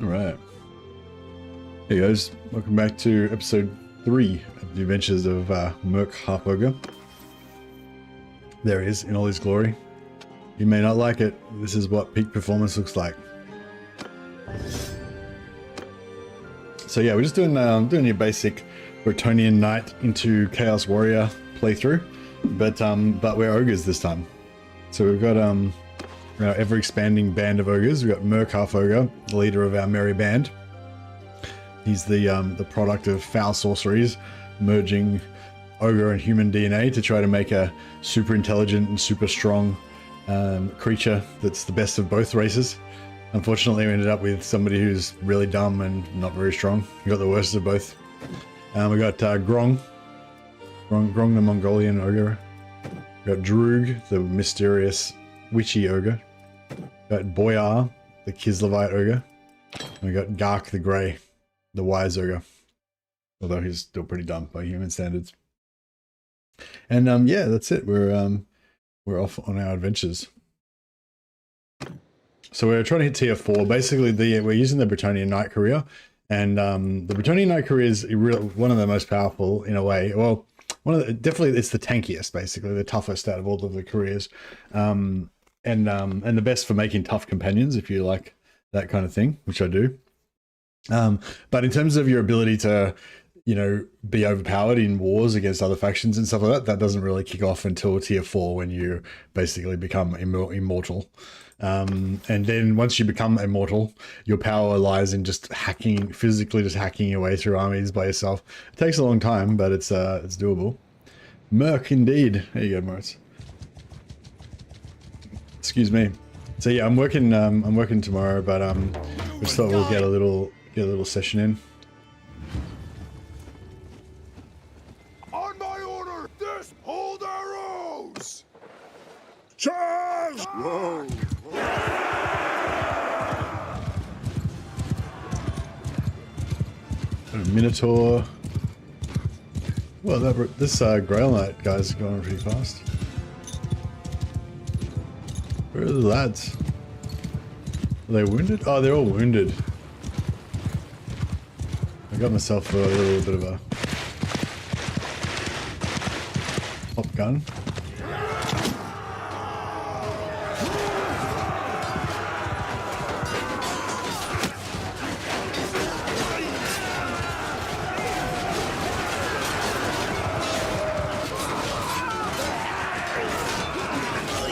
All right. Hey guys, welcome back to episode 3 of the adventures of Merk Half-Ogre. There he is in all his glory. You may not like it, this is what peak performance looks like. So yeah, we're just doing your basic Bretonnian Knight into Chaos Warrior playthrough, but we're ogres this time. So we've got our ever-expanding band of ogres. We've got Merk Half-Ogre, the leader of our merry band. He's the product of foul sorceries, merging ogre and human DNA to try to make a super intelligent and super strong creature that's the best of both races. Unfortunately, we ended up with somebody who's really dumb and not very strong. We got the worst of both. We got Grong the Mongolian ogre. We got Droog, the mysterious witchy ogre. We got Boyar, the Kislevite ogre. And we got Gark the Grey, the wise ogre. Although he's still pretty dumb by human standards. And yeah, that's it. We're off on our adventures. So we're trying to hit tier 4. Basically, we're using the Bretonnian Knight career, and the Bretonnian Knight career is one of the most powerful in a way. Well, definitely it's the tankiest, basically the toughest out of all of the careers, and the best for making tough companions if you like that kind of thing, which I do. But in terms of your ability to, be overpowered in wars against other factions and stuff like that, that doesn't really kick off until tier 4 when you basically become immortal. And then once you become immortal, your power lies in just physically hacking your way through armies by yourself. It takes a long time, but it's doable. Merk indeed. There you go, Moritz. Excuse me. So yeah, I'm working tomorrow, but we just thought we'll get a little session in. On my order, hold arrows! Charge! Whoa! Minotaur. Well, this Grail Knight guy's going pretty fast. Where are the lads? Are they wounded? Oh, they're all wounded. I got myself a little bit of a pop gun.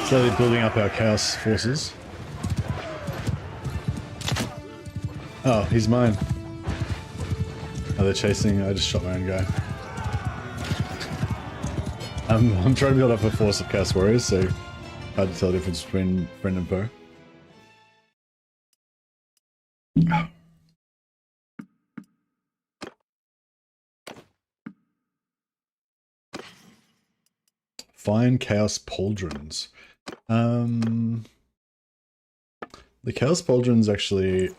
Slowly building up our chaos forces. Oh, he's mine. Oh, they're chasing. I just shot my own guy. I'm trying to build up a force of chaos warriors, so hard to tell the difference between friend and foe. Fine chaos pauldrons. The chaos pauldrons actually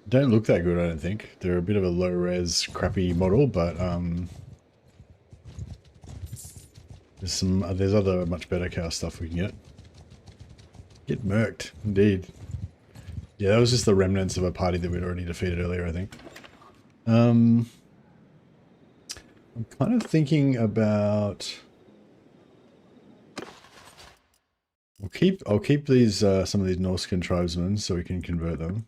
don't look that good, I don't think. They're a bit of a low-res, crappy model, but there's other much better chaos stuff we can get. Get merked, indeed. Yeah, that was just the remnants of a party that we'd already defeated earlier, I think. I'm kind of thinking about... I'll keep these some of these Norscan tribesmen so we can convert them.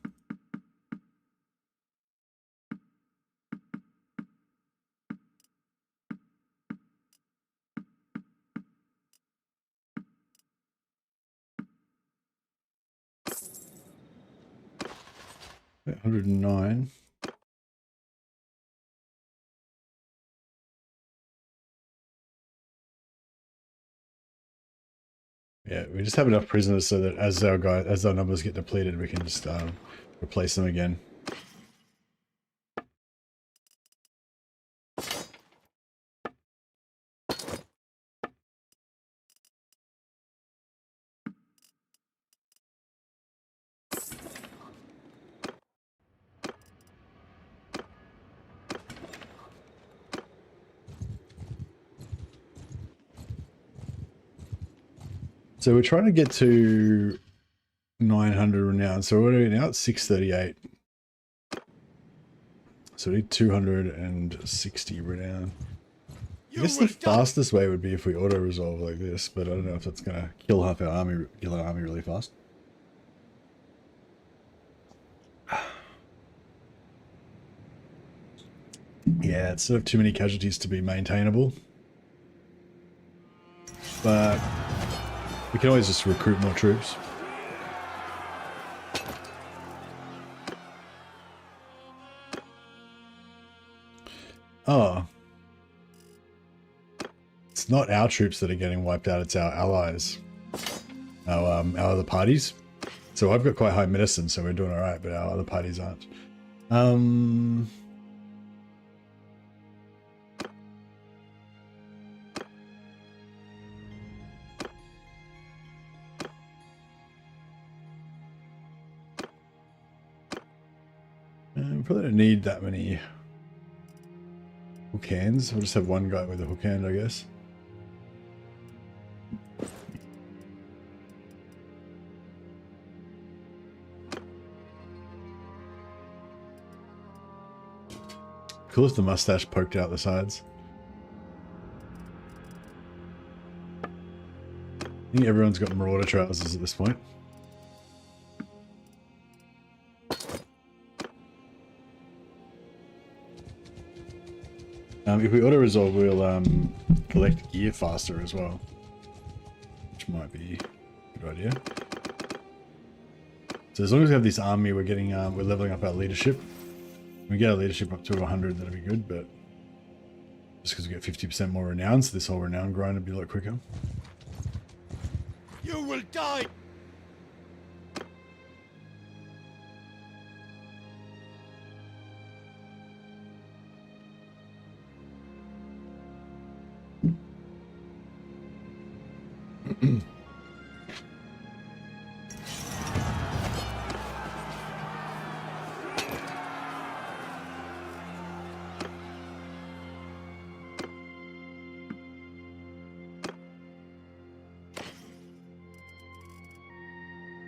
$109. Yeah, we just have enough prisoners so that as our numbers get depleted, we can just replace them again. So we're trying to get to 900 renown. So we're now at 638. So we need 260 renown. I guess the fastest way would be if we auto-resolve like this, but I don't know if that's going to kill half our army, kill our army really fast. Yeah, it's sort of too many casualties to be maintainable. But we can always just recruit more troops. Oh. It's not our troops that are getting wiped out, it's our allies. Our other parties. So I've got quite high medicine, so we're doing alright, but our other parties aren't. We probably don't need that many hook hands. We'll just have one guy with a hook hand, I guess. Cool if the mustache poked out the sides. I think everyone's got marauder trousers at this point. If we auto-resolve, we'll collect gear faster as well, which might be a good idea. So as long as we have this army, we're getting we're leveling up our leadership. When we get our leadership up to 100, that'll be good, but just because we get 50% more renown, so this whole renown grind would be a lot quicker. You will die!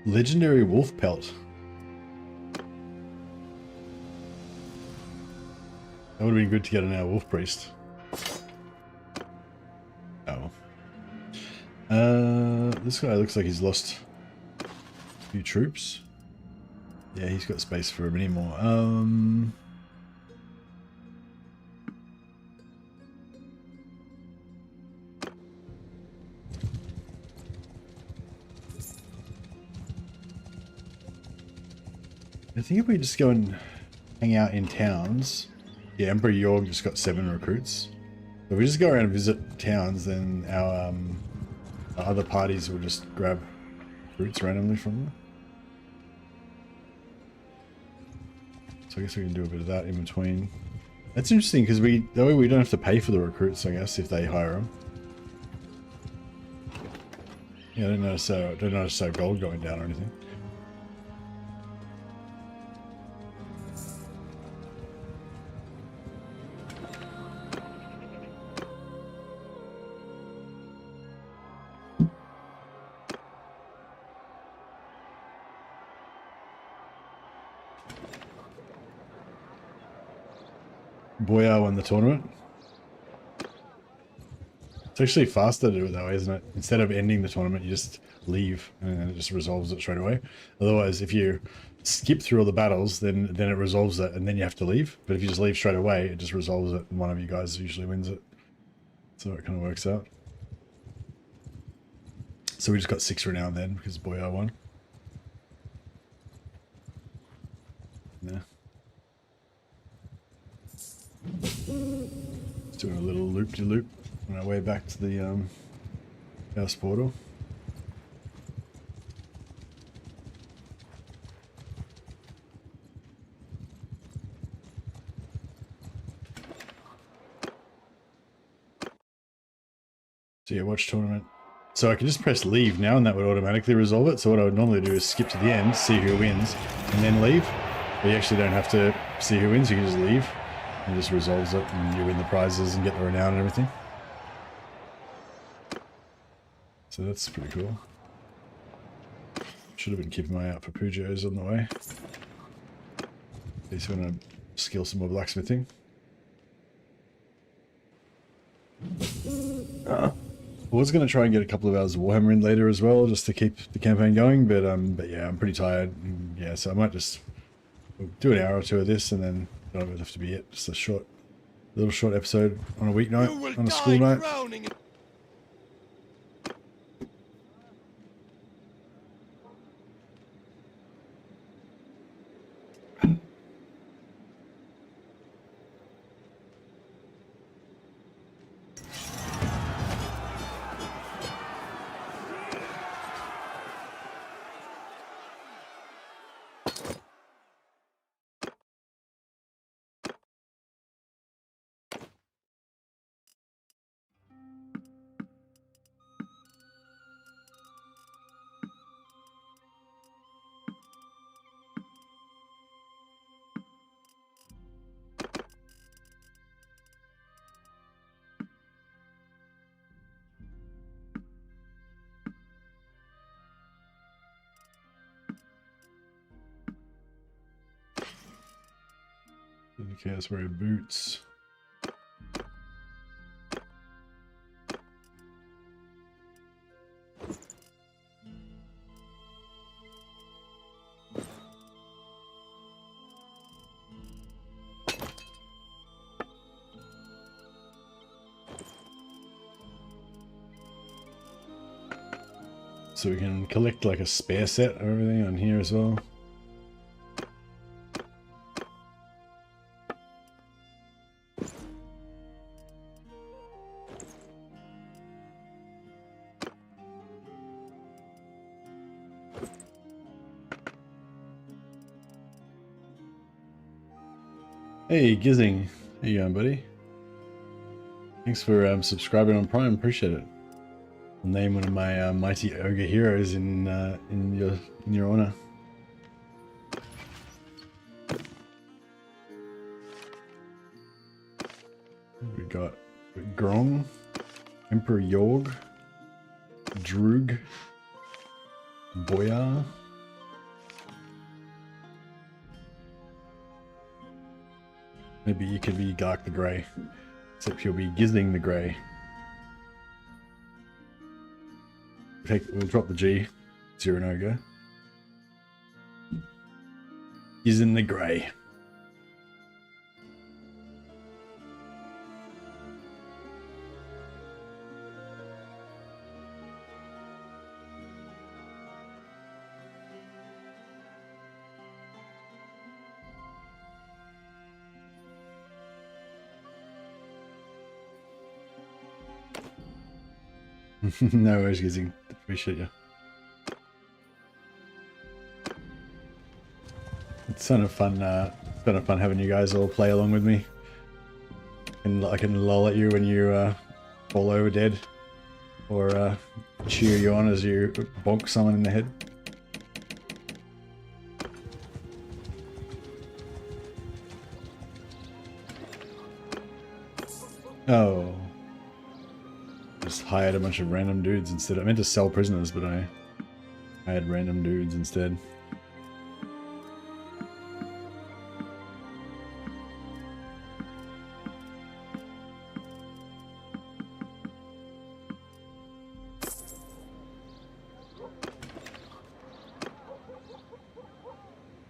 Legendary wolf pelt. That would have been good to get on our wolf priest. Oh. This guy looks like he's lost a few troops. Yeah, he's got space for many more. I think if we just go and hang out in towns, yeah, Emperor Yorg just got 7 recruits. If we just go around and visit towns, then our other parties will just grab recruits randomly from them. So I guess we can do a bit of that in between. That's interesting because that way we don't have to pay for the recruits, I guess, if they hire them. Yeah, I don't notice our gold going down or anything. Boya won the tournament. It's actually faster to do it that way, isn't it? Instead of ending the tournament, you just leave and then it just resolves it straight away. Otherwise, if you skip through all the battles, then it resolves it and then you have to leave. But if you just leave straight away, it just resolves it and one of you guys usually wins it. So it kind of works out. So we just got 6 renown then because Boya won. Yeah. Just doing a little loop-de-loop on our way back to the house portal. So yeah, watch tournament. So I can just press leave now and that would automatically resolve it. So what I would normally do is skip to the end, see who wins, and then leave. But you actually don't have to see who wins, you can just leave. It just resolves it and you win the prizes and get the renown and everything. So that's pretty cool. Should have been keeping my eye out for Pujos on the way. At least we're going to skill some more blacksmithing. I was going to try and get a couple of hours of Warhammer in later as well, just to keep the campaign going, but yeah, I'm pretty tired. Yeah, so I might just do an hour or two of this, and then that'll have to be it. Just a little short episode on a weeknight, on a school night. The Chaos Warrior boots. So we can collect like a spare set of everything on here as well. Hey Gizzing, how you going, buddy? Thanks for subscribing on Prime, appreciate it. I'll name one of my mighty ogre heroes in your honor. We got Grong, Emperor Yorg, Droog, Boyar. Maybe you could be Gark the Grey, except you'll be Gizzing the Grey. We'll drop the G. Zero no go. Gizzing the Grey. No worries, Gizzing. Appreciate you. It's kind of fun. Kind of fun having you guys all play along with me. And I can lull at you when you fall over dead, or cheer you on as you bonk someone in the head. Oh. Just hired a bunch of random dudes instead. I meant to sell prisoners, but I had random dudes instead.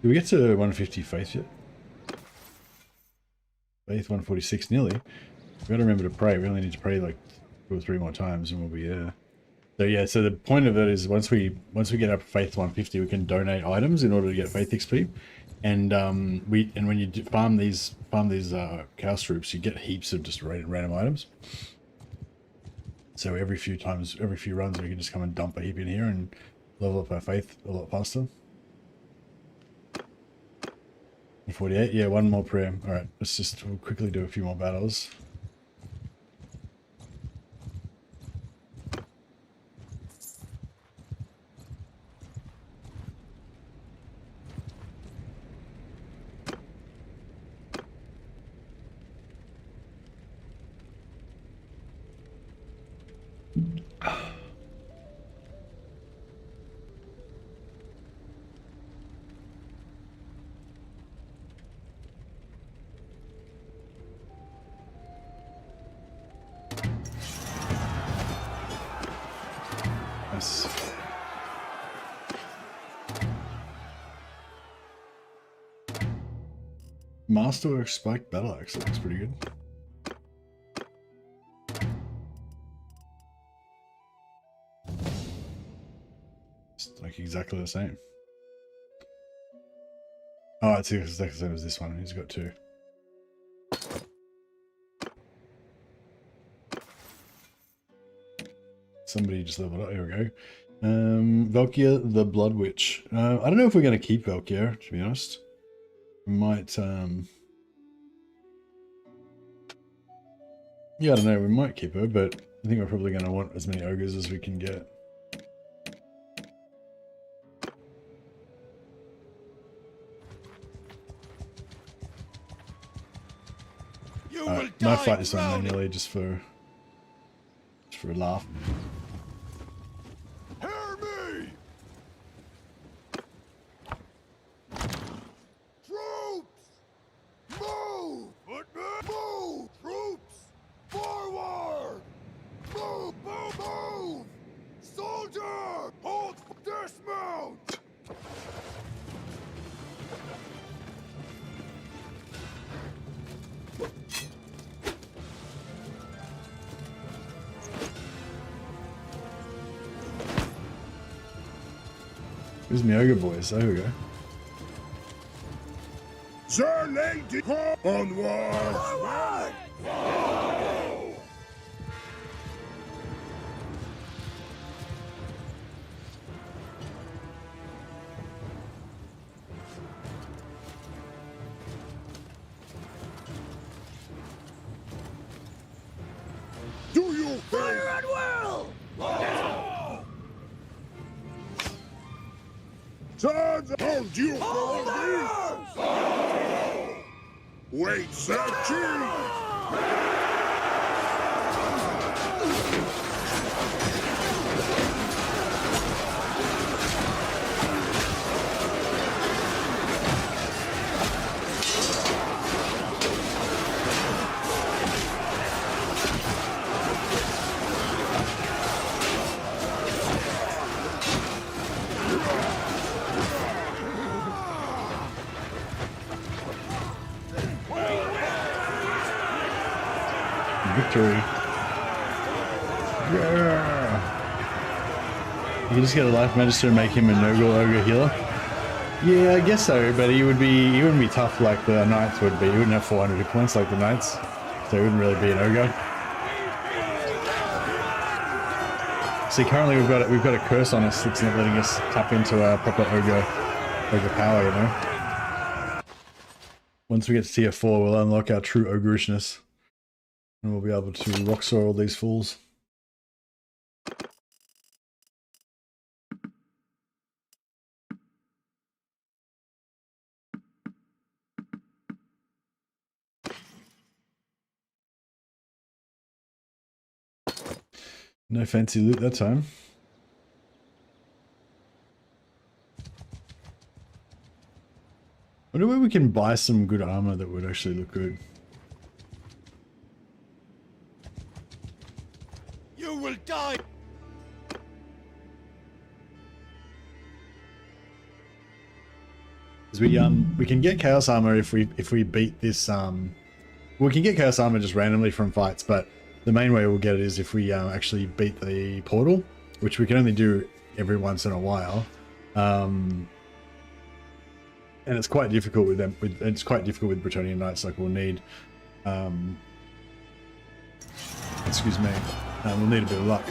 Did we get to 150 faith yet? Faith 146 nearly. We gotta remember to pray. We only need to pray like 2 or 3 more times and we'll be there. So yeah, so the point of it is once we get up to faith 150, we can donate items in order to get faith XP. And when you farm these chaos troops, you get heaps of just random items. So every few runs, we can just come and dump a heap in here and level up our faith a lot faster. 48, yeah, 1 more prayer. All right, we'll quickly do a few more battles. Nice. Masterwork Spike Battle Axe looks pretty good. It's like exactly the same. Oh, it's exactly the same as this one. He's got two. Somebody just leveled up. Here we go. Valkyr the Blood Witch. I don't know if we're going to keep Valkyr, to be honest. We might, yeah, I don't know. We might keep her, but I think we're probably going to want as many ogres as we can get. Might fight this one manually just for a laugh. Hear me! Troops! Move! Move! Troops! Forward! Move! Move! Move! Soldier! Hold! Dismount! Where's my ogre boys? There we go. Sir Lady, onward! Forward! Do you fire at will? Sons, hold you for this! Wait, Sir Chief! Victory. Yeah. You can just get a Life Magister and make him a no-go ogre healer. Yeah, I guess so, but he wouldn't be tough like the knights would be. He wouldn't have 400 hit points like the knights, so he wouldn't really be an ogre. See, currently we've got a curse on us that's not letting us tap into our proper ogre power, you know. Once we get to tier 4, we'll unlock our true ogrishness. And we'll be able to rock saw all these fools. No fancy loot that time. I wonder where we can buy some good armor that would actually look good. You will die! We can get chaos armor if we beat this we can get chaos armor just randomly from fights, but the main way we'll get it is if we actually beat the portal, which we can only do every once in a while. And it's quite difficult with them. It's quite difficult with Bretonnian Knights. Like we'll need, excuse me, we'll need a bit of luck.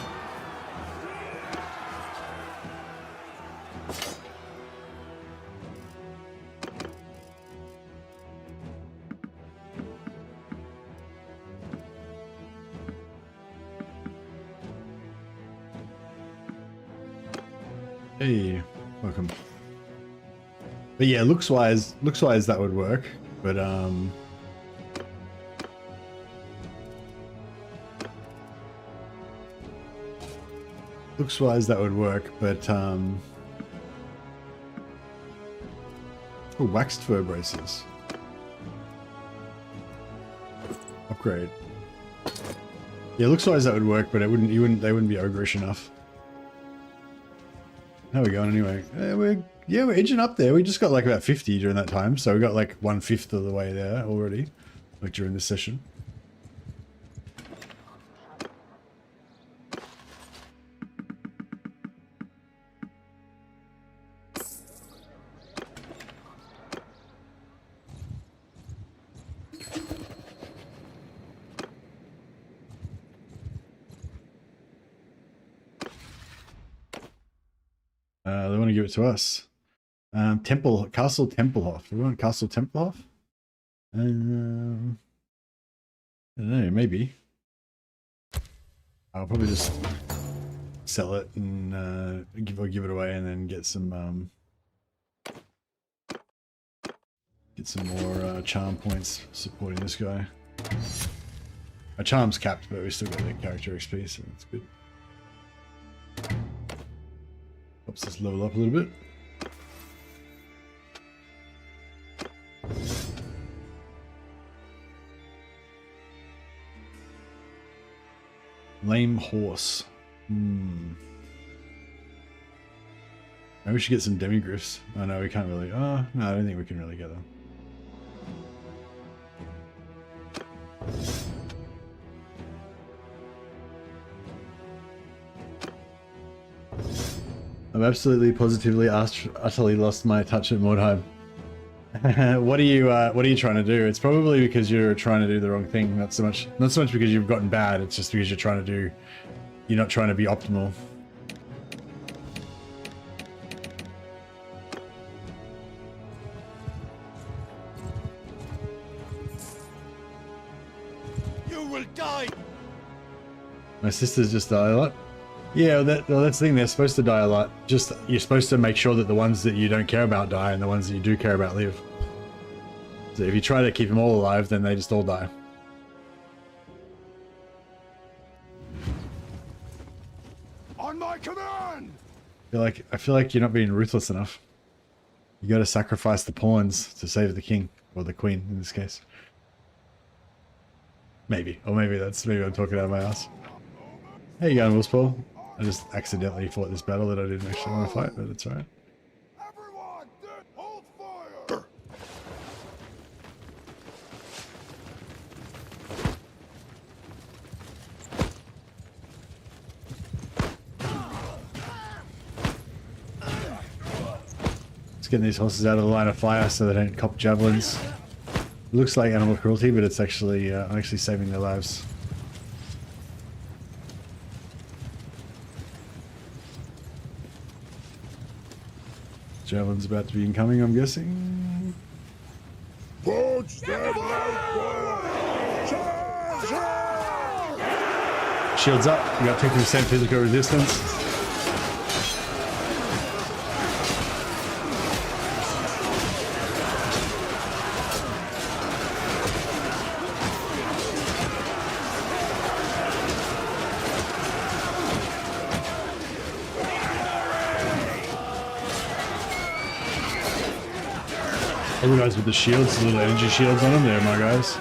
Hey, welcome. But yeah, looks wise that would work. But looks wise that would work. But oh, waxed fur braces. Upgrade. Yeah, looks wise that would work, but they wouldn't be ogreish enough. How are we going anyway? We're edging up there. We just got like about 50 during that time, so we got like 1/5 of the way there already, like during this session. They want to give it to us. Castle Templehof. We want Castle Templehof? I don't know, maybe. I'll probably just sell it and give it away and then get some more charm points supporting this guy. Our charm's capped, but we still got the character XP, so that's good. Helps us level up a little bit. Lame horse. Maybe we should get some demigriffs. Oh no, we can't really. Oh no, I don't think we can really get them. I've absolutely, positively, utterly lost my touch at Mordheim. What are you trying to do? It's probably because you're trying to do the wrong thing. Not so much because you've gotten bad. It's just because you're not trying to be optimal. You will die. My sisters just die a lot. Yeah, well, that's the thing. They're supposed to die a lot. Just you're supposed to make sure that the ones that you don't care about die, and the ones that you do care about live. So if you try to keep them all alive, then they just all die. On my command. I feel like you're not being ruthless enough. You got to sacrifice the pawns to save the king or the queen in this case. Maybe, or maybe I'm talking out of my ass. How you going, Wolfspaw? I just accidentally fought this battle that I didn't actually want to fight, but it's alright. Everyone, hold fire. Let's get these horses out of the line of fire so they don't cop javelins. It looks like animal cruelty, but it's actually I'm actually saving their lives. Javelin's about to be incoming, I'm guessing. Punch them Shields up. We got 50% physical resistance. All the guys with the shields, the little energy shields on them, there, my guys.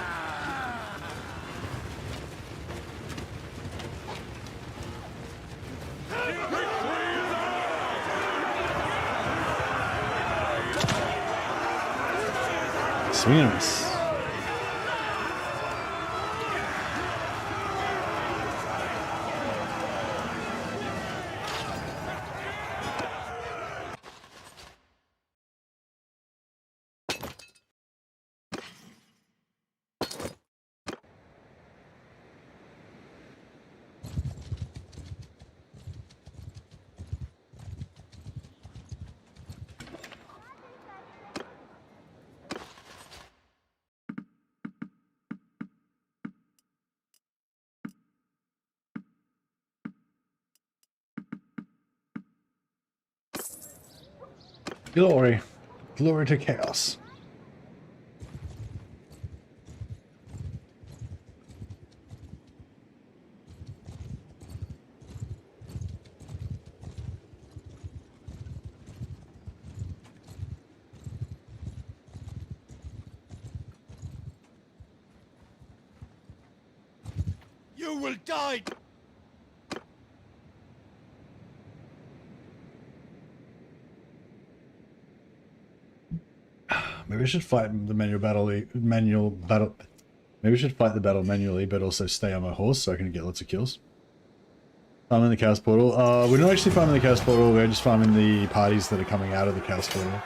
Swing and a miss. Glory. Glory to Chaos. You will die. Maybe we should fight the manual battle. Maybe we should fight the battle manually, but also stay on my horse so I can get lots of kills. Farming the Chaos Portal. We're not actually farming the Chaos Portal. We're just farming the parties that are coming out of the Chaos Portal.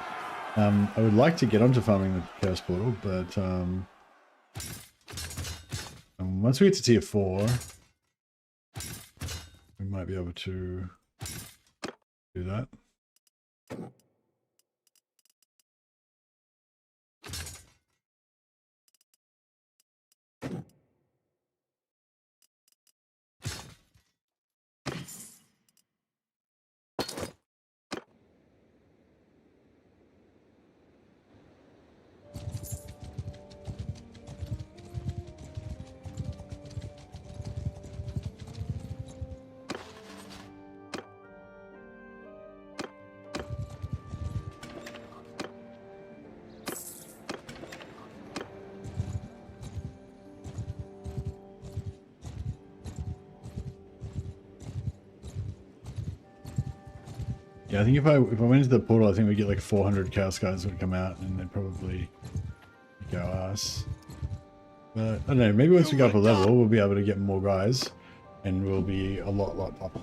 I would like to get onto farming the Chaos Portal, but once we get to tier 4, we might be able to do that. Yeah, I think if I went into the portal, I think we get like 400 Chaos guys would come out, and they'd probably go ass. But I don't know. Maybe once we go up a level, we'll be able to get more guys, and we'll be a lot tougher.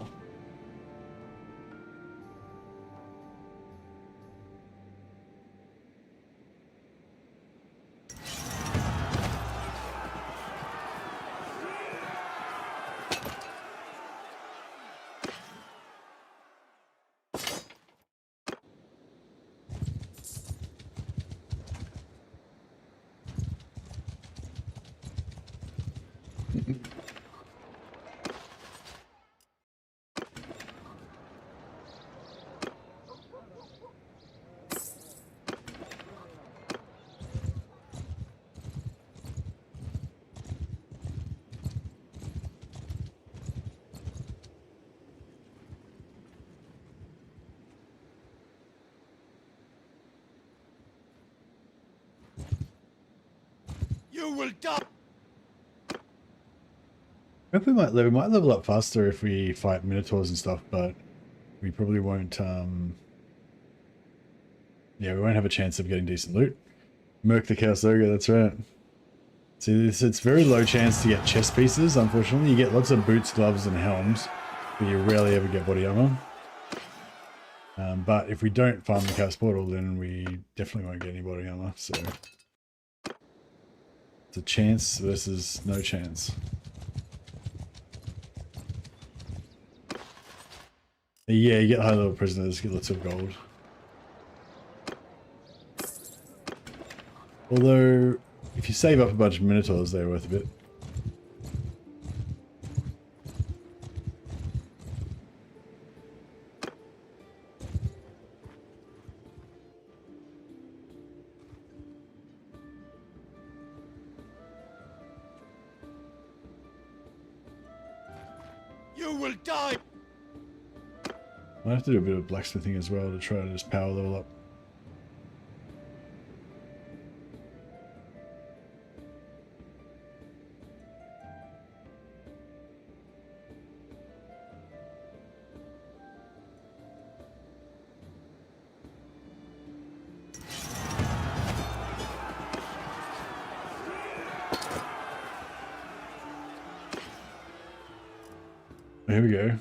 You will die. I hope we might level up faster if we fight Minotaurs and stuff, but we probably won't. Yeah, we won't have a chance of getting decent loot. Merk the Chaos Ogre, that's right. See, it's very low chance to get chest pieces, unfortunately. You get lots of boots, gloves, and helms, but you rarely ever get body armor. But if we don't farm the Chaos Portal, then we definitely won't get any body armor, so... It's a chance versus no chance. Yeah, you get high level prisoners, get lots of gold. Although, if you save up a bunch of Minotaurs, they're worth a bit. You will die. Might have to do a bit of blacksmithing as well to try to just power level up. Here we go.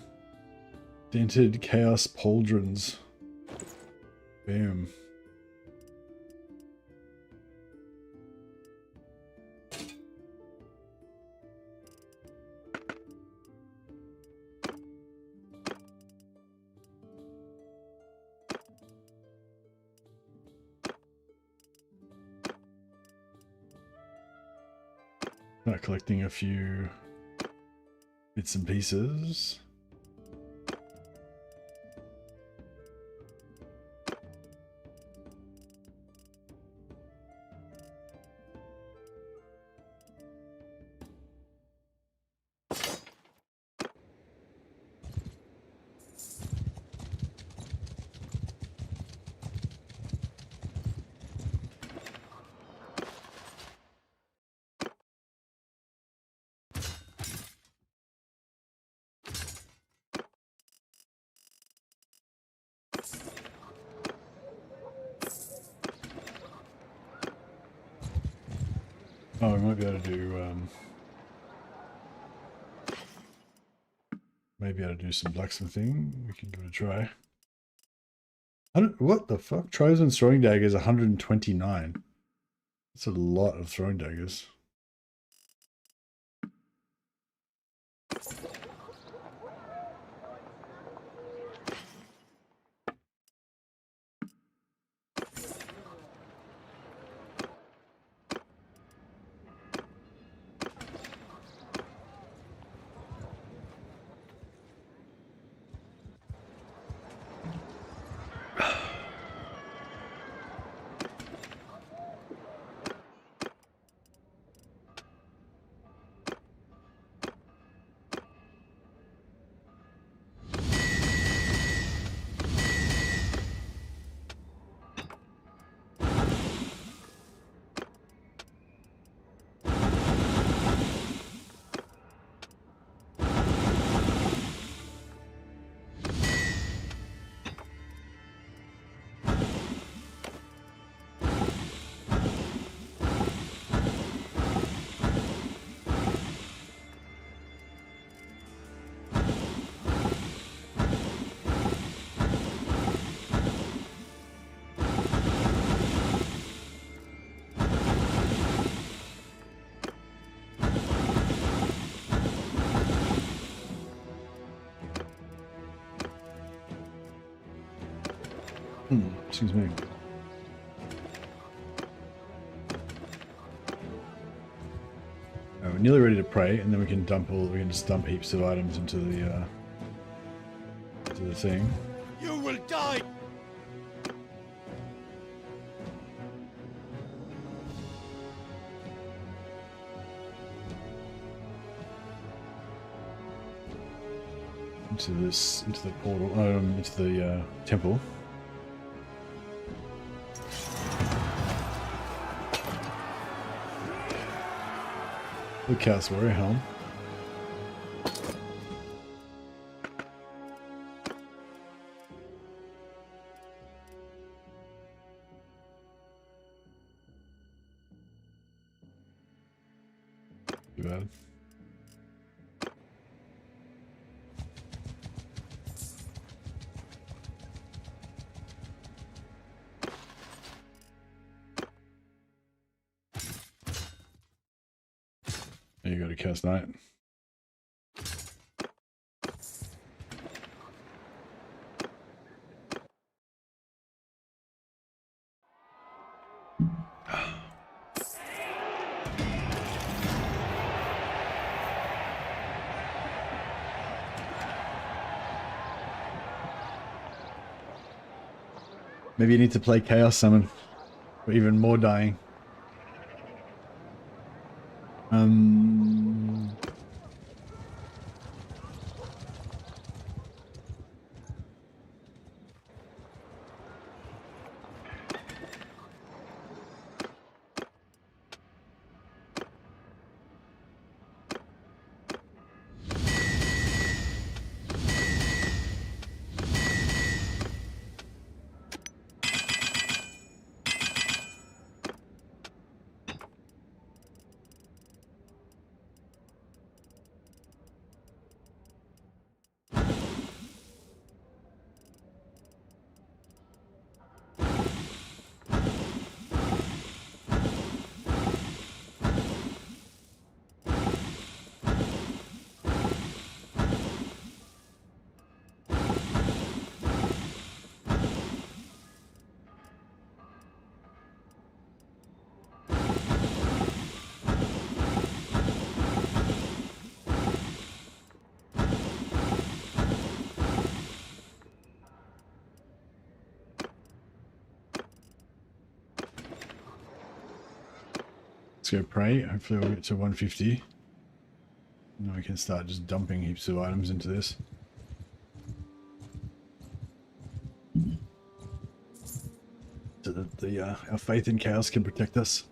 Dented Chaos Pauldrons. Bam. Start collecting a few bits and pieces. Oh, we might be able to do, maybe able to do some blacksmithing. We can give it a try. What the fuck? Tridents throwing daggers 129. That's a lot of throwing daggers. Excuse me. We're nearly ready to pray, and then we can just dump heaps of items into the thing. You will die. Into the portal, into the temple. The Chaos Warrior helm. Too bad. There you go to Chaos Knight. Maybe you need to play Chaos Summon for even more dying. Let's go pray. Hopefully we'll get to 150. And then we can start just dumping heaps of items into this. So that our faith in chaos can protect us.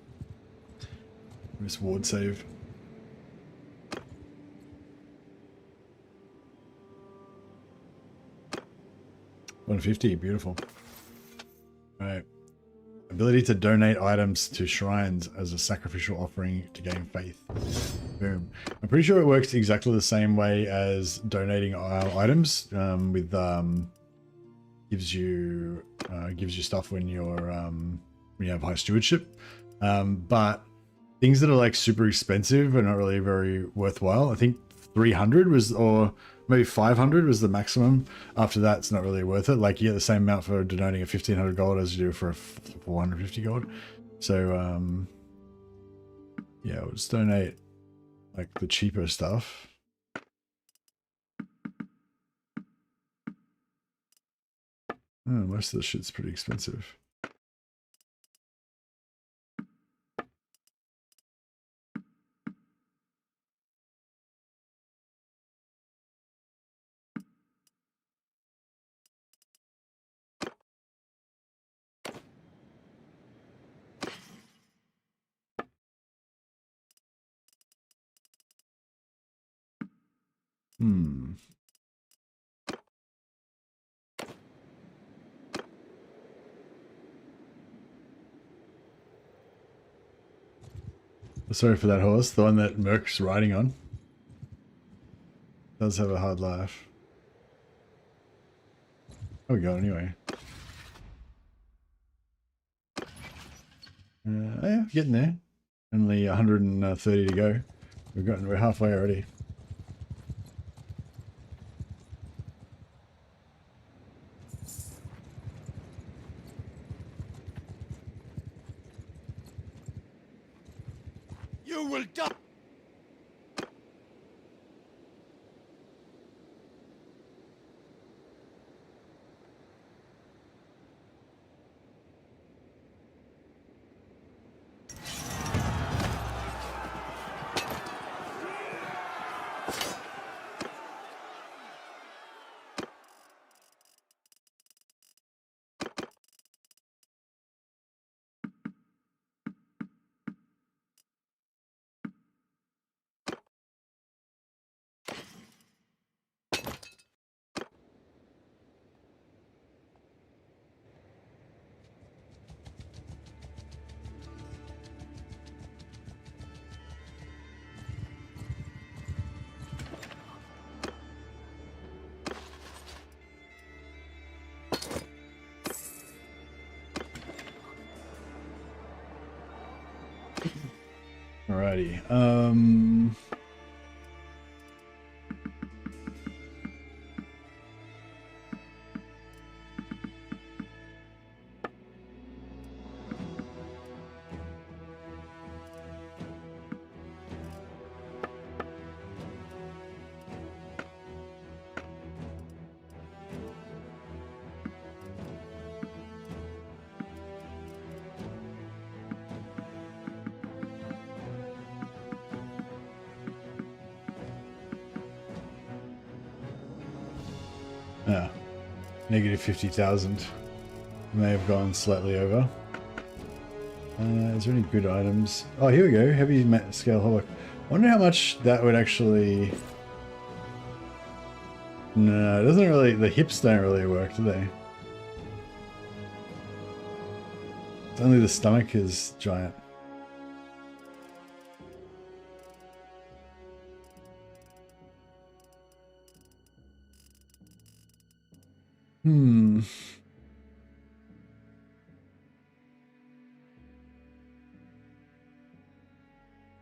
This ward save. $150, beautiful. Alright. Ability to donate items to shrines as a sacrificial offering to gain faith. Boom. I'm pretty sure it works exactly the same way as donating items. Gives you stuff when you're when you have high stewardship. But things that are like super expensive are not really very worthwhile. I think 300 was, or maybe 500 was the maximum. After that, it's not really worth it. Like you get the same amount for donating a 1500 gold as you do for a 450 gold. So yeah, we'll just donate like the cheaper stuff. Oh, most of the shit's pretty expensive. Sorry for that horse, the one that Merk's riding on. Does have a hard life. Oh, we go anyway. Yeah, getting there. Only 130 to go. We're halfway already. You will die. Alrighty. Negative 50,000. May have gone slightly over. Is there any good items? Oh, here we go. Heavy scale holoc. Wonder how much that would actually... No, it doesn't really... The hips don't really work, do they? It's only the stomach is giant.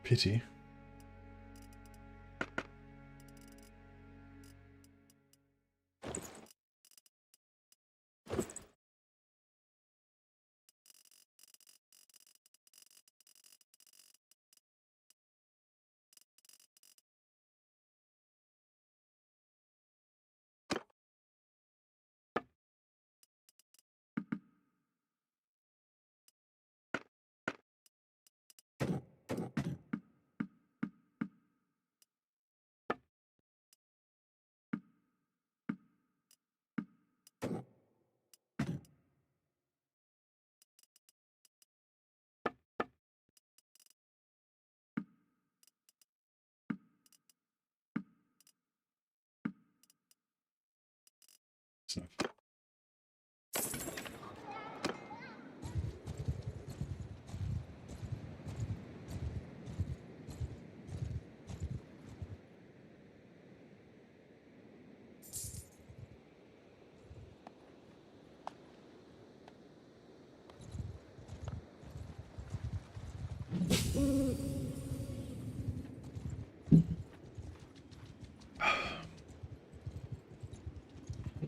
Pity.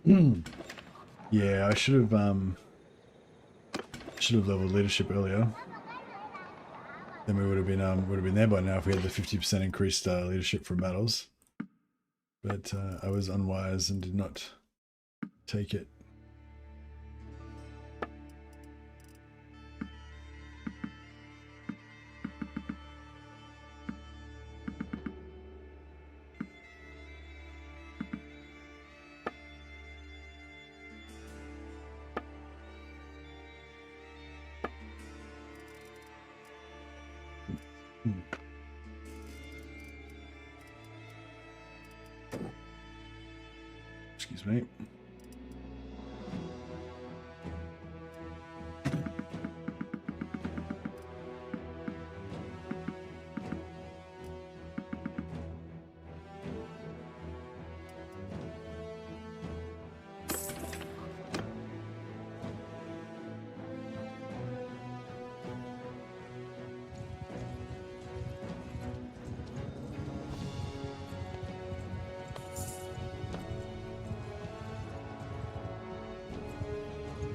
Yeah, I should have leveled leadership earlier. Then we would have been there by now if we had the 50% increased leadership from battles. But I was unwise and did not take it. Excuse me.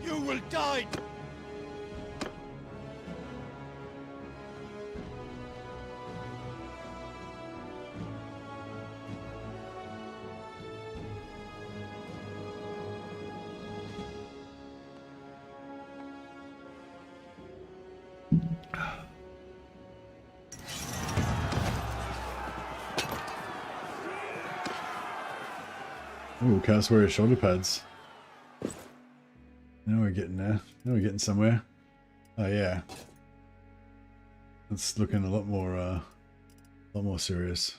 You will die! Ooh, Chaos Warrior shoulder pads. Now we're getting there. Now we're getting somewhere. Oh yeah. It's looking a lot more serious.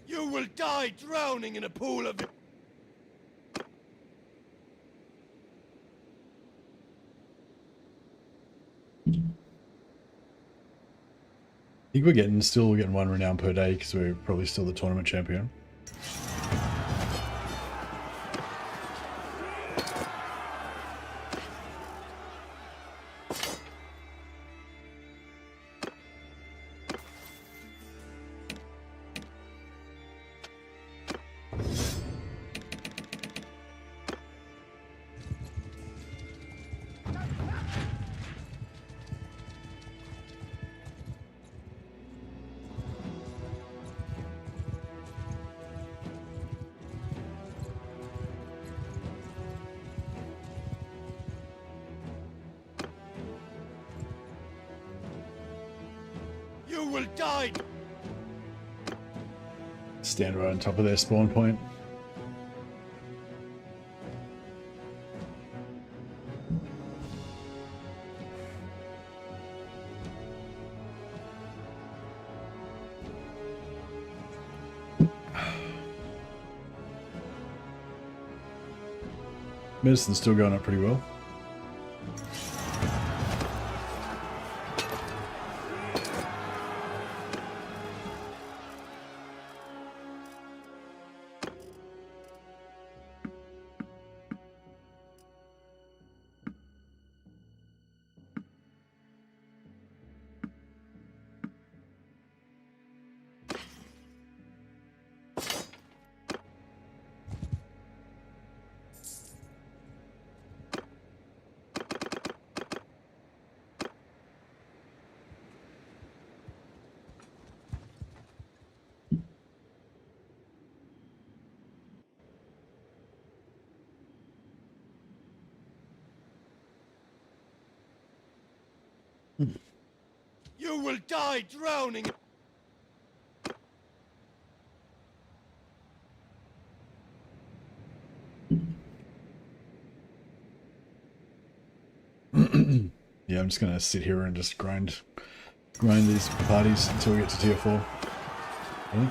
You will die drowning in a pool of... I think we're still getting 1 renown per day because we're probably still the tournament champion. You will die! Stand right on top of their spawn point. Medicine's still going up pretty well. You will die drowning. Yeah, I'm just gonna sit here and just grind these parties until we get to tier 4. Really?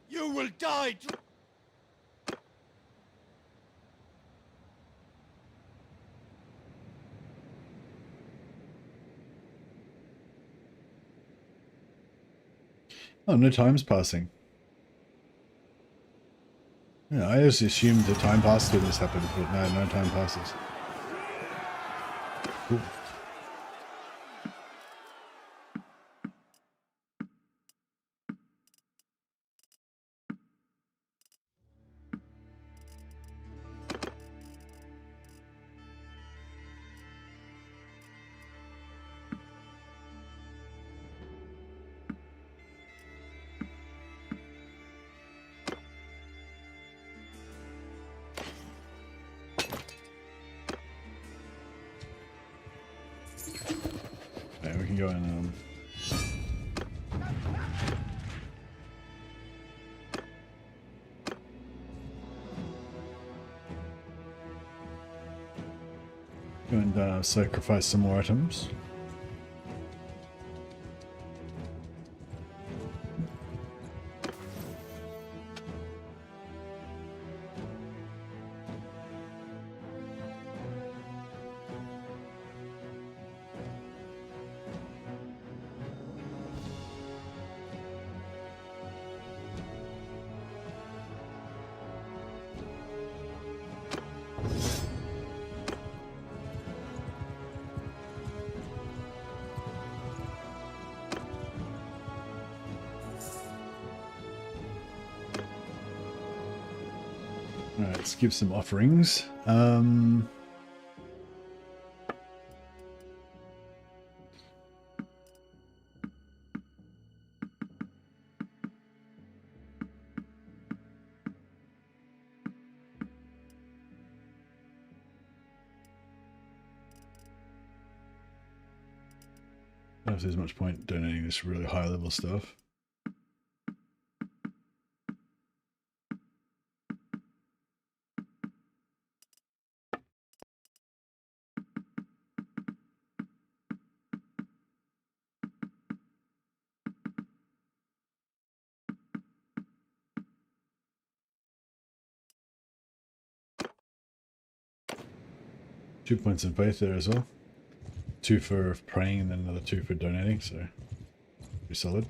You will die. Oh, no time's passing. Yeah, I just assumed the time passed when this happened, but no time passes. Cool. Okay, we can go and sacrifice some more items. Alright, let's give some offerings. I don't know if there's much point donating this really high level stuff. Two points in faith there as well. 2 for praying and then another 2 for donating, so pretty solid.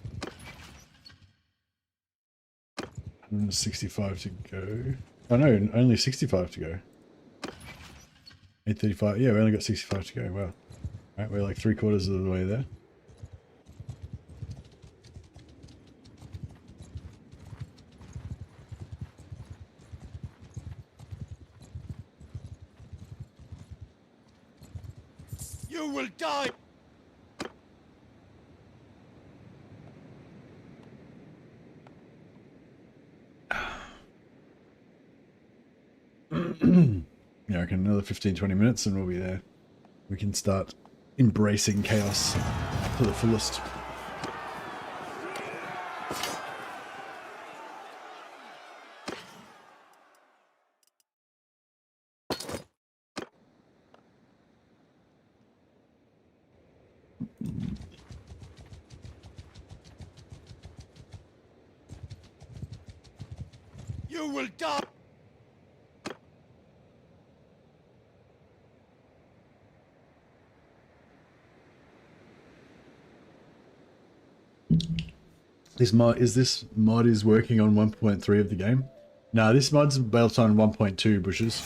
165 to go. Oh no, only 65 to go. 835. Yeah, we only got 65 to go. Wow. Alright, we're like 3/4 of the way there. You will die. Yeah, I reckon another 15-20 minutes and we'll be there. We can start embracing chaos to the fullest. You will die. This mod is working on 1.3 of the game. No, this mod's built on 1.2 bushes.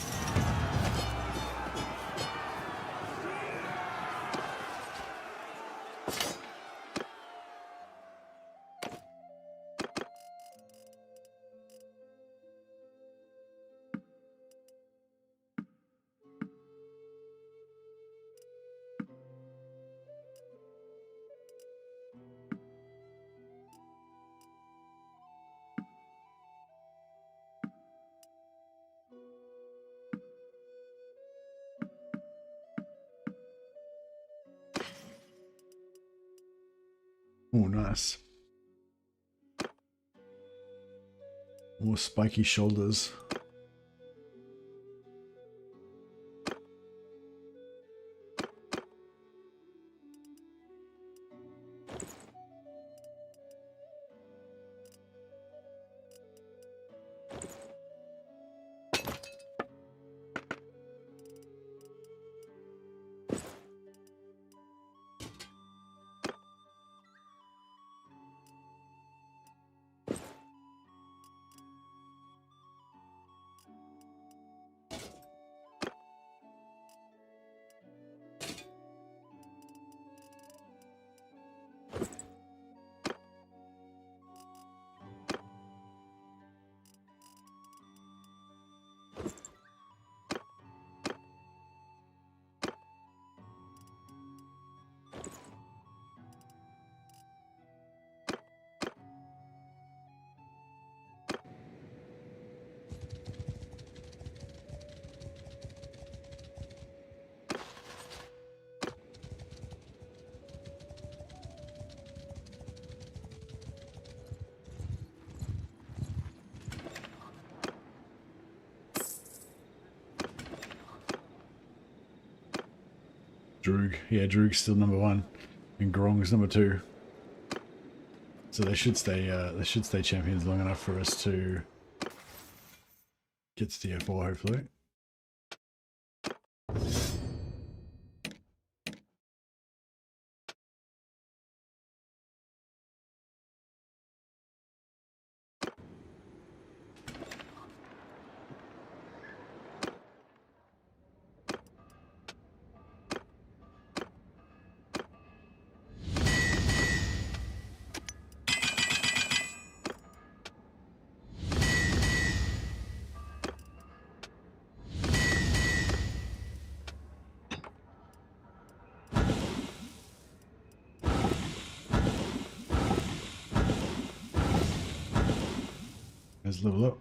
Oh, nice. More spiky shoulders. Droog. Yeah, Droog's still number 1. And Grong's number 2. So they should stay champions long enough for us to get to tier 4 hopefully. Let's level up.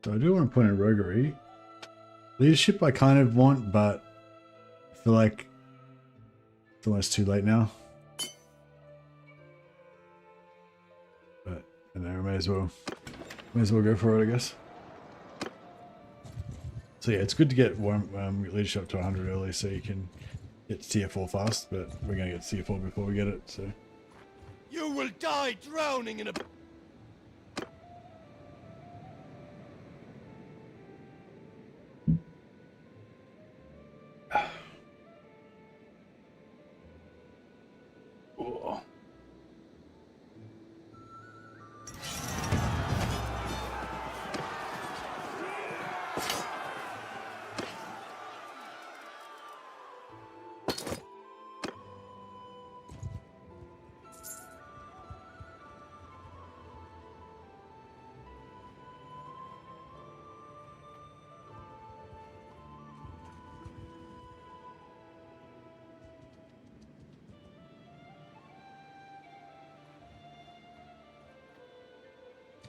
So I do want to point at roguery. Leadership I kind of want, but I feel like it's almost too late now. But I know, may as well go for it, I guess. So yeah, it's good to get leadership up to 100 early so you can get to tier 4 fast, but we're going to get to tier 4 before we get it, so. You will die drowning in a... Oh.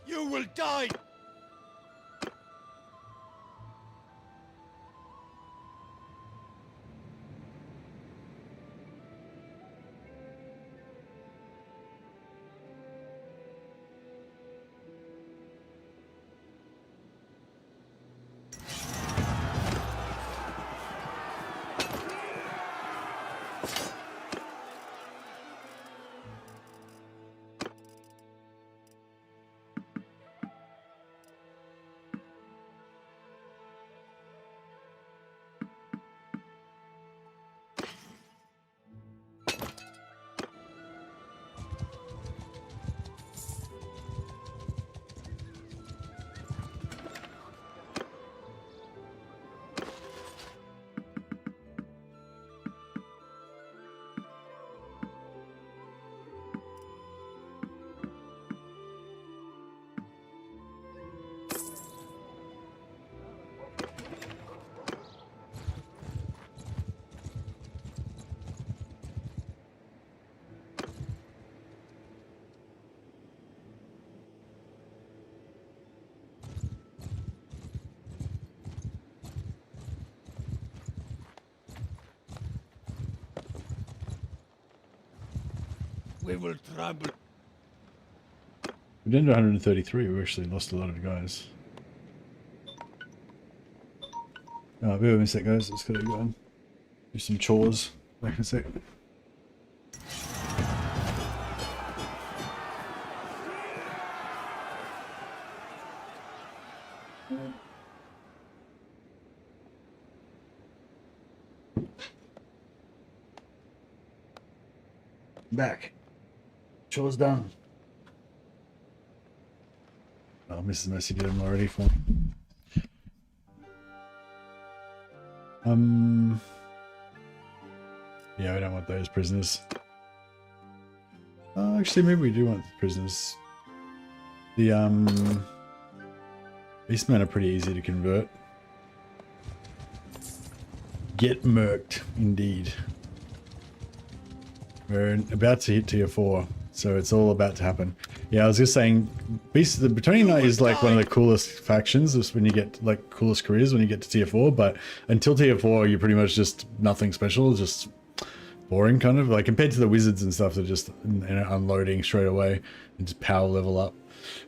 You will die! We will trample. We're down to 133. We actually lost a lot of guys. Bear with me a sec, guys. Let's gotta go and do some chores. Back in a sec. Back. Chores done. Oh, Mrs. Mercy did them already for me. Yeah, we don't want those prisoners. Actually, maybe we do want prisoners. The Beastmen are pretty easy to convert. Get merked, indeed. We're about to hit tier 4, so it's all about to happen. Yeah, I was just saying, the Bretonian Knight is like one of the coolest factions, just when you get, like, coolest careers when you get to tier 4, but until tier 4, you're pretty much just nothing special, just boring, kind of. Like, compared to the wizards and stuff, they're just unloading straight away and just power level up.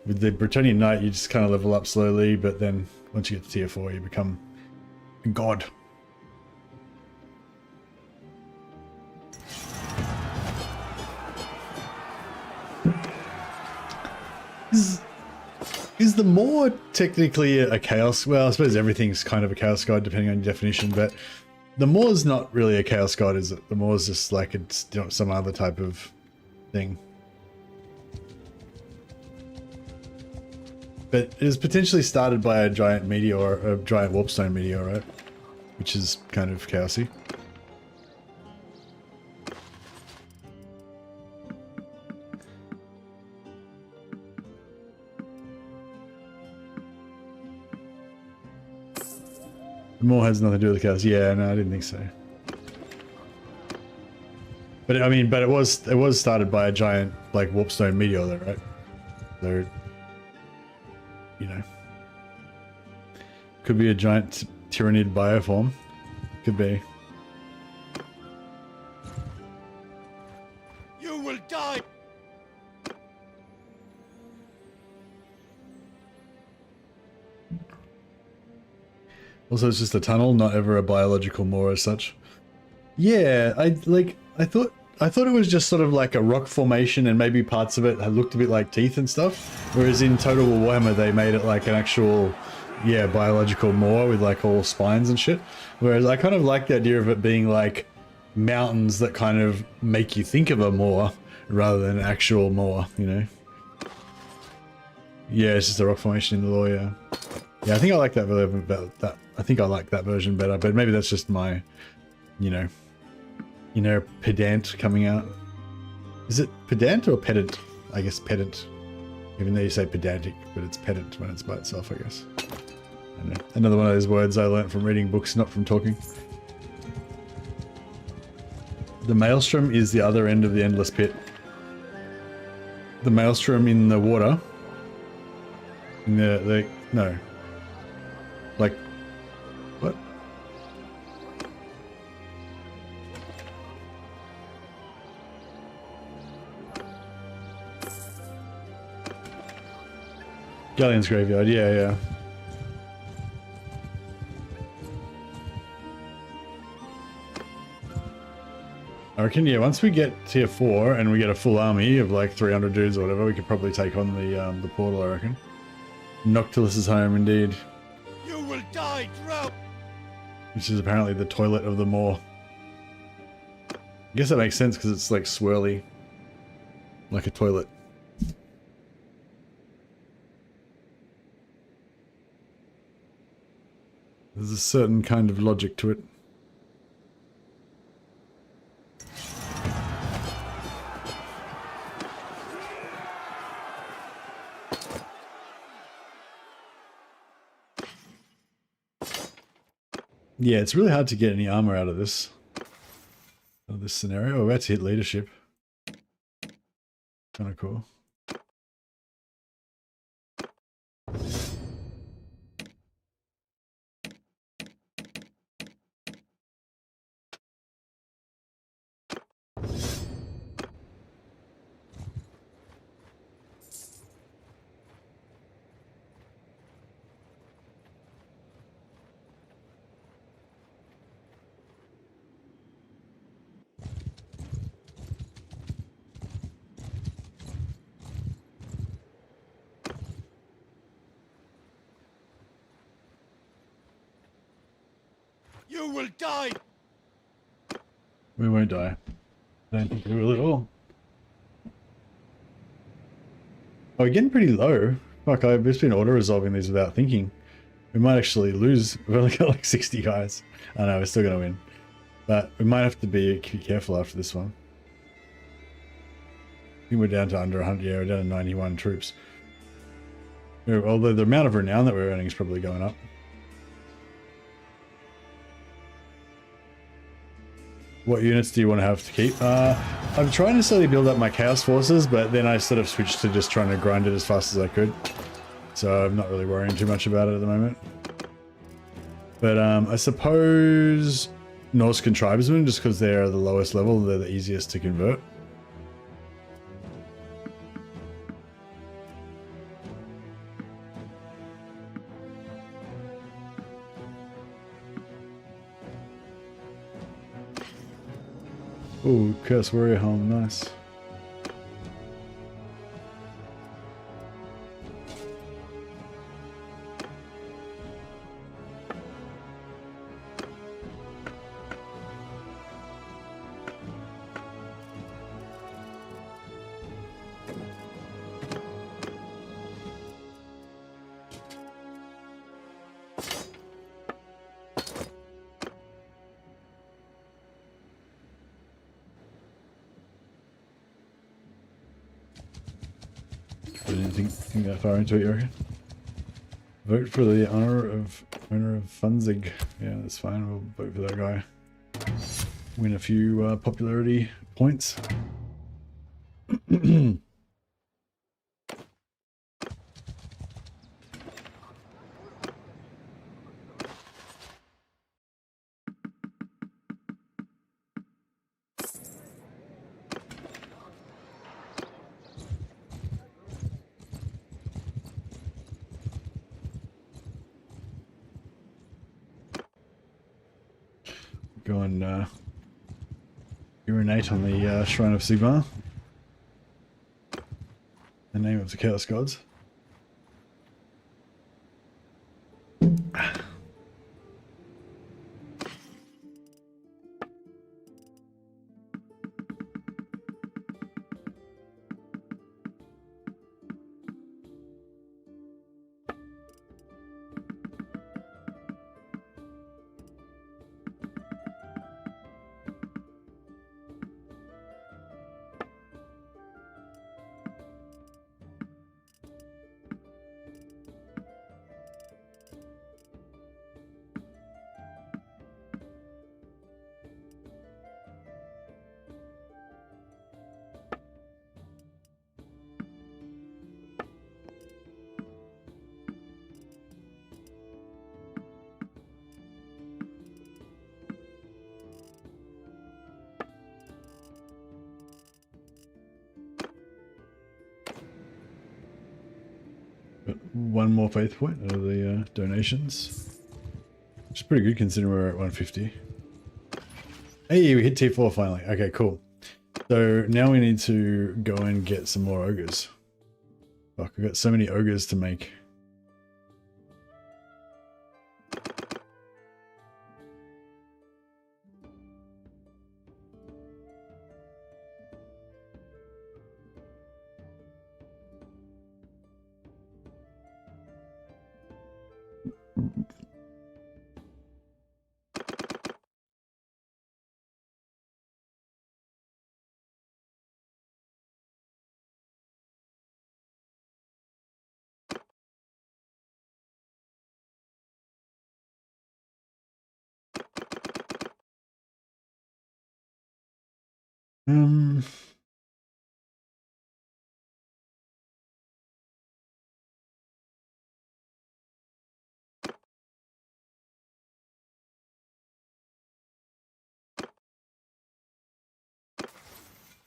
With the Bretonian Knight, you just kind of level up slowly, but then once you get to tier 4, you become a god. Is the Maw technically a chaos? Well, I suppose everything's kind of a chaos god depending on your definition, but the Maw's not really a chaos god, is it? The Maw's just like it's, you know, some other type of thing. But it was potentially started by a giant meteor, a giant warpstone meteor, right? Which is kind of chaosy. The Maw has nothing to do with the chaos. Yeah, no, I didn't think so. But I mean, but it was started by a giant like warpstone meteor, though, right? So, you know, could be a giant tyrannid bioform. Could be. You will die. Also, it's just a tunnel, not ever a biological Maw as such. Yeah, I thought it was just sort of like a rock formation, and maybe parts of it had looked a bit like teeth and stuff. Whereas in Total War Warhammer, they made it like an actual, yeah, biological Maw with like all spines and shit. Whereas I kind of like the idea of it being like mountains that kind of make you think of a Maw rather than an actual Maw, you know? Yeah, it's just a rock formation in the lore, yeah. Yeah, I think I like that better. I think I like that version better, but maybe that's just my, you know, pedant coming out. Is it pedant or pedant? I guess pedant. Even though you say pedantic, but it's pedant when it's by itself, I guess. I don't know. Another one of those words I learnt from reading books, not from talking. The Maelstrom is the other end of the endless pit. The Maelstrom in the water. In no. Like, what? Galleon's graveyard, yeah. I reckon, yeah, once we get tier 4 and we get a full army of like 300 dudes or whatever, we could probably take on the portal, I reckon. Noctilus is home, indeed. You will die, drown. Which is apparently the toilet of the Maw. I guess that makes sense because it's like swirly. Like a toilet. There's a certain kind of logic to it. Yeah, it's really hard to get any armor out of this scenario. We're about to hit leadership. Kind of cool. You will die. We won't die. I don't think we will at all. Oh, we're getting pretty low. Fuck, I've just been auto-resolving these without thinking. We might actually lose. We've only got like 60 guys. I know, we're still going to win. But we might have to be careful after this one. I think we're down to under 100. Yeah, we're down to 91 troops. Although the amount of renown that we're earning is probably going up. What units do you want to have to keep? I'm trying to slowly build up my Chaos forces, but then I sort of switched to just trying to grind it as fast as I could. So I'm not really worrying too much about it at the moment. But I suppose Norse Contribesmen, just because they're the lowest level, they're the easiest to convert. Ooh, Chaos Warrior Helm, nice. I didn't think that far into it, you reckon? Vote for the owner of Funzig. Yeah, that's fine. We'll vote for that guy. Win a few popularity points. Go and urinate on the Shrine of Sigmar. The name of the Chaos Gods. One more faith point out of the donations. Which is pretty good considering we're at 150. Hey, we hit T4 finally. Okay, cool. So now we need to go and get some more ogres. Fuck, we've got so many ogres to make.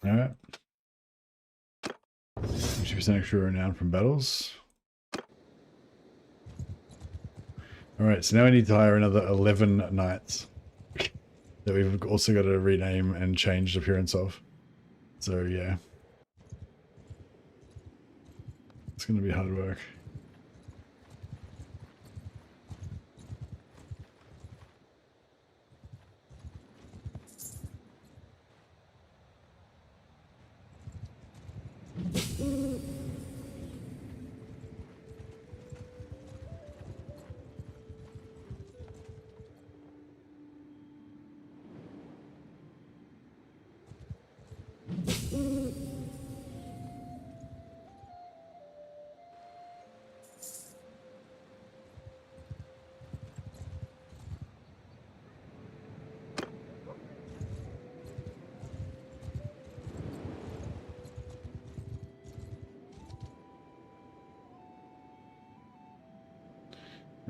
Alright. 50% extra renown from battles. Alright, so now we need to hire another 11 knights. That we've also got to rename and change the appearance of. So yeah. It's going to be hard work.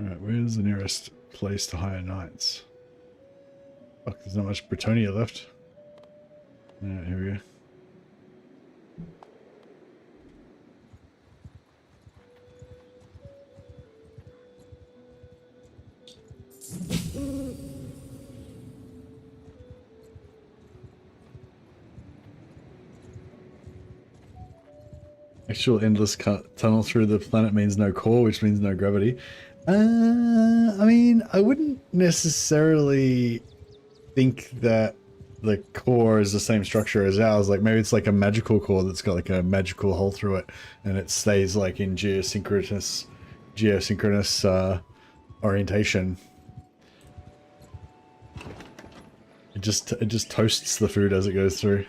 Alright, where's the nearest place to hire knights? Fuck, there's not much Bretonia left. Alright, here we go. Actual endless tunnel through the planet means no core, which means no gravity. I mean, I wouldn't necessarily think that the core is the same structure as ours. Like maybe it's like a magical core that's got like a magical hole through it, and it stays like in geosynchronous orientation. It just toasts the food as it goes through.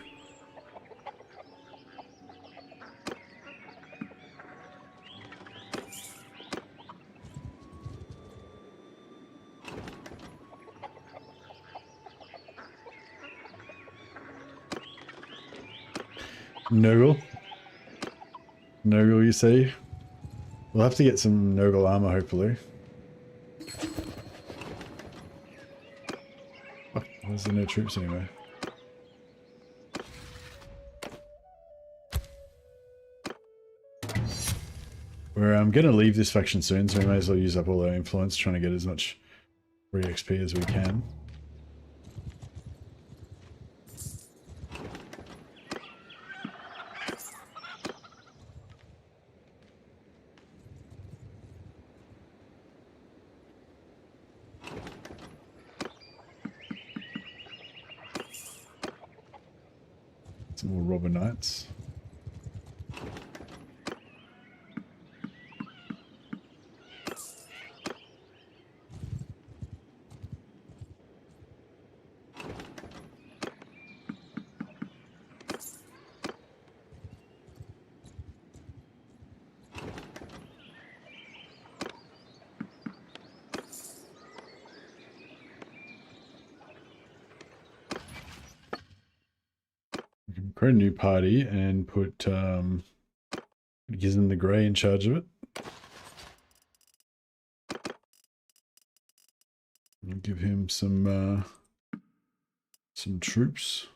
Nurgle? Nurgle, you say? We'll have to get some Nurgle armor, hopefully. Fuck, there's no troops anywhere. We're gonna leave this faction soon, so we may as well use up all our influence, trying to get as much free XP as we can. Some more robber knights. Create a new party and put Gizem the Grey in charge of it. And give him some troops.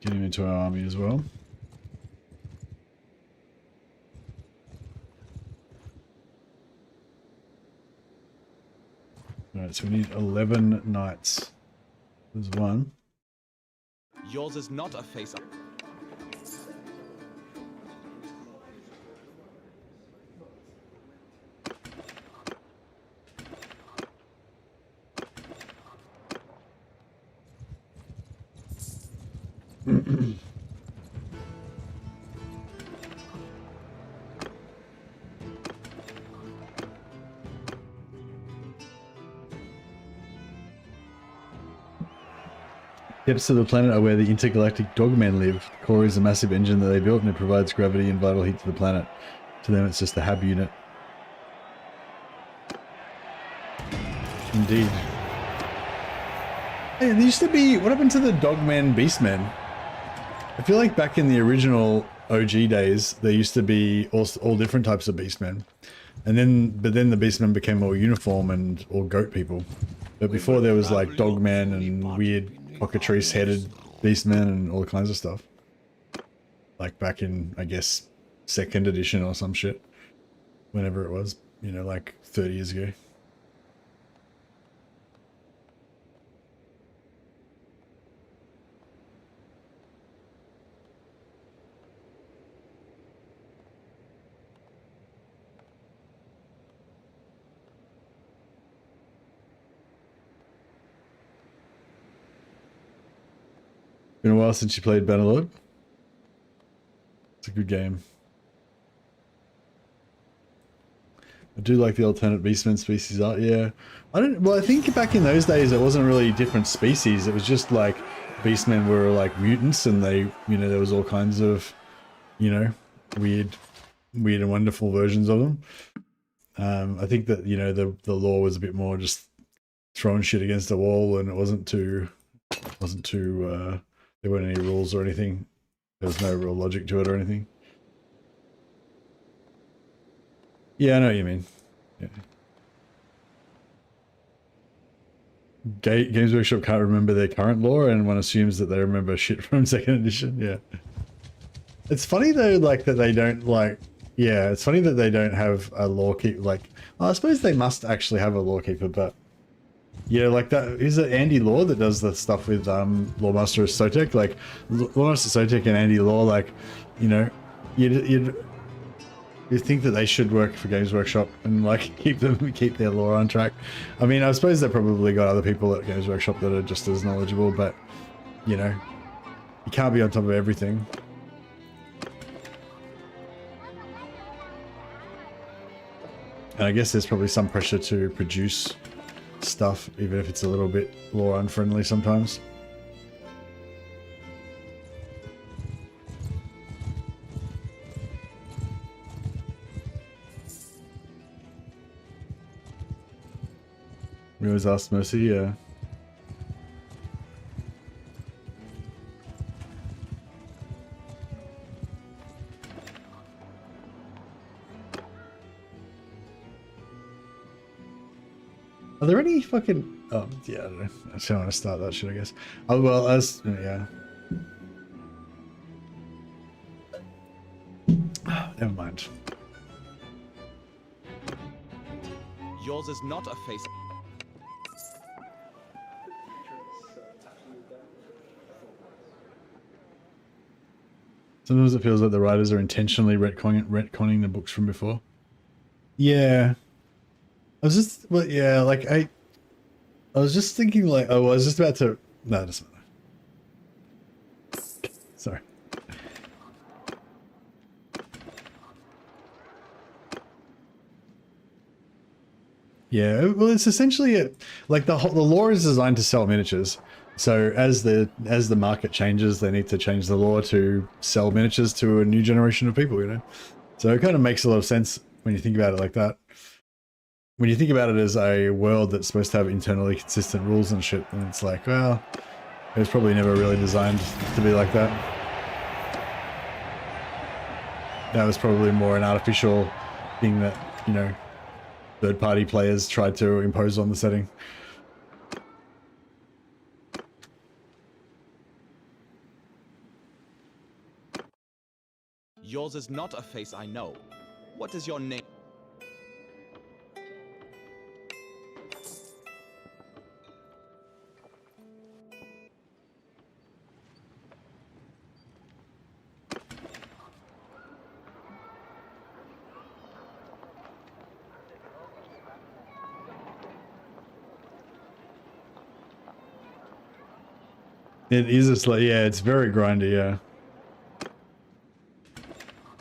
Get him into our army as well. Alright, so we need 11 knights. There's one. Yours is not a face-up. Depths of the planet are where the intergalactic dogmen live. The core is a massive engine that they built, and it provides gravity and vital heat to the planet. To them, it's just a hab unit. Indeed. Hey, there used to be... What happened to the dogmen beastmen? I feel like back in the original OG days, there used to be all different types of beastmen. But then the beastmen became more uniform and all goat people. But before there was like dogmen and weird cockatrice-headed beastmen and all kinds of stuff. Like back in, I guess, 2nd edition or some shit. Whenever it was, you know, like 30 years ago. Been a while since you played Bannerlord. It's a good game. I do like the alternate beastman species art, yeah. I think back in those days it wasn't really different species, it was just like beastmen were like mutants, and they, you know, there was all kinds of, you know, weird and wonderful versions of them. I think that, you know, the lore was a bit more just throwing shit against the wall, and it wasn't too there weren't any rules or anything. There was no real logic to it or anything. Yeah, I know what you mean. Yeah. Games Workshop can't remember their current lore, and one assumes that they remember shit from 2nd edition. Yeah. It's funny though, like that they don't like. Yeah, it's funny that they don't have a lore keeper. Like, well, I suppose they must actually have a lore keeper, but yeah, like that. Is it Andy Law that does the stuff with Lawmaster Sotek? Like, Lawmaster Sotek and Andy Law, like, you know, you'd think that they should work for Games Workshop and like keep their lore on track. I mean, I suppose they've probably got other people at Games Workshop that are just as knowledgeable, but you know, you can't be on top of everything. And I guess there's probably some pressure to produce stuff, even if it's a little bit lore unfriendly sometimes. We always ask Mercy, yeah. Are there any fucking... Oh, yeah, I don't know. I just don't want to start that shit, I guess. Oh, well, as... Yeah. Never mind. Yours is not a face. Sometimes it feels like the writers are intentionally retconning the books from before. Yeah. I was just, well, yeah, like I was just thinking, like, oh, I was just about to. No, it doesn't matter. Sorry. Yeah, well, it's essentially like the lore is designed to sell miniatures. So as the market changes, they need to change the lore to sell miniatures to a new generation of people, you know. So it kind of makes a lot of sense when you think about it like that. When you think about it as a world that's supposed to have internally consistent rules and shit, and it's like, well, it was probably never really designed to be like that. That was probably more an artificial thing that, you know, third-party players tried to impose on the setting. Yours is not a face I know. What is your name? It is a slow, yeah, it's very grindy, yeah.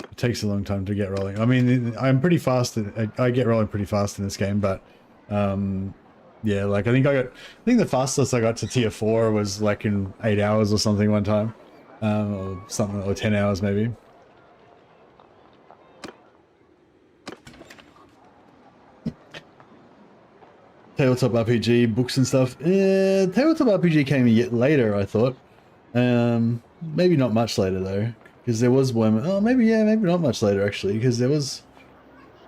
It takes a long time to get rolling. I mean, I'm pretty fast, I get rolling pretty fast in this game, but yeah, like I think the fastest I got to tier 4 was like in 8 hours or something one time. Or something, or 10 hours maybe. Tabletop RPG books and stuff. Tabletop RPG came a yet later, I thought. Maybe not much later though, because there was one. Oh, maybe yeah, maybe not much later actually, because there was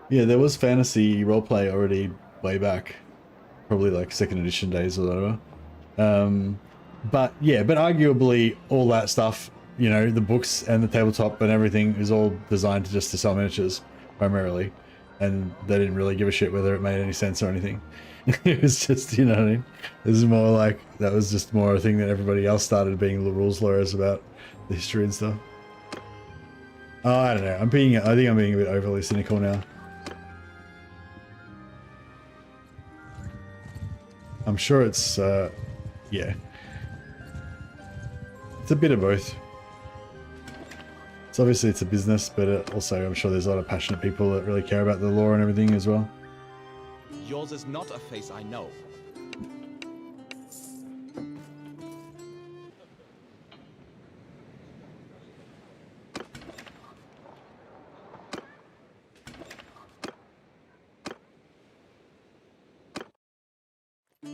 fantasy roleplay already way back, probably like 2nd edition days or whatever. But yeah, but arguably all that stuff, you know, the books and the tabletop and everything is all designed to just to sell miniatures primarily, and they didn't really give a shit whether it made any sense or anything. It was just, you know what I mean? This is more like, that was just more a thing that everybody else started being the rules lawyers about the history and stuff. Oh, I don't know. I think I'm being a bit overly cynical now. I'm sure it's, yeah. It's a bit of both. It's obviously it's a business, but also I'm sure there's a lot of passionate people that really care about the law and everything as well. Yours is not a face I know.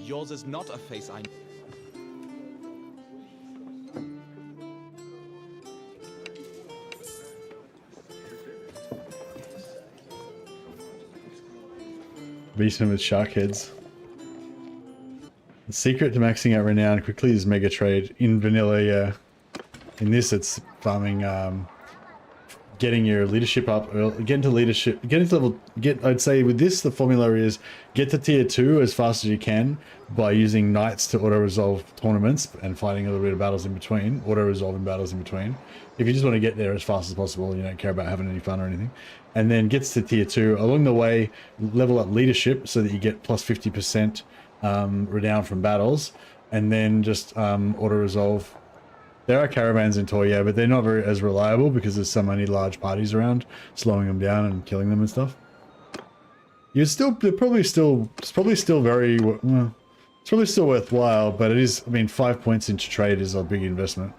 Yours is not a face I know. Beaten with shark heads. The secret to maxing out renown quickly is mega trade. In vanilla, yeah. In this, it's farming, getting your leadership up, get into leadership, I'd say with this, the formula is get to tier 2 as fast as you can by using knights to auto-resolve tournaments and fighting a little bit of battles in between, auto-resolving battles in between. If you just want to get there as fast as possible, you don't care about having any fun or anything. And then gets to tier 2. Along the way, level up leadership so that you get plus 50% renown from battles, and then just auto-resolve. There are caravans in Toya, but they're not as reliable because there's so many large parties around, slowing them down and killing them and stuff. It's probably still worthwhile, but it is, I mean, 5 points into trade is a big investment.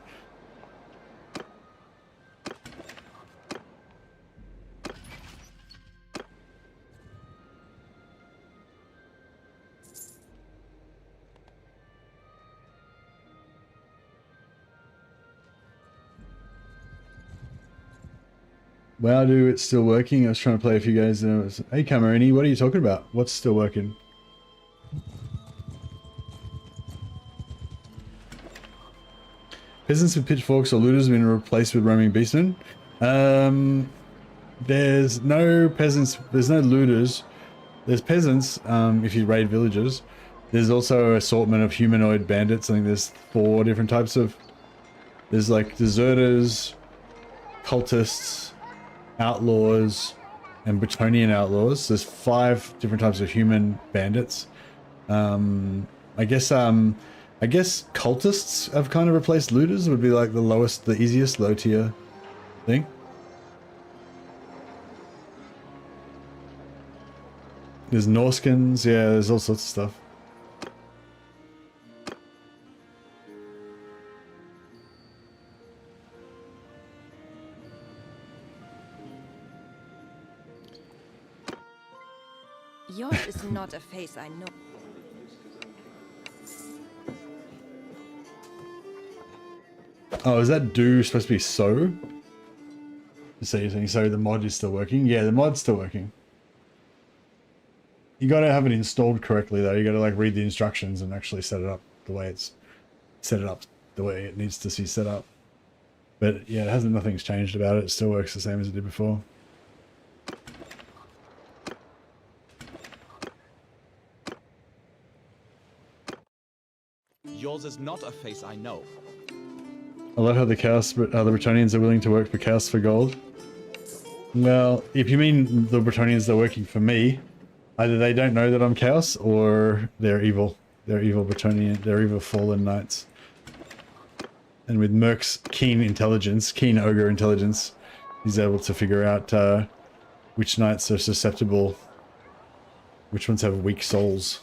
Wow, dude, it's still working. I was trying to play a few guys. Hey, Camerini, what are you talking about? What's still working? Peasants with pitchforks or looters have been replaced with roaming beastmen. There's no peasants. There's no looters. There's peasants if you raid villages. There's also an assortment of humanoid bandits. I think there's 4 different types of... There's like deserters, cultists, outlaws, and Bretonian outlaws. There's 5 different types of human bandits. I guess cultists have kind of replaced looters. Would be like the lowest, the easiest low tier thing. There's Norskins, yeah, there's all sorts of stuff. Yours is not a face I know. Oh, is that do supposed to be so? So you're saying so the mod is still working? Yeah, the mod's still working. You gotta have it installed correctly though. You gotta like read the instructions and actually set it up the way it's the way it needs to be set up. But yeah, nothing's changed about it. It still works the same as it did before. Yours is not a face I know. I love how the Bretonians are willing to work for Chaos for gold. Well, if you mean the Bretonians that are working for me, either they don't know that I'm Chaos or they're evil. They're evil Bretonian, they're evil fallen knights. And with Merk's keen ogre intelligence, he's able to figure out which knights are susceptible, which ones have weak souls.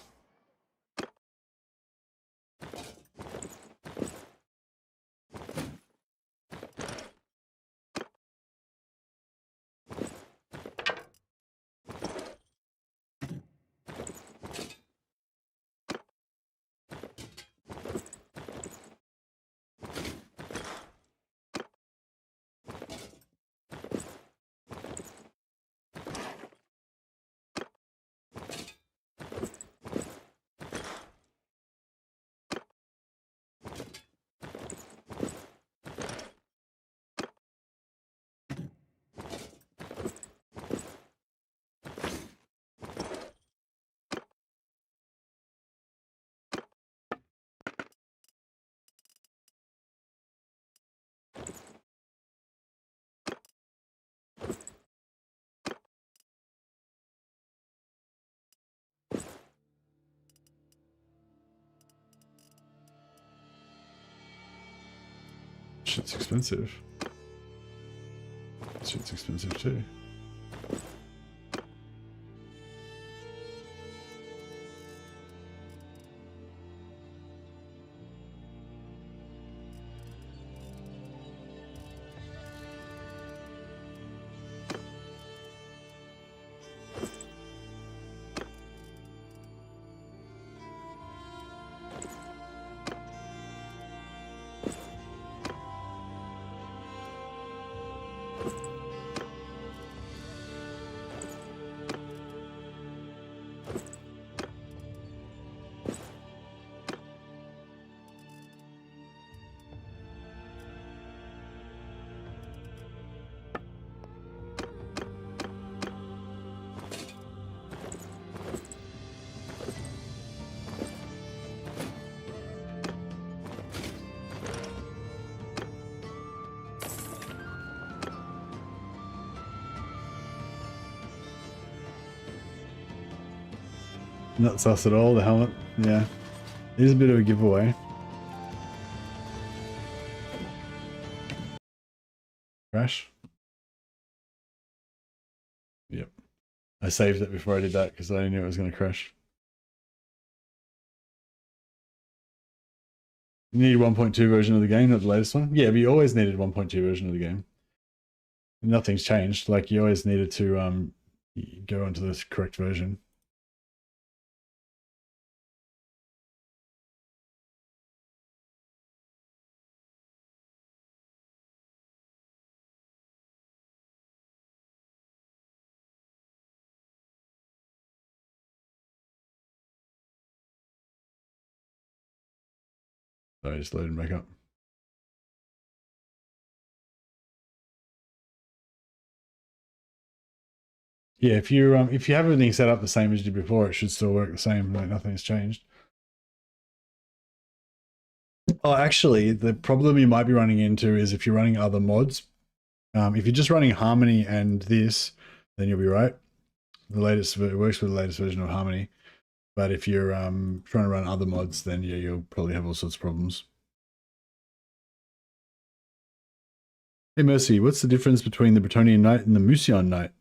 Shit's expensive. Shit's expensive too. Not sus at all, the helmet. Yeah. It is a bit of a giveaway. Crash. Yep. I saved it before I did that because I knew it was going to crash. You need 1.2 version of the game, not the latest one? Yeah, but you always needed 1.2 version of the game. Nothing's changed. Like, you always needed to go onto the correct version. So I just loaded back up. Yeah, if you have everything set up the same as you did before, it should still work the same. Like, nothing's changed. Oh, actually, the problem you might be running into is if you're running other mods. If you're just running Harmony and this, then you'll be right. The latest, it works with the latest version of Harmony. But if you're trying to run other mods, then yeah, you'll probably have all sorts of problems. Hey Mercy, what's the difference between the Bretonnian Knight and the Musion Knight?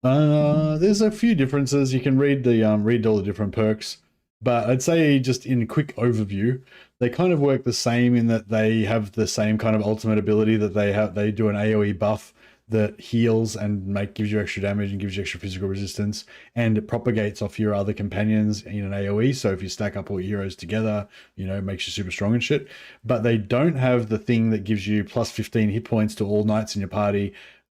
There's a few differences. You can read the read all the different perks, but I'd say just in a quick overview, they kind of work the same in that they have the same kind of ultimate ability that they have. They do an AoE buff that heals and gives you extra damage and gives you extra physical resistance, and it propagates off your other companions in an AoE. So if you stack up all your heroes together, you know, it makes you super strong and shit. But they don't have the thing that gives you plus 15 hit points to all knights in your party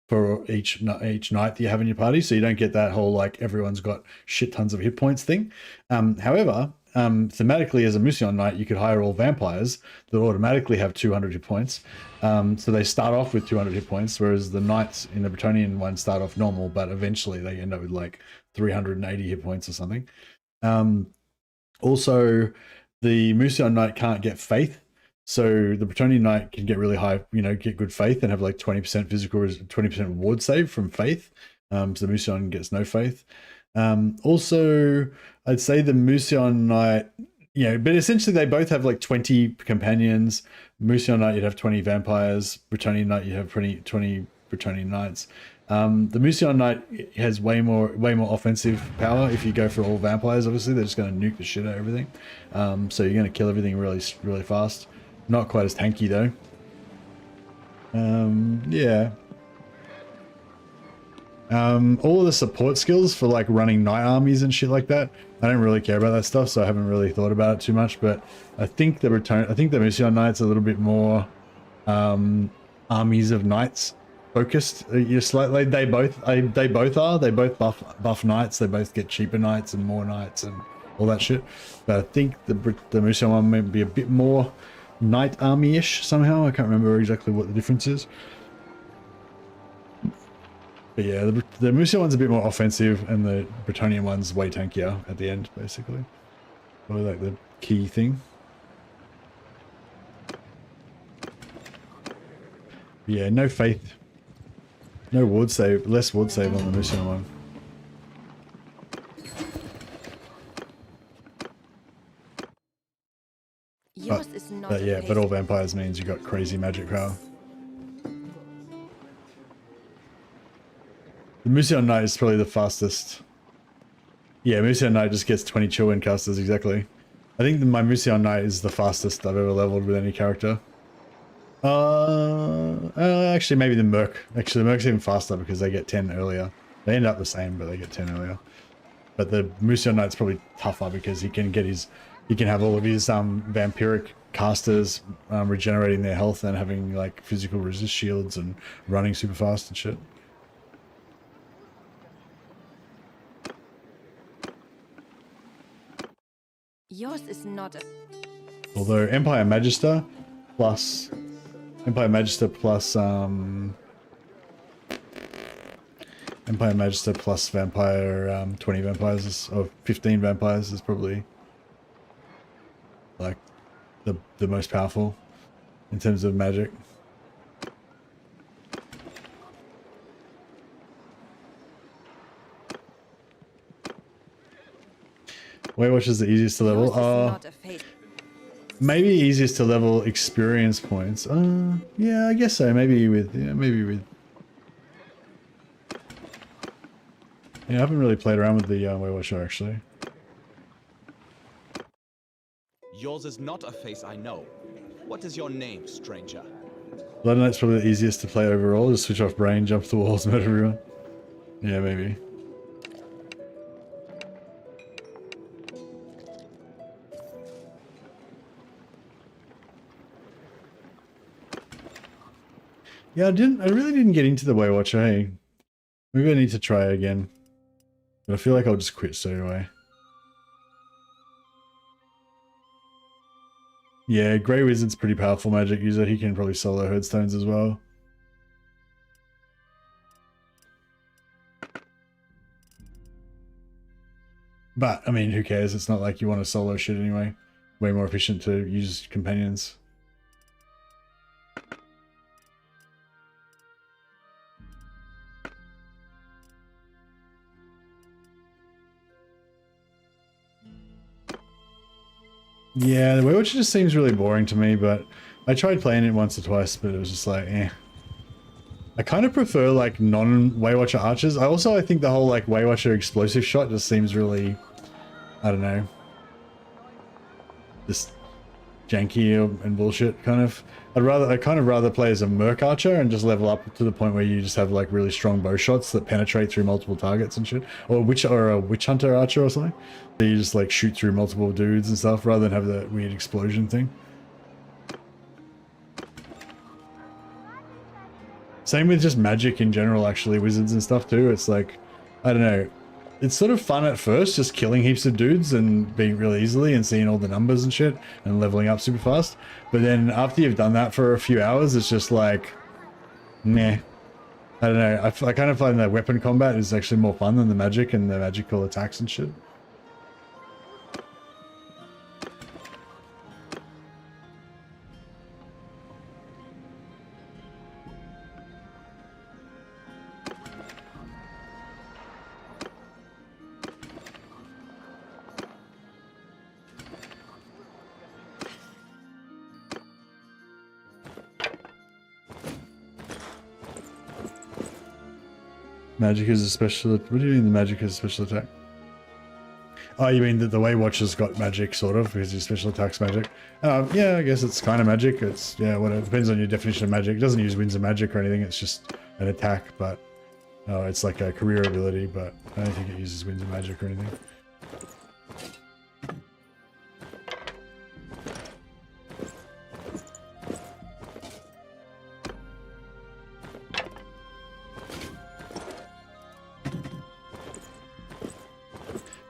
for each knight that you have in your party. So you don't get that whole like everyone's got shit tons of hit points thing. However, thematically as a Musion Knight, you could hire all vampires that automatically have 200 hit points. So they start off with 200 hit points, whereas the knights in the Bretonnian one start off normal, but eventually they end up with like 380 hit points or something. Also, the Musion Knight can't get faith. So the Bretonnian Knight can get really high, you know, get good faith and have like 20% physical, 20% ward save from faith. So the Musion gets no faith. Also, I'd say the Musion Knight, you know, but essentially they both have like 20 companions. Musion Knight, you'd have 20 vampires. Bretonnian Knight, you have 20 Bretonnian Knights. The Musion Knight has way more offensive power if you go for all vampires. Obviously, they're just going to nuke the shit out of everything. So you're going to kill everything really fast. Not quite as tanky though. Yeah. All of the support skills for like running knight armies and shit like that, I don't really care about that stuff, so I haven't really thought about it too much. But I think the Musion Knight's a little bit more armies of knights focused. You're slightly they both are. They both buff knights. They both get cheaper knights and more knights and all that shit. But I think the Musion one might be a bit more knight army-ish somehow. I can't remember exactly what the difference is. But yeah, the Musion one's a bit more offensive, and the Bretonnian one's way tankier at the end, basically. Probably like the key thing. Yeah, no faith. No ward save, less ward save on the Musion one. Yours is not Yeah, but all vampires means you got crazy magic power. The Musion Knight is probably the fastest. Yeah, Musion Knight just gets 20 chill wind casters, exactly. I think my Musion Knight is the fastest I've ever leveled with any character. Actually, maybe the Merk. Actually, the Merk's even faster because they get 10 earlier. They end up the same, but they get 10 earlier. But the Musion Knight's probably tougher because he can have all of his vampiric casters regenerating their health and having like physical resist shields and running super fast and shit. Yours is not a... Although Empire Magister plus Empire Magister plus Vampire 20 vampires or 15 vampires is probably like the most powerful in terms of magic. Weight Watcher's the easiest to level. Yours is not a face. Maybe easiest to level experience points. Yeah, I guess so. Maybe with Yeah, I haven't really played around with the Weight Watcher actually. Yours is not a face I know. What is your name, stranger? Blood Knight's probably the easiest to play overall. Just switch off brain, jump the walls, murder everyone. Yeah, maybe. Yeah, I really didn't get into the Weight Watcher, hey. Maybe I need to try it again. But I feel like I'll just quit straight away. Yeah, Grey Wizard's pretty powerful magic user. He can probably solo Herdstones as well. But, I mean, who cares? It's not like you want to solo shit anyway. Way more efficient to use companions. Yeah, the Weight Watcher just seems really boring to me, but I tried playing it once or twice, but it was just like, eh. I kind of prefer like non-Weight Watcher archers. I think the whole like Weight Watcher explosive shot just seems really, I don't know, just janky and bullshit kind of. I'd kind of rather play as a Merk archer and just level up to the point where you just have like really strong bow shots that penetrate through multiple targets and shit, or a witch hunter archer or something. So you just like shoot through multiple dudes and stuff rather than have that weird explosion thing. Same with just magic in general, actually, wizards and stuff too. It's like, I don't know, it's sort of fun at first, just killing heaps of dudes and being really easily and seeing all the numbers and shit and leveling up super fast. But then after you've done that for a few hours, it's just like, meh. I don't know. I kind of find that weapon combat is actually more fun than the magic and the magical attacks and shit. Magic is a special... What do you mean the magic is a special attack? Oh, you mean that the Weight Watcher's got magic, sort of, because his special attack's magic? Yeah, I guess it's kind of magic. It's, yeah, whatever. It depends on your definition of magic. It doesn't use winds of magic or anything. It's just an attack, but... it's like a career ability, but I don't think it uses winds of magic or anything.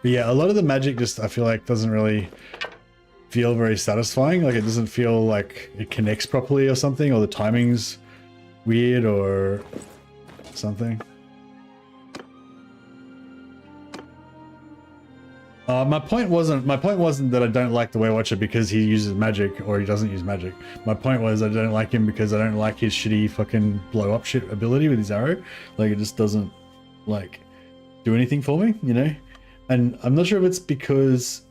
But yeah, a lot of the magic just, I feel like, doesn't really feel very satisfying. Like, it doesn't feel like it connects properly or something, or the timing's weird or something. My point wasn't that I don't like the Weight Watcher because he uses magic or he doesn't use magic. My point was I don't like him because I don't like his shitty fucking blow up shit ability with his arrow. Like, it just doesn't, like, do anything for me, you know? And I'm not sure if it's because...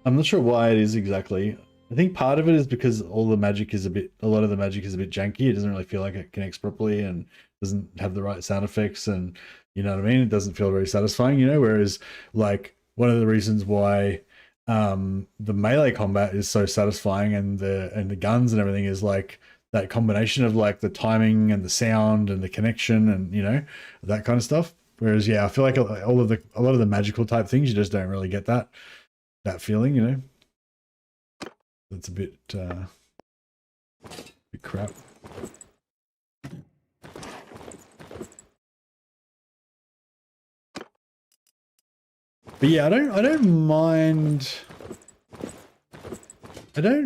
I'm not sure why it is exactly. I think part of it is because a lot of the magic is a bit janky. It doesn't really feel like it connects properly and doesn't have the right sound effects, and you know what I mean? It doesn't feel very satisfying, you know? Whereas, like, one of the reasons why the melee combat is so satisfying and the guns and everything is like that combination of like the timing and the sound and the connection and, you know, that kind of stuff. Whereas, yeah, I feel like a lot of the magical type things, you just don't really get that feeling, you know. That's a bit crap. But yeah, I don't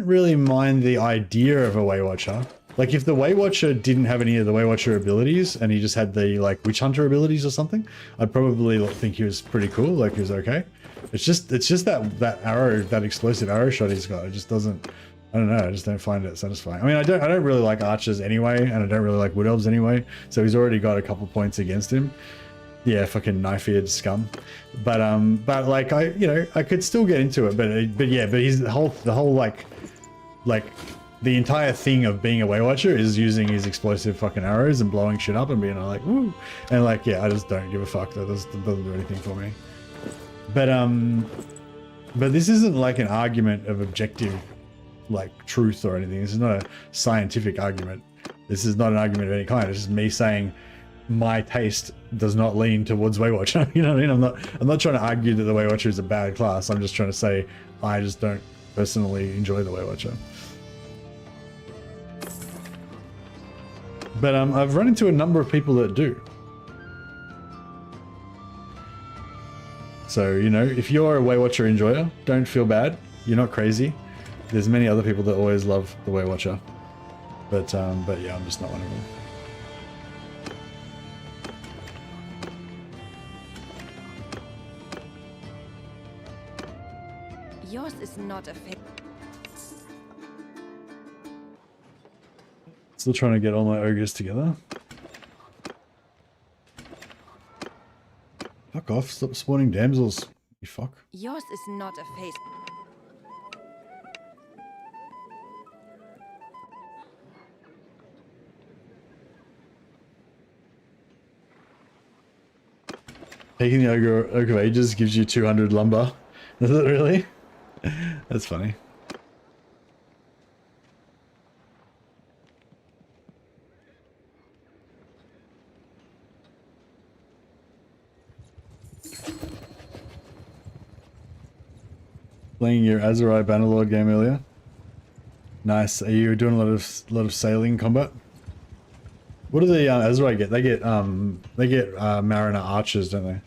really mind the idea of a Weight Watcher. Like, if the Weight Watcher didn't have any of the Weight Watcher abilities and he just had the, like, Witch Hunter abilities or something, I'd probably think he was pretty cool, like, he was okay. It's just that arrow, that explosive arrow shot he's got, it just doesn't, I don't know, I just don't find it satisfying. I mean, I don't really like archers anyway, and I don't really like Wood Elves anyway, so he's already got a couple points against him. Yeah, fucking knife-eared scum. But like I could still get into it. But he's the whole like the entire thing of being a Waywatcher is using his explosive fucking arrows and blowing shit up and being like woo, and like yeah, I just don't give a fuck. That doesn't do anything for me. But this isn't like an argument of objective like truth or anything. This is not a scientific argument. This is not an argument of any kind. It's just me saying my taste does not lean towards Waywatcher. You know what I mean? I'm not trying to argue that the Waywatcher is a bad class. I'm just trying to say I just don't personally enjoy the Waywatcher. But I've run into a number of people that do. So, you know, if you're a Waywatcher enjoyer, don't feel bad. You're not crazy. There's many other people that always love the Waywatcher. But yeah, I'm just not one of them. Yours is not a face. Still trying to get all my ogres together. Fuck off, stop spawning damsels, you fuck. Yours is not a face. Taking the ogre of ages gives you 200 lumber. Is it really? That's funny. Playing your Azurai Bannerlord game earlier. Nice. Are you doing a lot of sailing combat? What do the Azurai get? They get Mariner archers, don't they?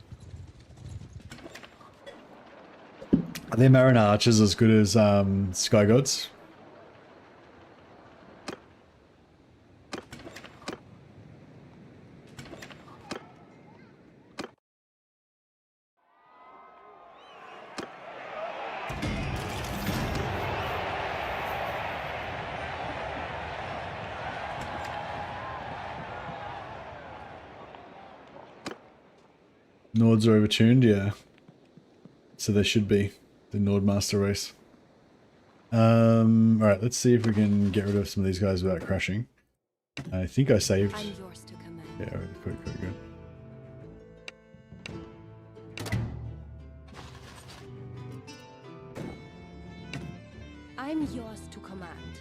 Are their Mariner archers as good as Sky Gods? Nords are overtuned, yeah. So they should be. The Nord Master race. Alright, let's see if we can get rid of some of these guys without crashing. I think I saved. I'm yours to command. Yeah, good. I'm yours to command.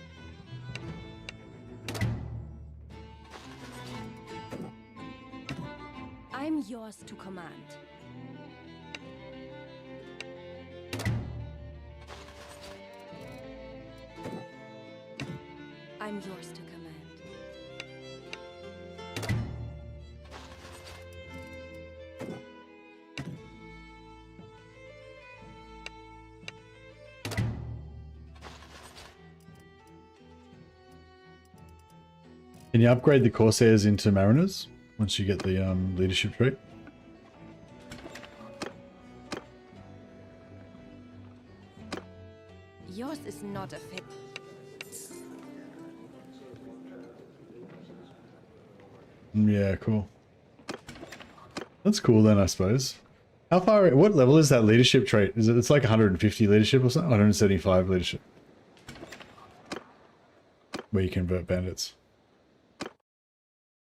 I'm yours to command. I'm yours to command. Can you upgrade the Corsairs into Mariners once you get the leadership trait? Yours is not a fit. Yeah, cool. That's cool then, I suppose. How far? What level is that leadership trait? Is it? It's like 150 leadership or something. 175 leadership. Where you convert bandits.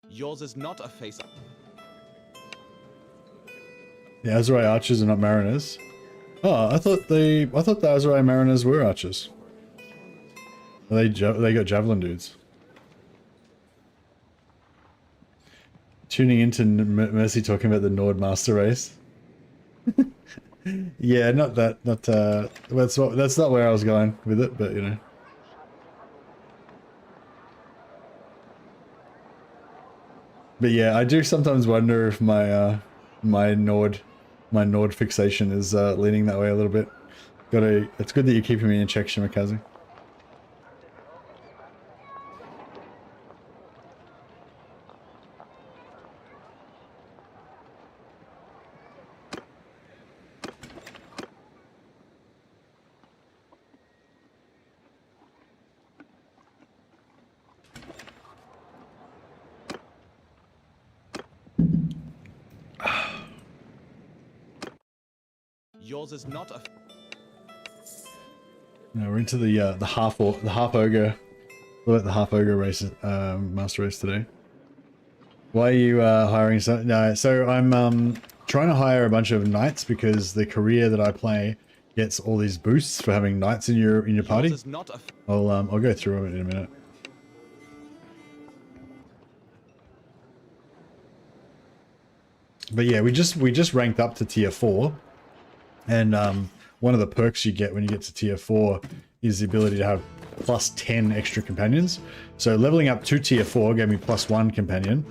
Yours is not a face. The Azurai archers are not mariners. Oh, I thought the Azurai mariners were archers. They got javelin dudes. Tuning into Mercy talking about the Nord Master race. Yeah, not that. That's not where I was going with it, but you know. But yeah, I do sometimes wonder if my my Nord fixation is leaning that way a little bit. It's good that you're keeping me in check, Shimakazu. Yours is not a... No, we're into the half-ogre. The half-ogre race, master race today. Why are you hiring so? No, so I'm trying to hire a bunch of knights because the career that I play gets all these boosts for having knights in your party. Yours is not a... I'll go through it in a minute. But yeah, we just ranked up to tier 4, and one of the perks you get when you get to tier 4 is the ability to have plus 10 extra companions. So leveling up to tier 4 gave me plus 1 companion,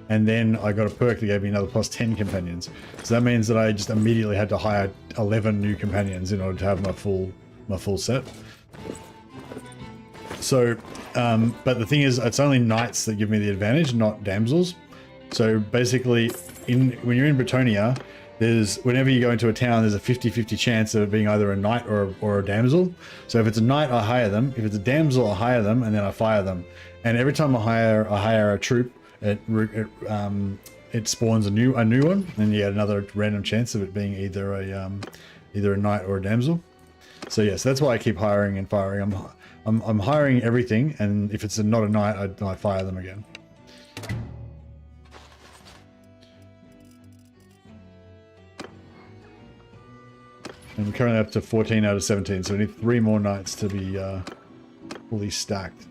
and then I got a perk that gave me another plus 10 companions. So that means that I just immediately had to hire 11 new companions in order to have my full set. So, but the thing is, it's only knights that give me the advantage, not damsels. So basically, when you're in Bretonia, whenever you go into a town, there's a 50-50 chance of it being either a knight or a damsel. So if it's a knight, I hire them. If it's a damsel, I hire them, and then I fire them. And every time I hire a troop, it spawns a new one, and you get another random chance of it being either a knight or a damsel. So yes, that's why I keep hiring and firing. I'm hiring everything, and if it's not a knight, I fire them again. And we're currently up to 14 out of 17, so we need 3 more knights to be fully stacked.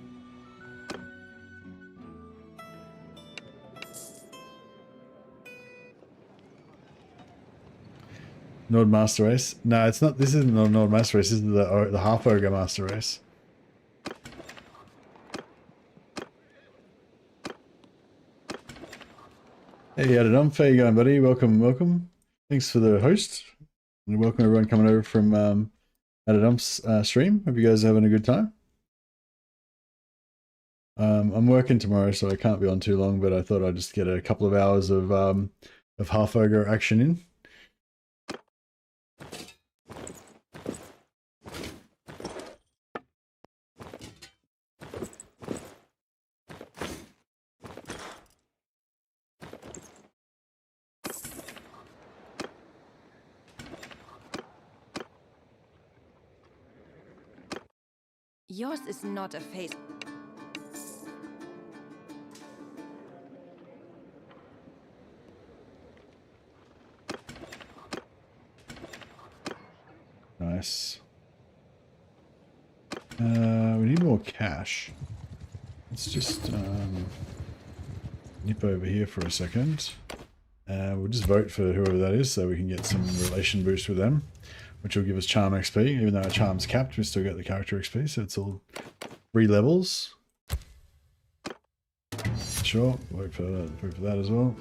Nord Master Race? No, it's not. This isn't the Nord Master Race. This is the Half-Ogre Master Race. Hey, Adam, how you going, buddy? Welcome, welcome. Thanks for the host. And welcome everyone coming over from Adam's stream. Hope you guys are having a good time. I'm working tomorrow, so I can't be on too long, but I thought I'd just get a couple of hours of Half-Ogre action in. Yours is not a face. Nice. We need more cash. Let's just nip over here for a second. We'll just vote for whoever that is so we can get some relation boost with them, which will give us charm XP. Even though our charm's capped, we still get the character XP, so it's all 3 levels. Sure, vote for that as well.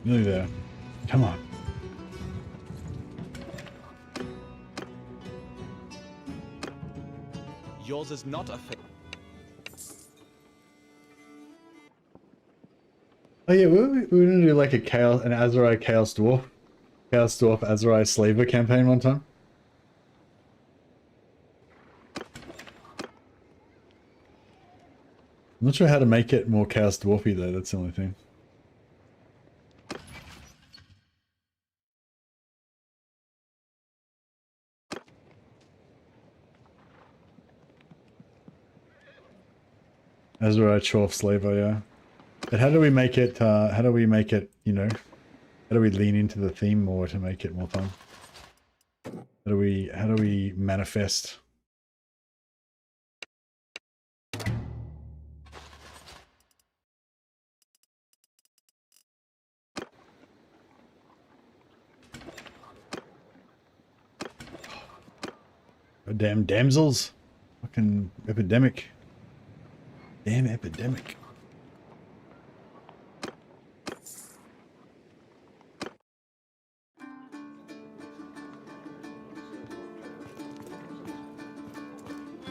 Nearly there. Come on. Yours is not a face. Oh yeah, we didn't do like an Azerai Chaos Dwarf Azerai Slaver campaign one time. I'm not sure how to make it more Chaos Dwarfy though, that's the only thing. Azura Chorf Slaver, yeah. But how do we make it, you know, how do we lean into the theme more to make it more fun? How do we manifest? Oh, damn damsels. Fucking epidemic. Damn epidemic.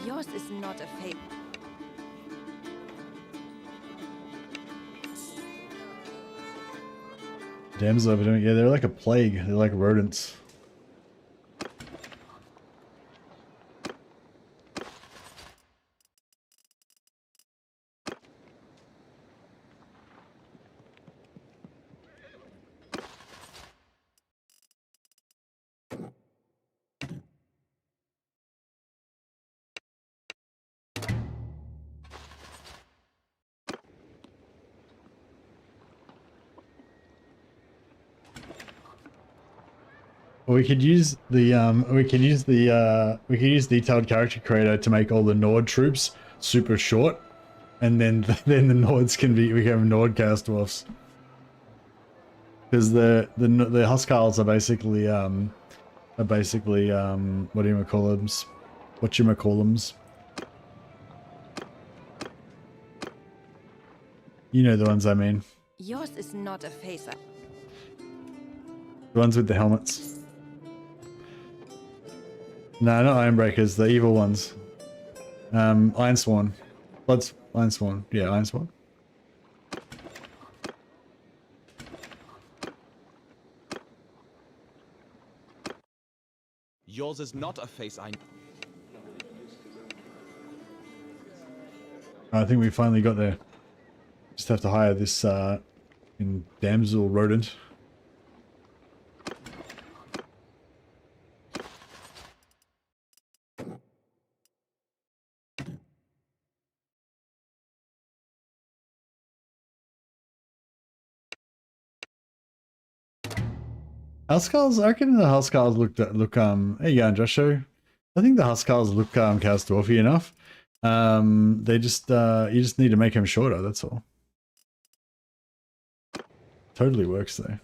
Yours is not a fate. Damsel epidemic. Yeah, they're like a plague. They're like rodents. We could use the detailed character creator to make all the Nord troops super short, and then the Nords we have Nord Chaos Dwarfs. Because the Huskarls are basically what do you call them? What you call them? You know the ones I mean. Yours is not a phaser. The ones with the helmets. No, not Ironbreakers, the evil ones. Ironsworn. Ironsworn. Yeah, Ironsworn. Yours is not a face I... I think we finally got there. Just have to hire this damsel rodent. Huskarls, I reckon the Huskarls look, there you go, Joshua. I think the Huskarls look Chaos Dwarfy enough. They just, you just need to make them shorter, that's all. Totally works though.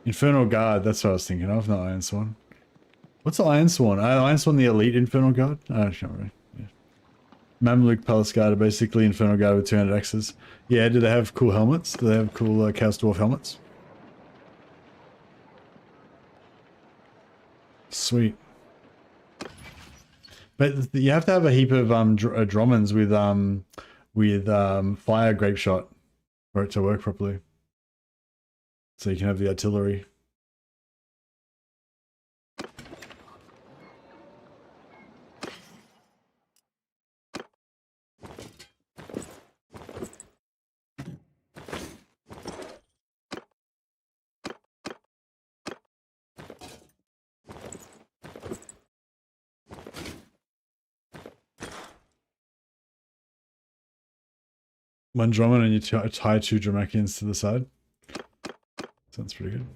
Infernal Guard, that's what I was thinking of, not Ironsworn. What's the Ironsworn? Ironsworn the Elite Infernal Guard? I can't remember. Yeah. Mamluk Palace Guard are basically Infernal Guard with 200 X's. Yeah, do they have cool helmets? Do they have cool Chaos Dwarf helmets? Sweet. But you have to have a heap of Drommons with fire grape shot for it to work properly. So you can have the artillery. One Drummond and you tie 2 Dramakians to the side. Sounds pretty good.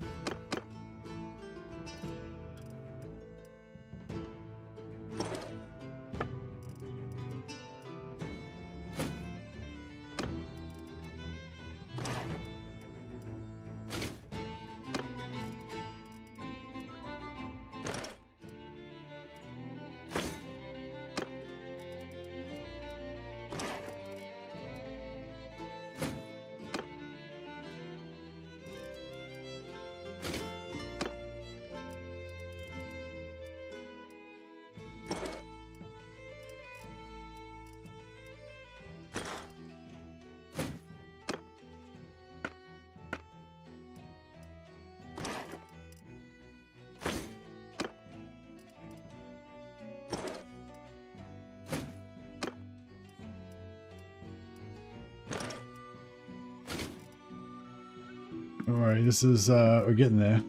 Okay, this is we're getting there.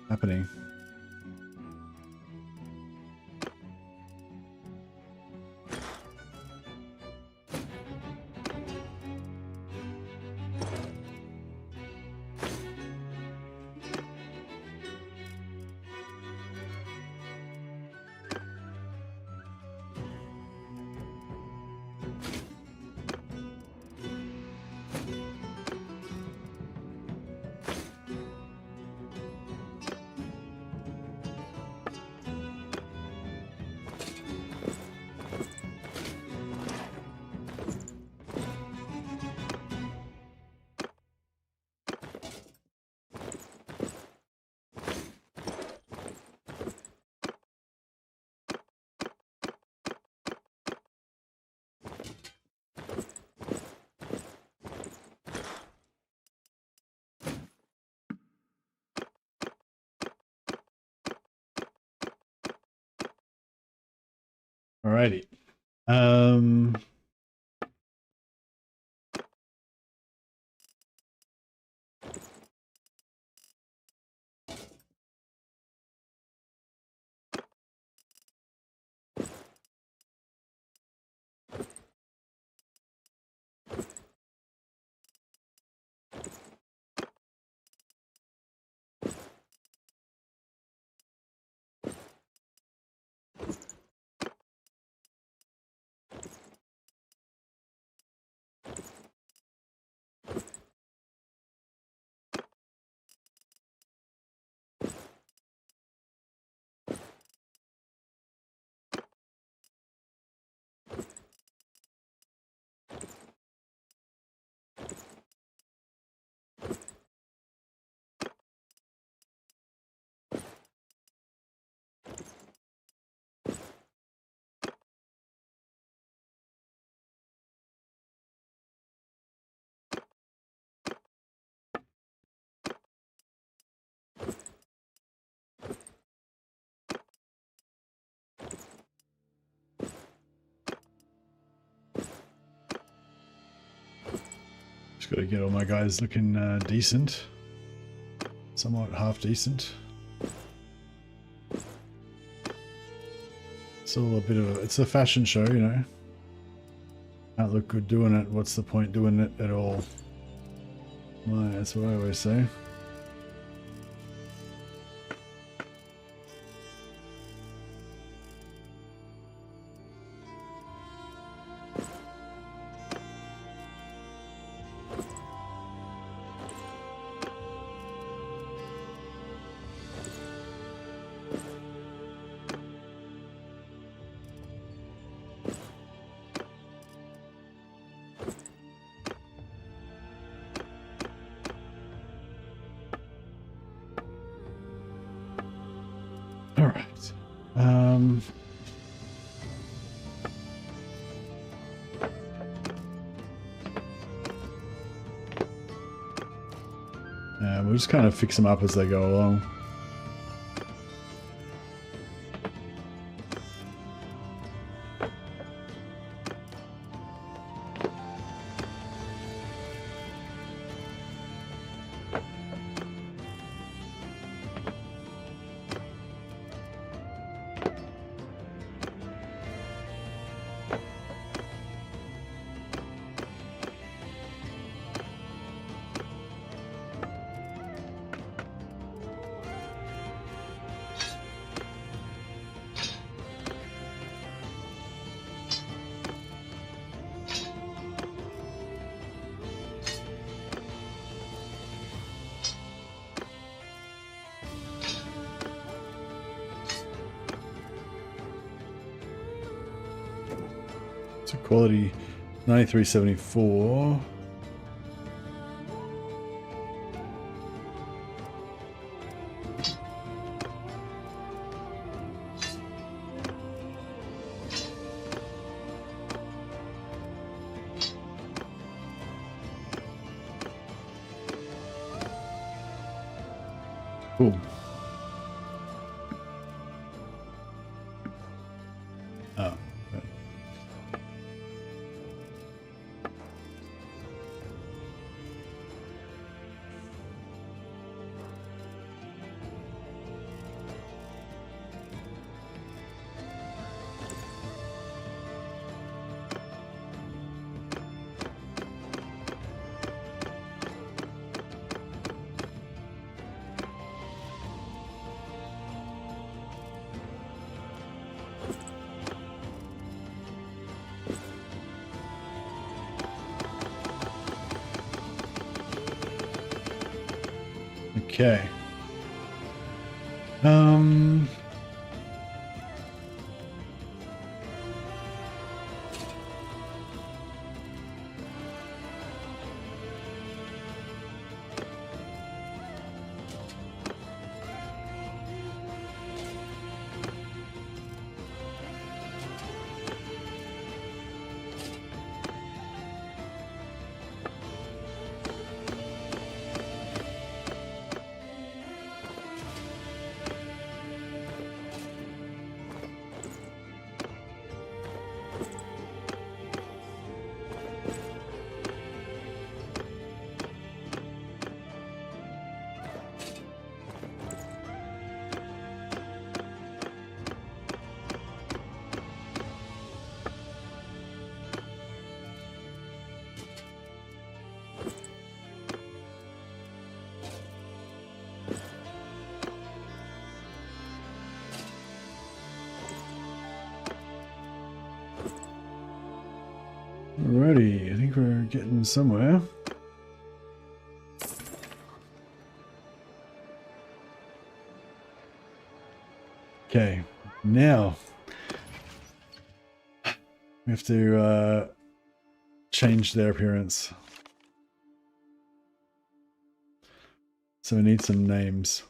Happening. Alrighty. Just got to get all my guys looking decent, somewhat half decent. It's all a bit of it's a fashion show, you know. Can't look good doing it. What's the point doing it at all? Well, that's what I always say. All right. We'll just kind of fix them up as they go along. So quality 9374. Cool. Oh. Right. Okay. Alrighty, I think we're getting somewhere. Okay, now we have to change their appearance. So we need some names.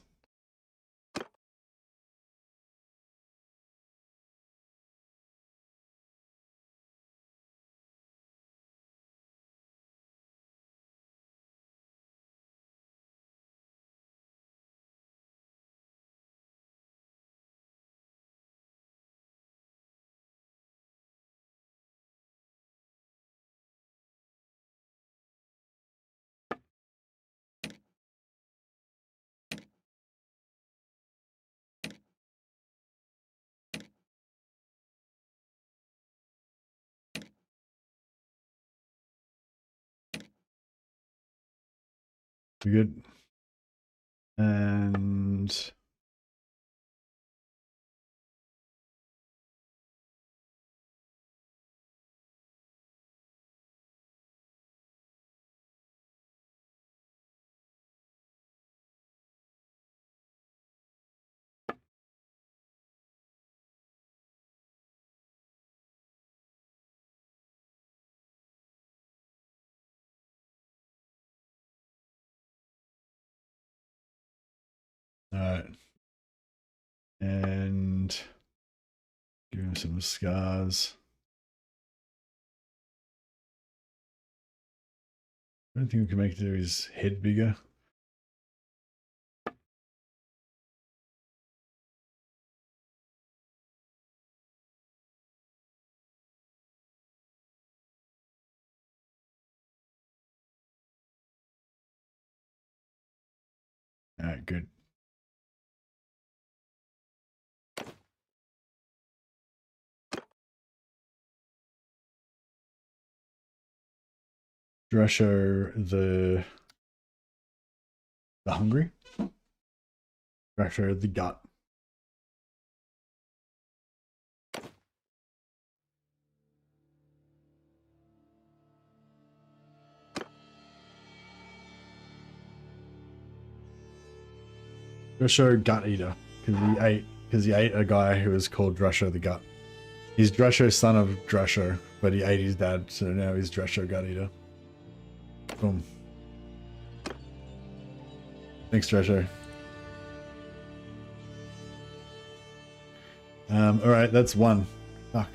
We good? And all right. And give him some scars. I don't think we can make his head bigger. All right, good. Drescher the hungry. Drescher the gut. Drescher gut eater because he ate a guy who was called Drescher the gut. He's Drescher son of Drescher, but he ate his dad, so now he's Drescher gut eater. Boom. Thanks, Drescher. All right, that's one. Fuck.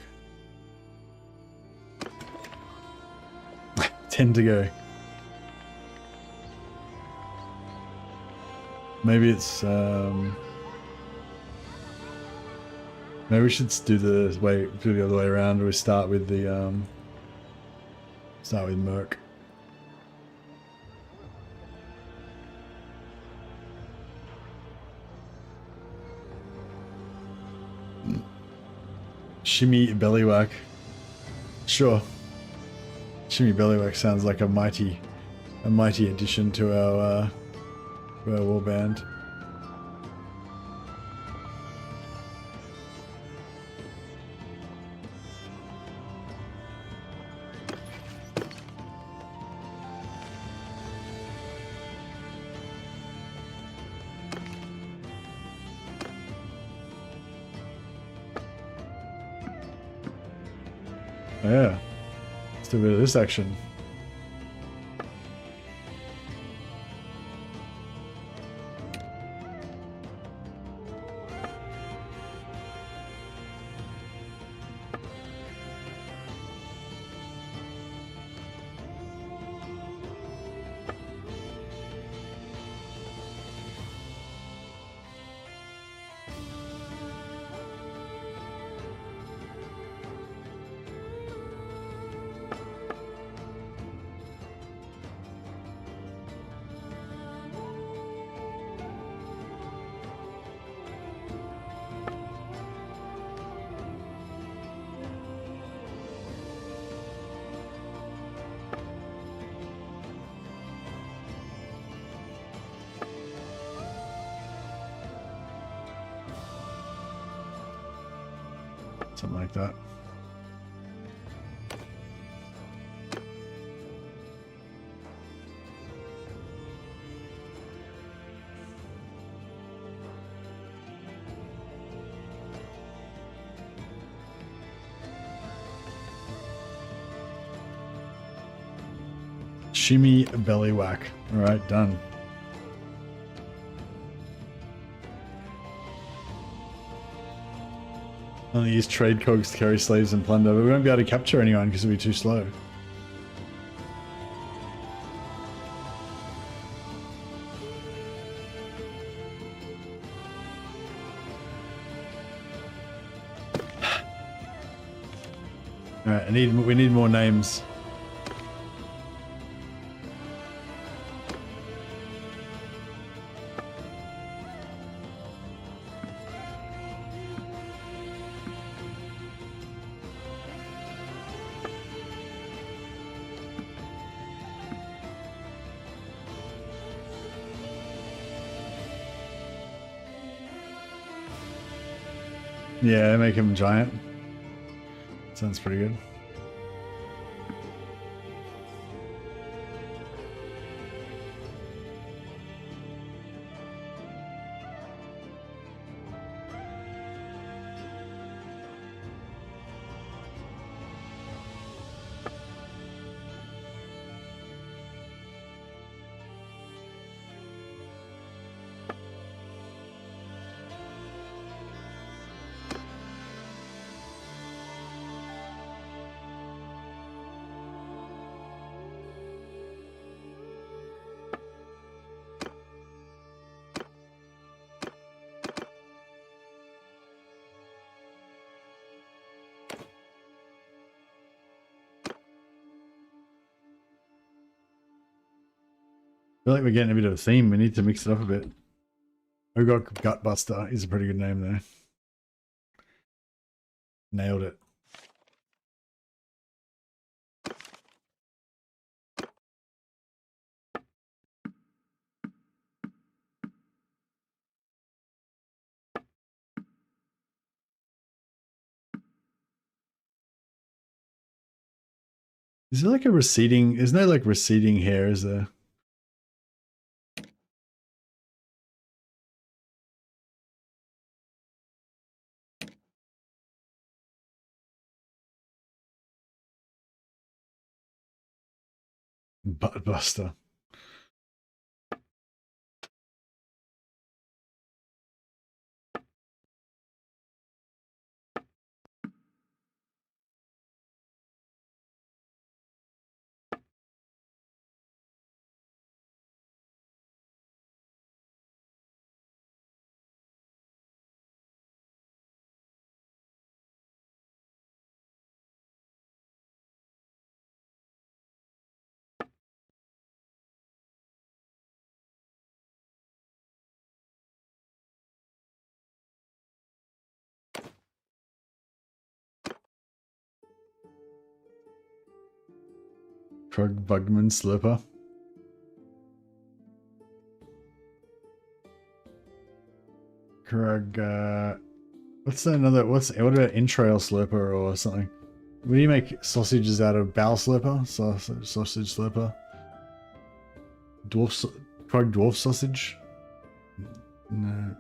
10 to go. Maybe it's maybe we should do the other way around. We start with the Merk. Shimmy Bellywhack. Sure. Shimmy Bellywhack sounds like a mighty addition to our warband. Oh, yeah. Let's do a bit of this action. Something like that. Shimmy belly whack. All right, done. Only use trade cogs to carry slaves and plunder, but we won't be able to capture anyone because it'll be too slow. Alright, we need more names. Yeah, make him giant. Sounds pretty good. I feel like we're getting a bit of a theme. We need to mix it up a bit. We got Gutbuster is a pretty good name there. Nailed it. Is there like a receding? There's no like receding hair, is there? Buttbuster. Krug Bugman Slipper. Krug, what's another, what about entrail slipper or something? What do you make sausages out of? Bowel slipper? Sausage slipper? Krug dwarf sausage? No.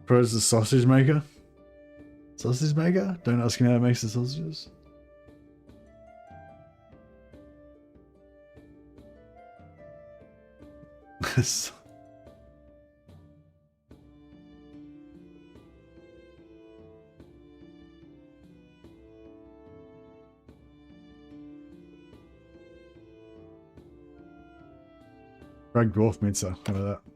Pro's the sausage maker? Sausage maker? Don't ask me how to make the sausages. Yes. Drag dwarf mincer. How about that?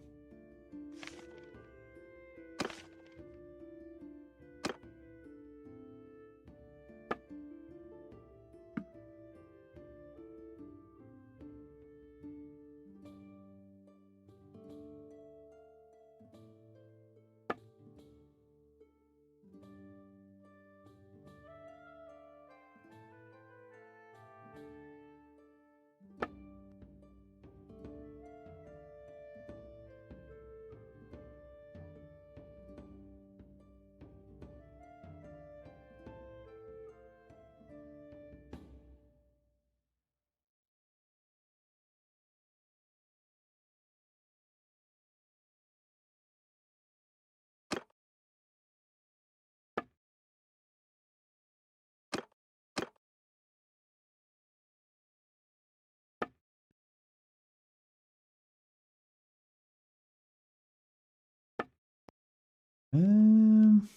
Um,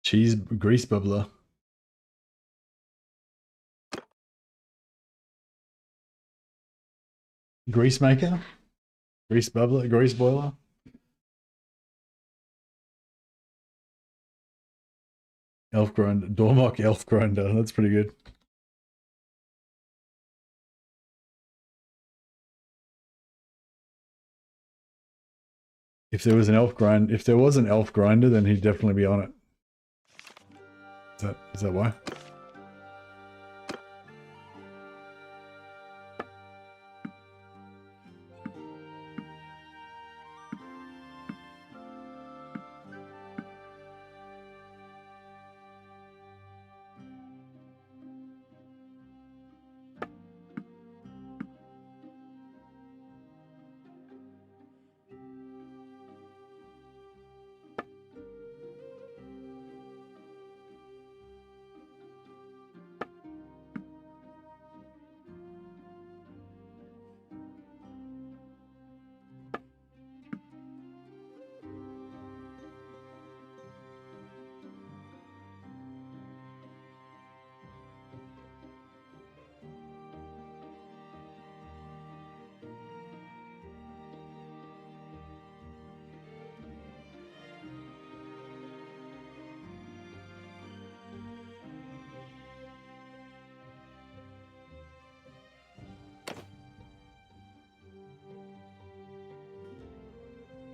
cheese grease bubbler. Grease maker? Grease bubbler? Grease boiler? Elf grinder. Dormock elf grinder. That's pretty good. If there was an elf grinder, then he'd definitely be on it. Is that why?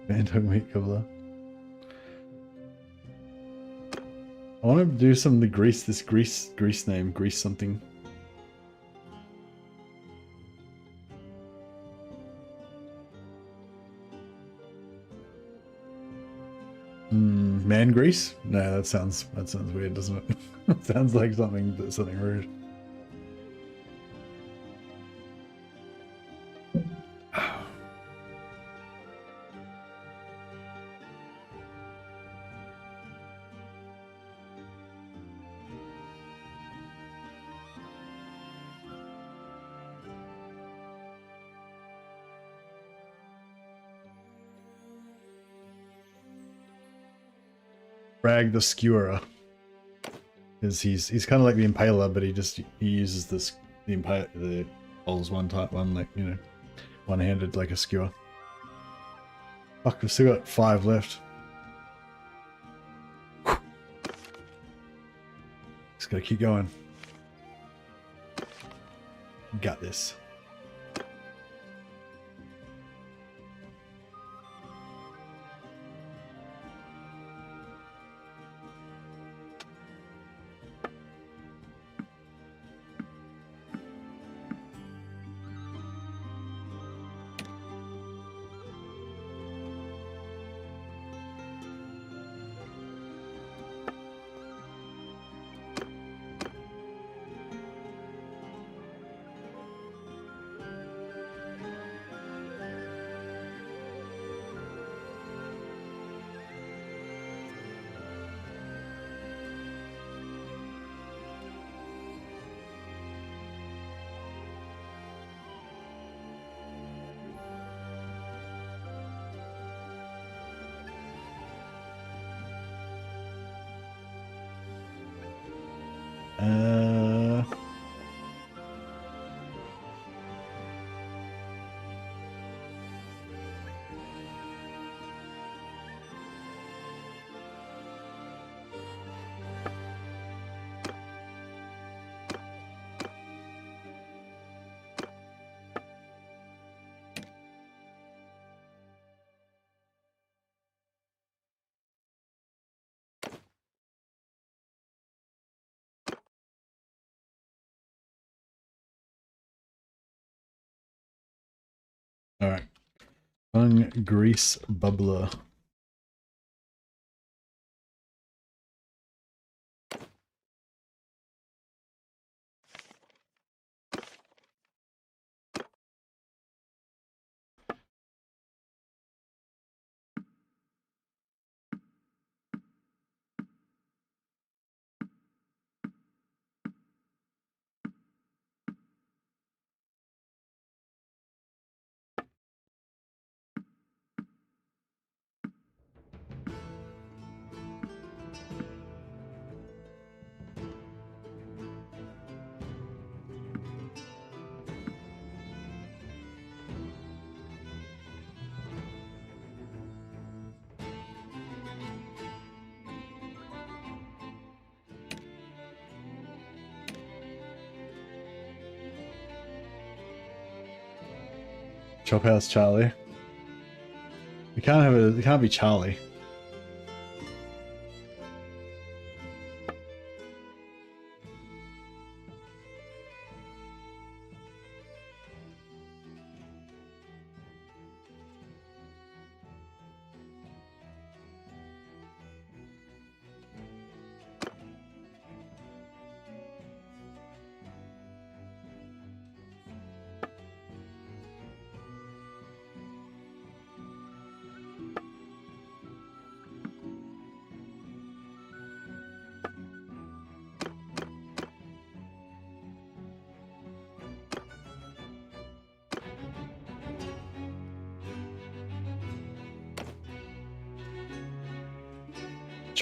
Phantom meat cobbler. I want to do some of the grease. This grease name. Grease something. Man grease? No, that sounds weird, doesn't it? It sounds like something rude. Brag the skewerer. Because he's kind of like the impaler, but he uses the Ols one, like, you know, one-handed like a skewer. Fuck, we've still got 5 left. Just gotta keep going. Got this. Uh, all right. Tongue grease bubbler. Chop House Charlie. We can't have a. It can't be Charlie.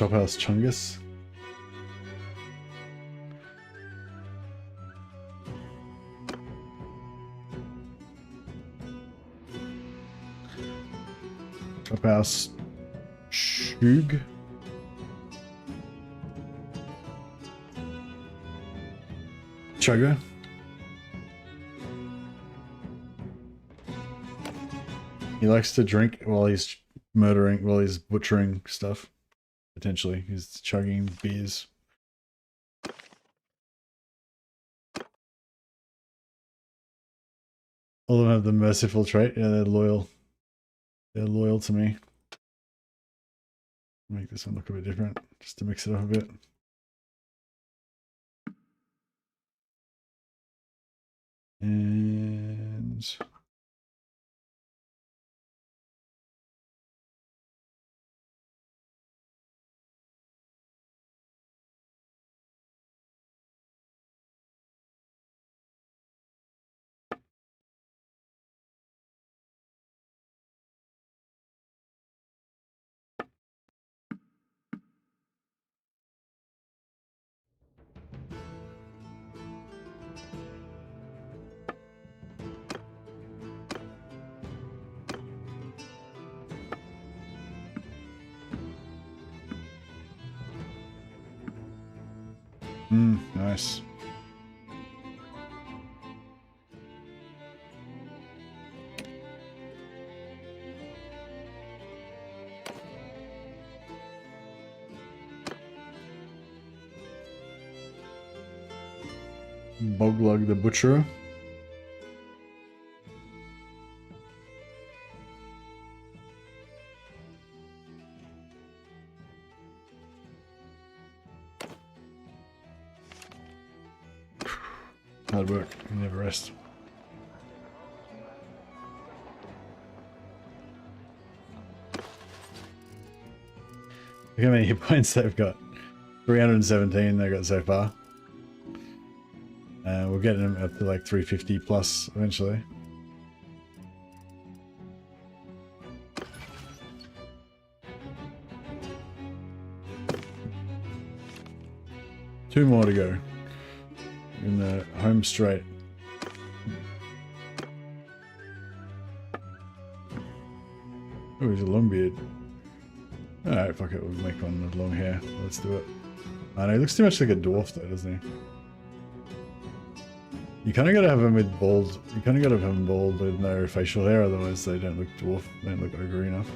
Chop House Chungus. Chop House Shug. Chugger. He likes to drink while he's murdering, while he's butchering stuff. Potentially, he's chugging beers. All of them have the merciful trait. Yeah, they're loyal. They're loyal to me. Make this one look a bit different, just to mix it up a bit. And nice. Boglug the Butcher. Hard work, you never rest. Look how many hit points they've got. 317 they got so far. We'll get them up to like 350 plus eventually. Two more to go. in the home straight. Oh, he's a long beard. Alright, fuck it, we'll make one with long hair. Let's do it. I know, he looks too much like a dwarf though, doesn't he? You kinda gotta have him with bald. You kinda gotta have him bald with no facial hair, otherwise they don't look dwarf, they don't look ogre enough.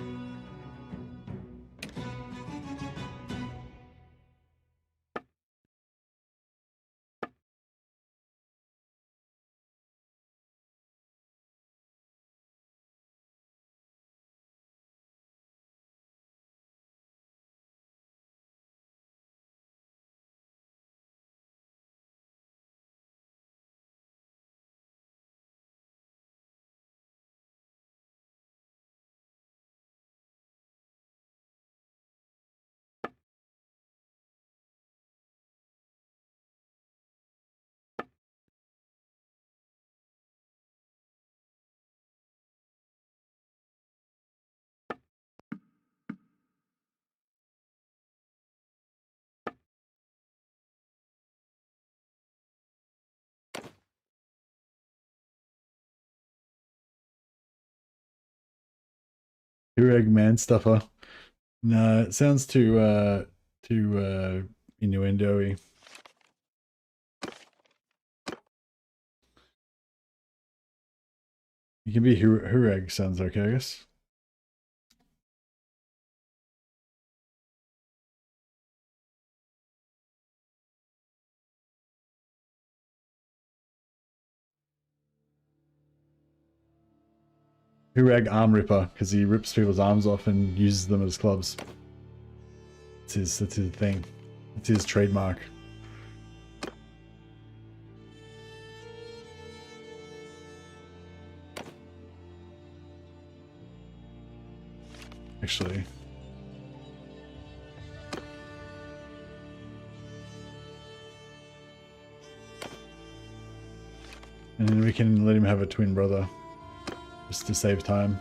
Eareg man stuffer. No, it sounds too innuendo-y. You can be Hureg, sounds okay, I guess. Hureg arm ripper, because he rips people's arms off and uses them as clubs. That's his thing. It's his trademark. Actually. And then we can let him have a twin brother. Just to save time.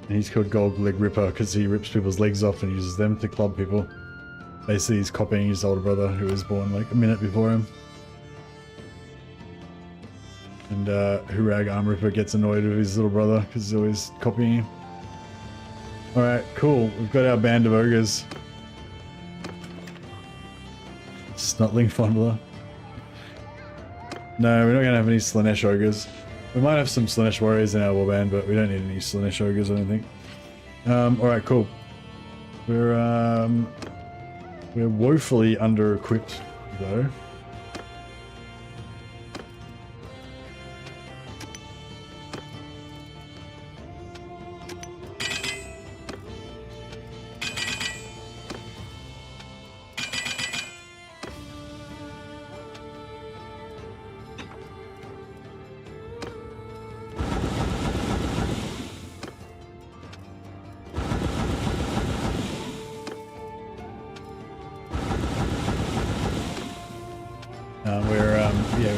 And he's called Gold Leg Ripper because he rips people's legs off and uses them to club people. Basically, he's copying his older brother who was born like a minute before him. And Hurag Arm Ripper gets annoyed with his little brother because he's always copying him. Alright, cool. We've got our band of ogres. Snotling Fondler. No, we're not going to have any Slanesh ogres. We might have some Slanesh warriors in our warband, but we don't need any Slanesh ogres, I don't think. Alright, cool. We're woefully under-equipped, though.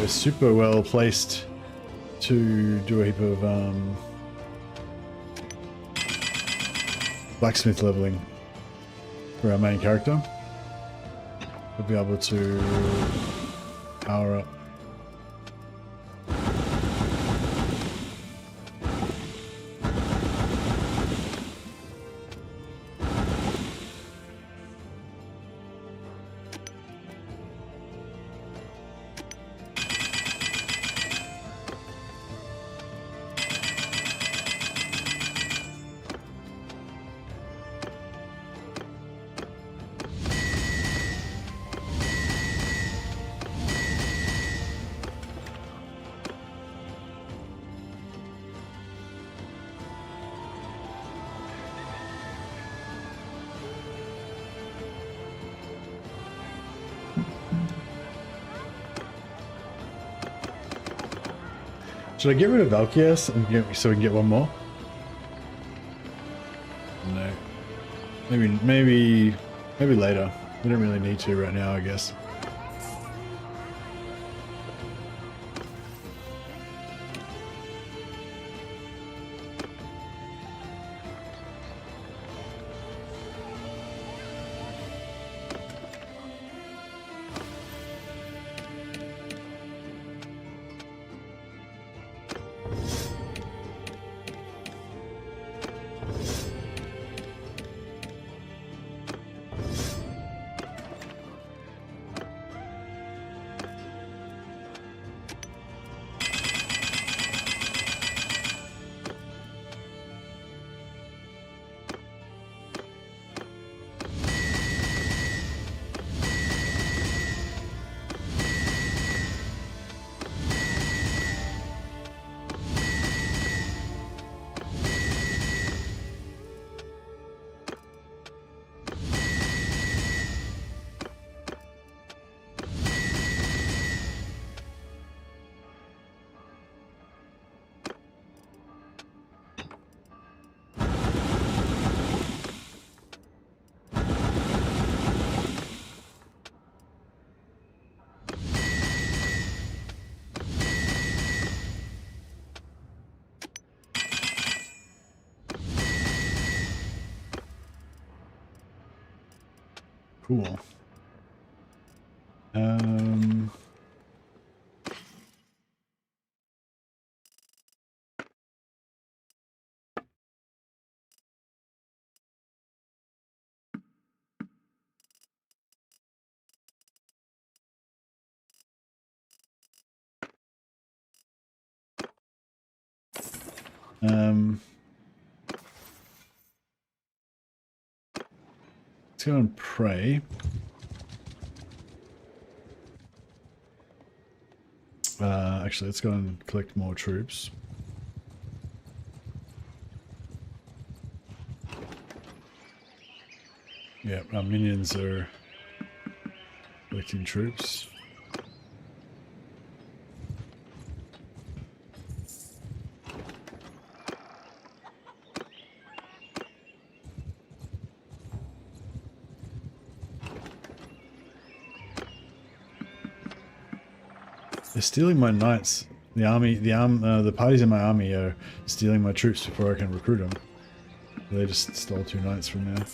We're super well placed to do a heap of blacksmith leveling for our main character. We'll be able to power up. Should I get rid of Valkyries and so we can get one more? No. Maybe later. We don't really need to right now, I guess. Cool. Let's go and pray. Actually, let's go and collect more troops. Yeah, our minions are collecting troops. They're stealing my knights. The parties in my army are stealing my troops before I can recruit them. They just stole 2 knights from there.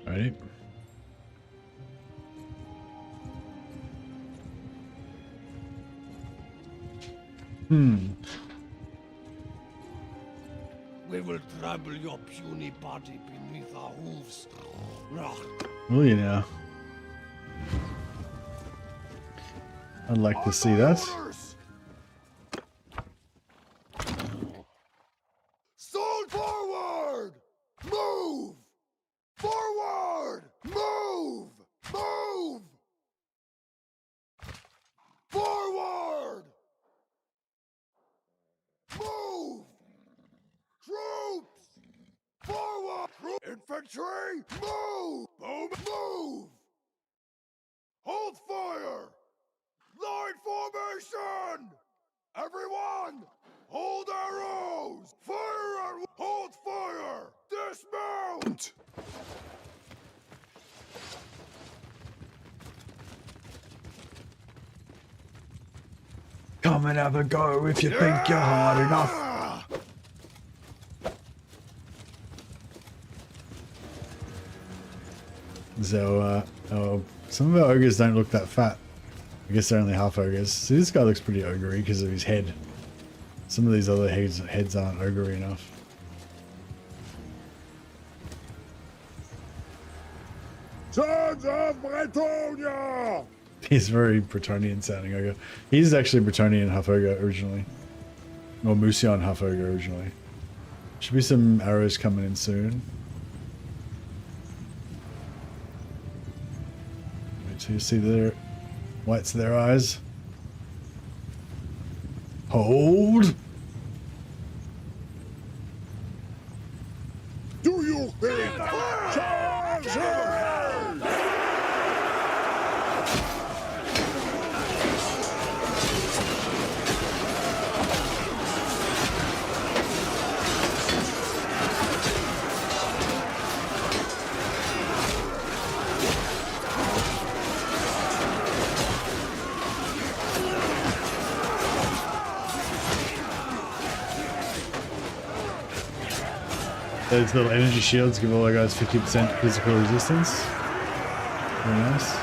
Right. We will trample your puny body beneath our hooves. Will you now? I'd like to see that. Sword forward! Move! Forward! Move! Move! Forward! Move! Troops! Forward! Infantry! Move! Move! Move! Everyone, hold arrows! Fire at... Hold fire! Dismount! Come and have a go if you think you're hard enough. So, some of our ogres don't look that fat. I guess they're only half ogres. See, this guy looks pretty ogre-y because of his head. Some of these other heads aren't ogre-y enough. Sons of Bretonia! He's very Bretonian sounding ogre. He's actually Bretonian half-ogre originally. Or Musion half-ogre originally. Should be some arrows coming in soon. Wait till you see their whites of their eyes. Hold! Do you think Chaos Ogre? Those little energy shields give all our guys 50% physical resistance. Very nice.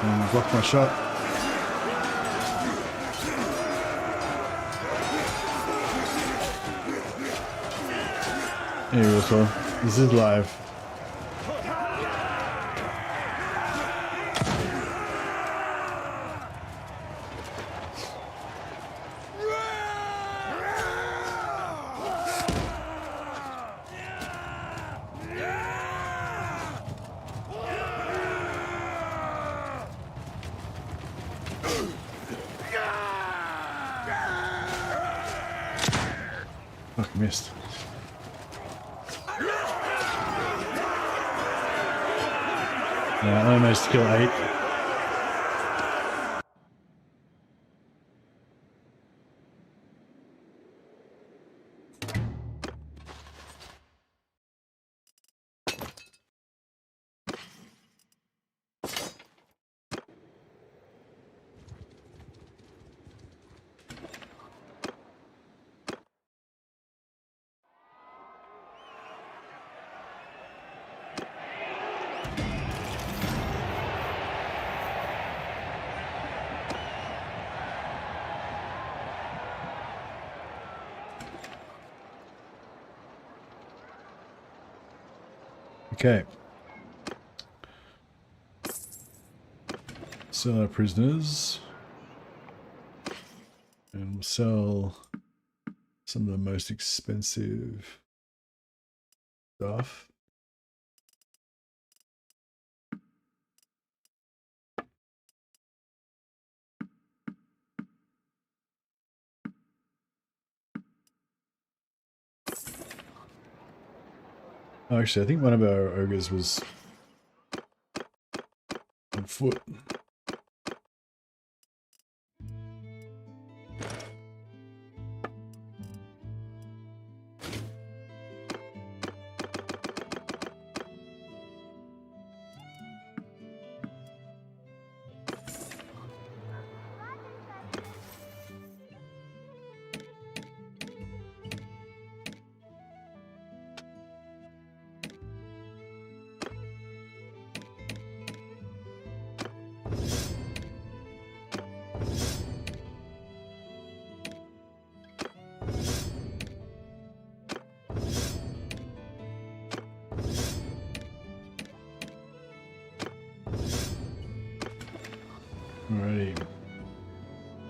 And block my shot. Here we go. This is live. Fuck, missed. Yeah, I managed to kill 8. Okay. Sell our prisoners. And we'll sell some of the most expensive stuff. Oh, actually, I think one of our ogres was on foot. Alrighty.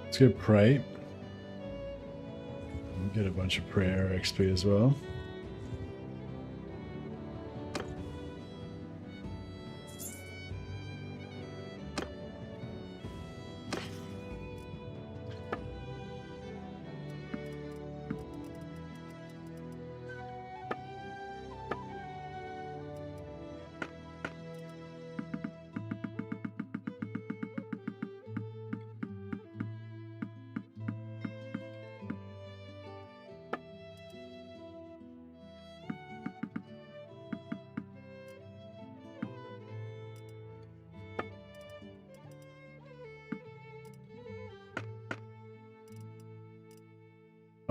Let's go pray. We'll get a bunch of prayer XP as well.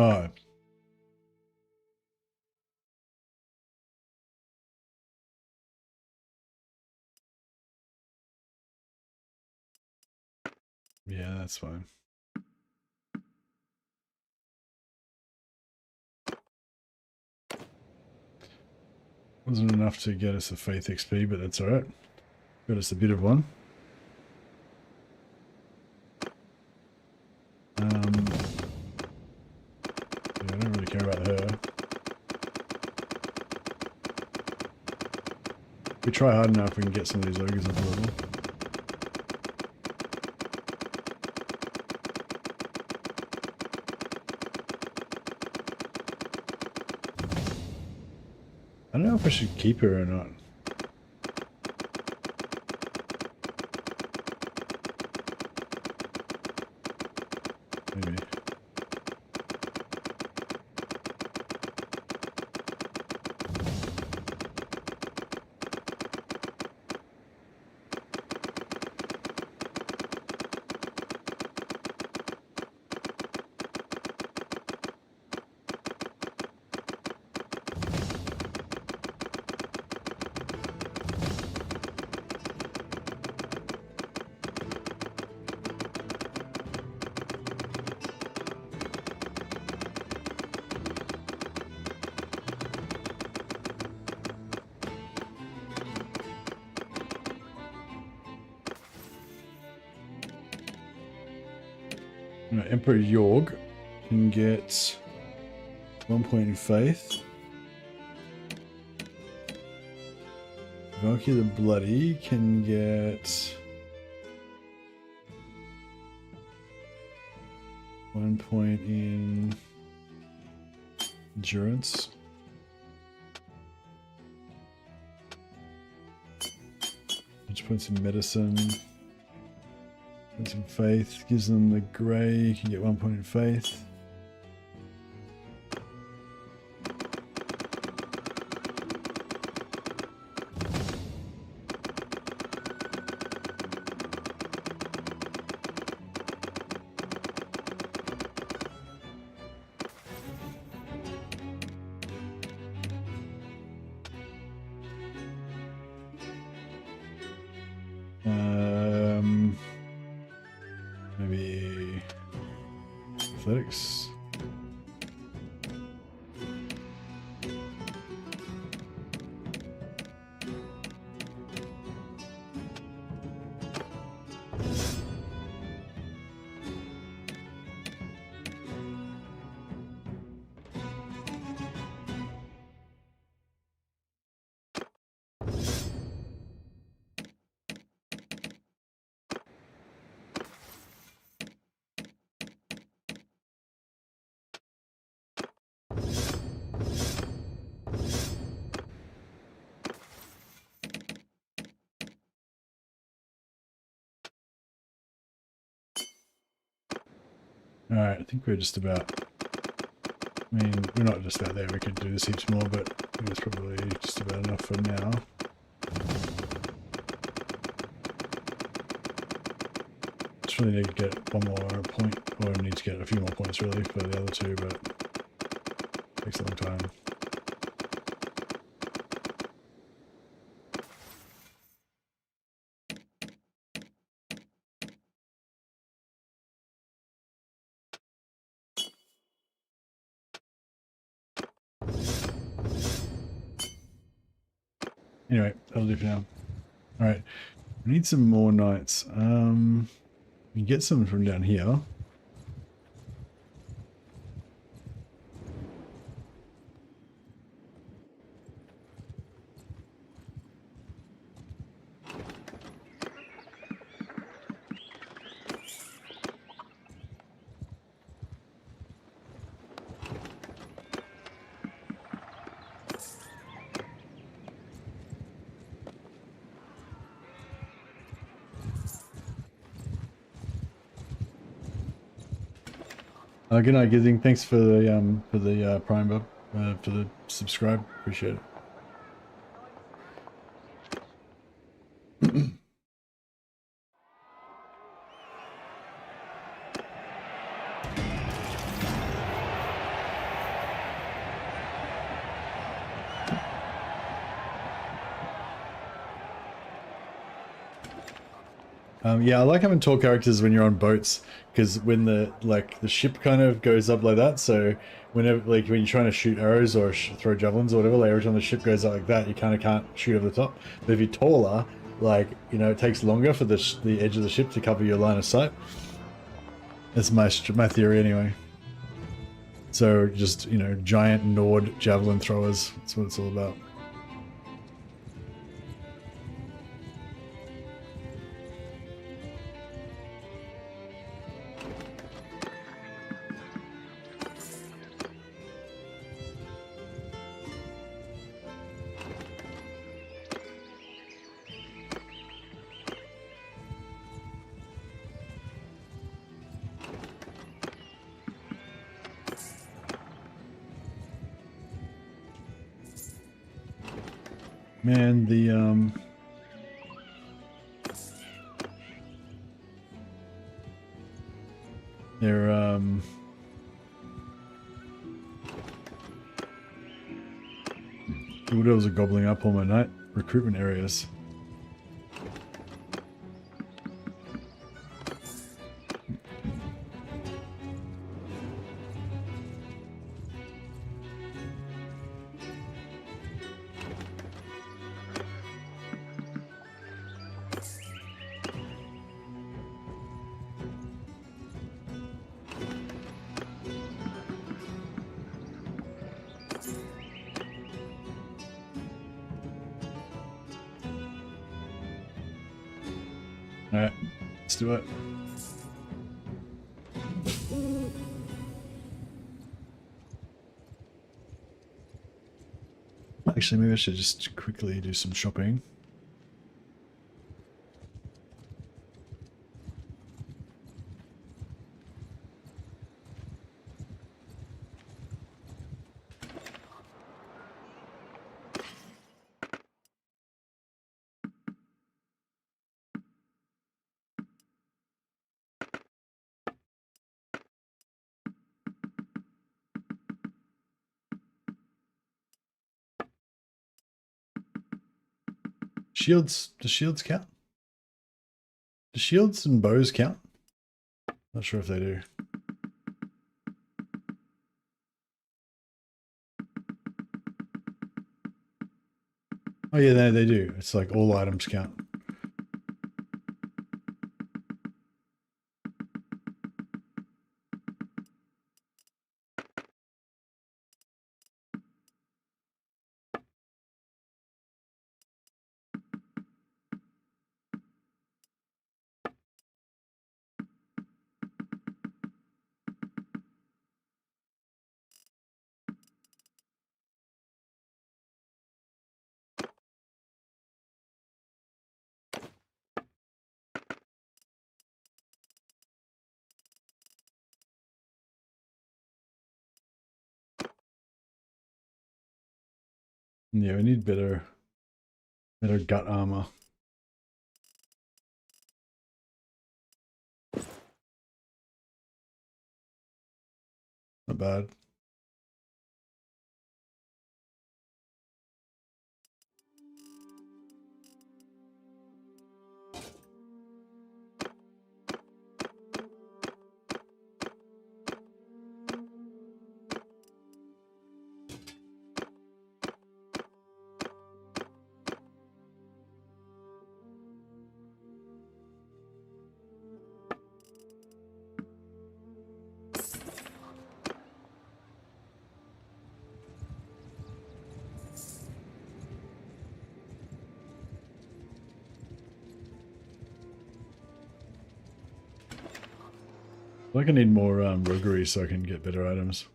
Oh. Yeah, that's fine. Wasn't enough to get us a faith XP, but that's alright. Got us a bit of one. Yeah, I don't really care about her. If we try hard enough, we can get some of these ogres up a level. I don't know if I should keep her or not. Maybe. No, Emperor Yorg can get 1 point in faith. Valky the Bloody can get 1 point in endurance. Which points in medicine. Some faith gives them the grey. You can get 1 point in faith. Maybe athletics. Alright, I think we're just about... I mean, we're not just about there, we could do this heaps more, but I think that's probably just about enough for now. Just really need to get one more point, or need to get a few more points really for the other two, but it takes a long time. Anyway, that'll do for now. Alright, we need some more knights. We can get some from down here. Good night, Gizzing. Thanks for the Prime Bub, for the subscribe. Appreciate it. Yeah, I like having tall characters when you're on boats, because when the ship kind of goes up like that, so whenever when you're trying to shoot arrows or throw javelins or whatever, like every time the ship goes up like that, you kind of can't shoot over the top. But if you're taller, it takes longer for the edge of the ship to cover your line of sight. That's my theory anyway. So just giant Nord javelin throwers. That's what it's all about. Man, Bulldogs are gobbling up all my night recruitment areas. Alright, let's do it. Actually, maybe I should just quickly do some shopping. Shields, do shields count? Do shields and bows count? Not sure if they do. Oh yeah, they do. It's like all items count. Yeah, we need better gut armor. Not bad. I think I need more roguery so I can get better items.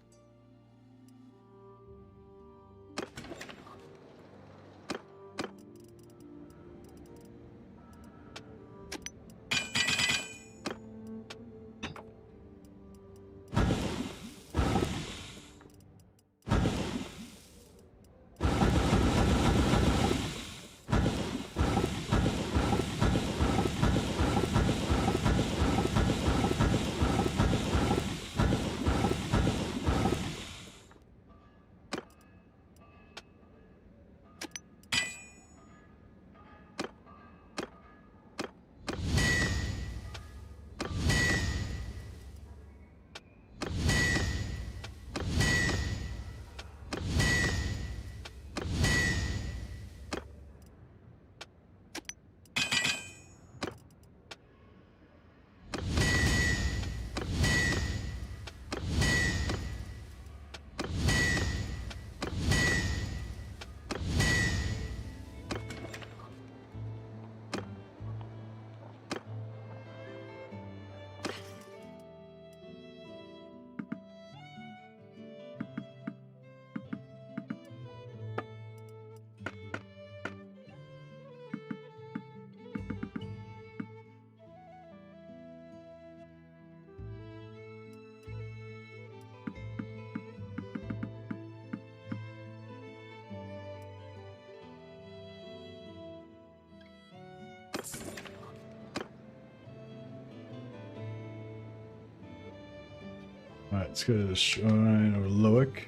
Alright, let's go to the Shrine of Loic.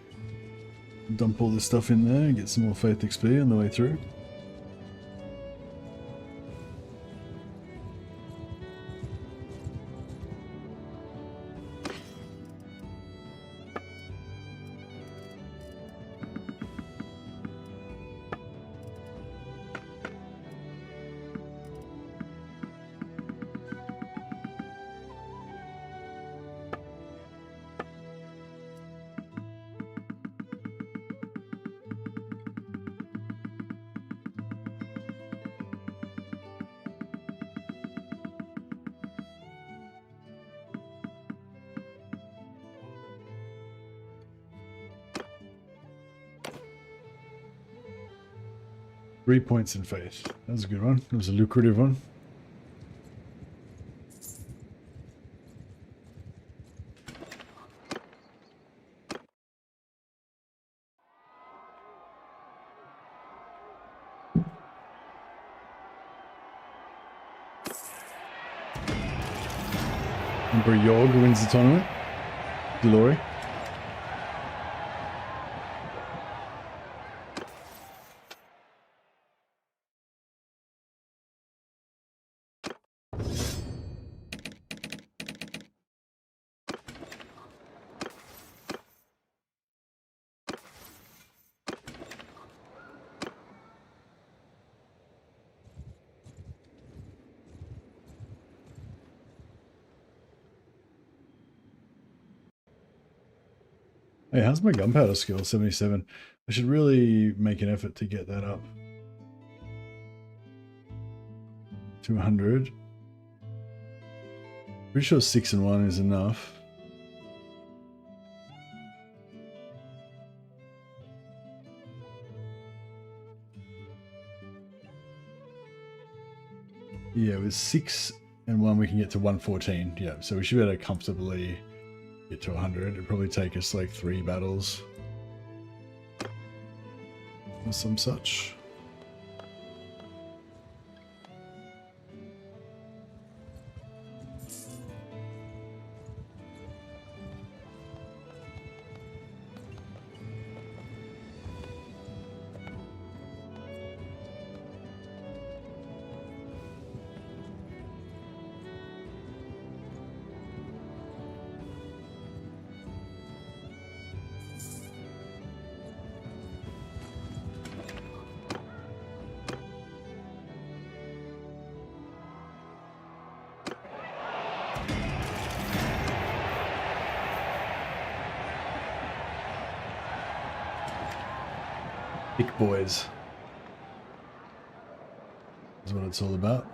Dump all this stuff in there and get some more Faith XP on the way through. Three points in Faith. That was a good one. It was a lucrative one. Emperor Yorg wins the tournament. Glory. Hey, how's my gunpowder skill? 77. I should really make an effort to get that up. 200. Pretty sure 6 and 1 is enough. Yeah, with 6 and 1 we can get to 114. Yeah, so we should be able to comfortably get to 100. It'd probably take us like 3 battles or some such. Big boys is what it's all about.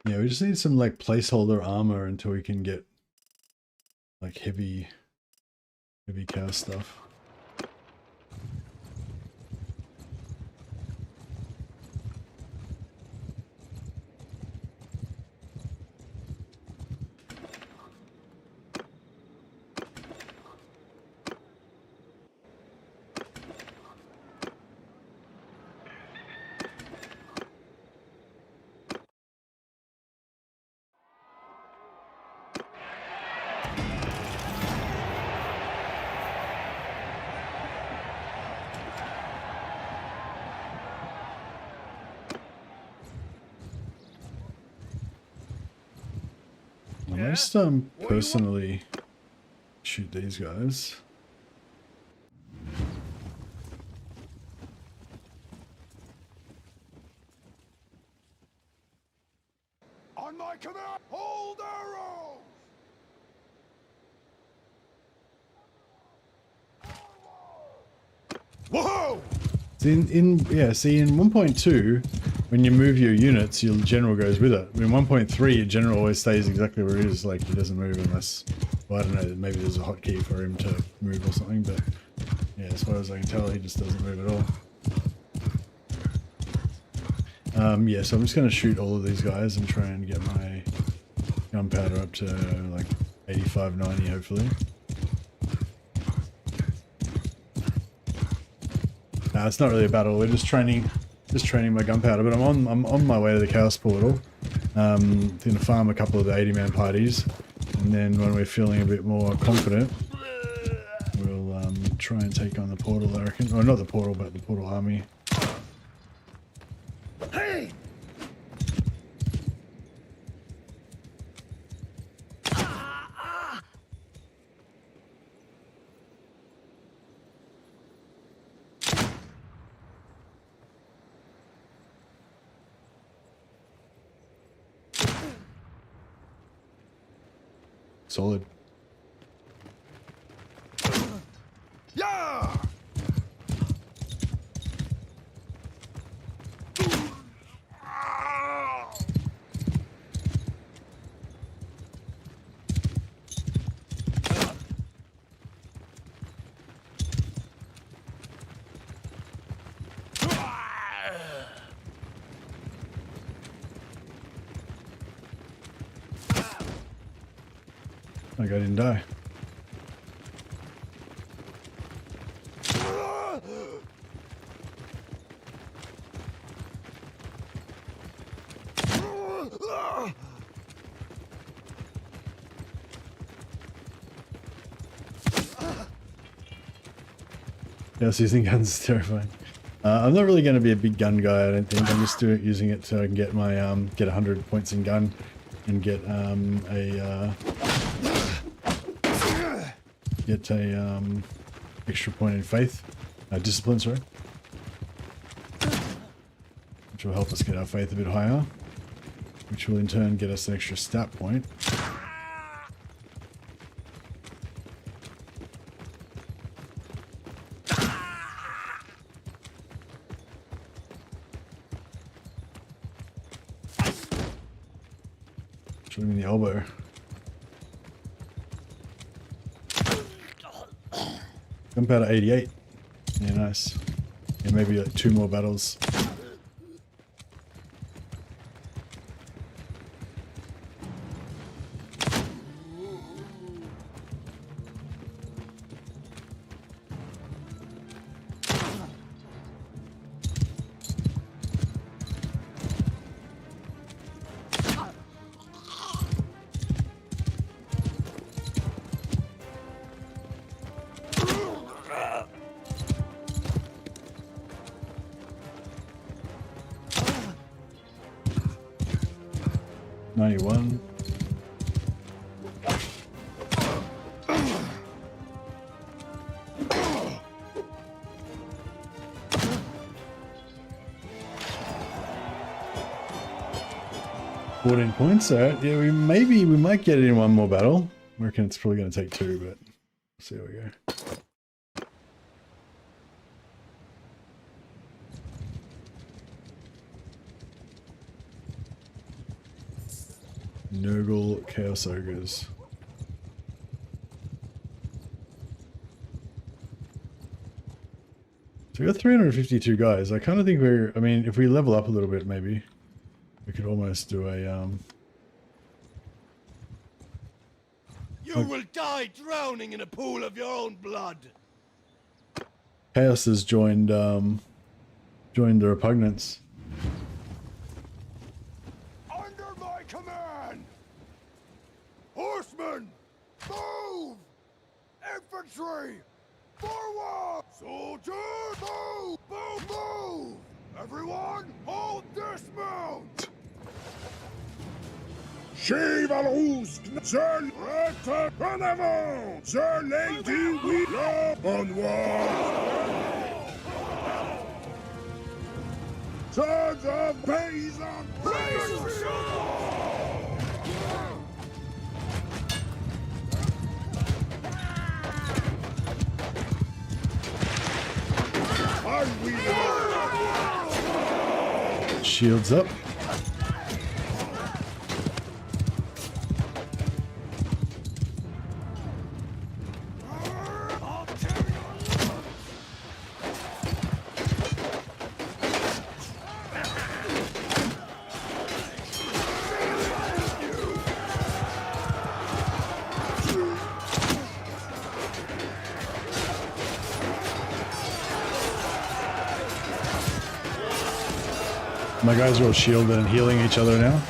Yeah, we just need some like placeholder armor until we can get like heavy chaos stuff. I just personally shoot these guys. On my command, hold arrows! Whoa! See, in 1.2, when you move your units, your general goes with it. In 1.3, your general always stays exactly where he is. Like, he doesn't move unless, well, I don't know, maybe there's a hotkey for him to move or something, but yeah, as far as I can tell, he just doesn't move at all. Yeah, so I'm just going to shoot all of these guys and try and get my gunpowder up to like 85, 90 hopefully. It's not really a battle, we're just training my gunpowder, but I'm on my way to the Chaos Portal. Going to farm a couple of the 80-man parties, and then when we're feeling a bit more confident, we'll try and take on the portal, I reckon. Or not the portal, but the portal army. Hey! Solid. Yeah! Like I didn't die. Yes, using guns is terrifying. I'm not really going to be a big gun guy, I don't think. I'm just using it so I can get my get 100 points in gun and get a extra point in faith, discipline, sorry, which will help us get our faith a bit higher, which will in turn get us an extra stat point. Shoot him in the elbow. Gunpowder 88. Yeah, nice. Yeah, maybe like 2 more battles. '91. $14 points. Alright, yeah, we might get it in one more battle. I reckon it's probably going to take 2, but we'll see how we go. Nurgle Chaos Ogres. So we got 352 guys. I kind of think I mean, if we level up a little bit, maybe we could almost do a You will die drowning in a pool of your own blood. Chaos has joined the Repugnance. Under my command! Horsemen, move! Infantry, forward! Soldiers, move! Move! Move! Everyone, hold dismount! Chivalrous, seul reste en avant! Sir Lady Willow, onward! Sons of Payson, praise! And we Shields up. My guys are all shielded and healing each other now.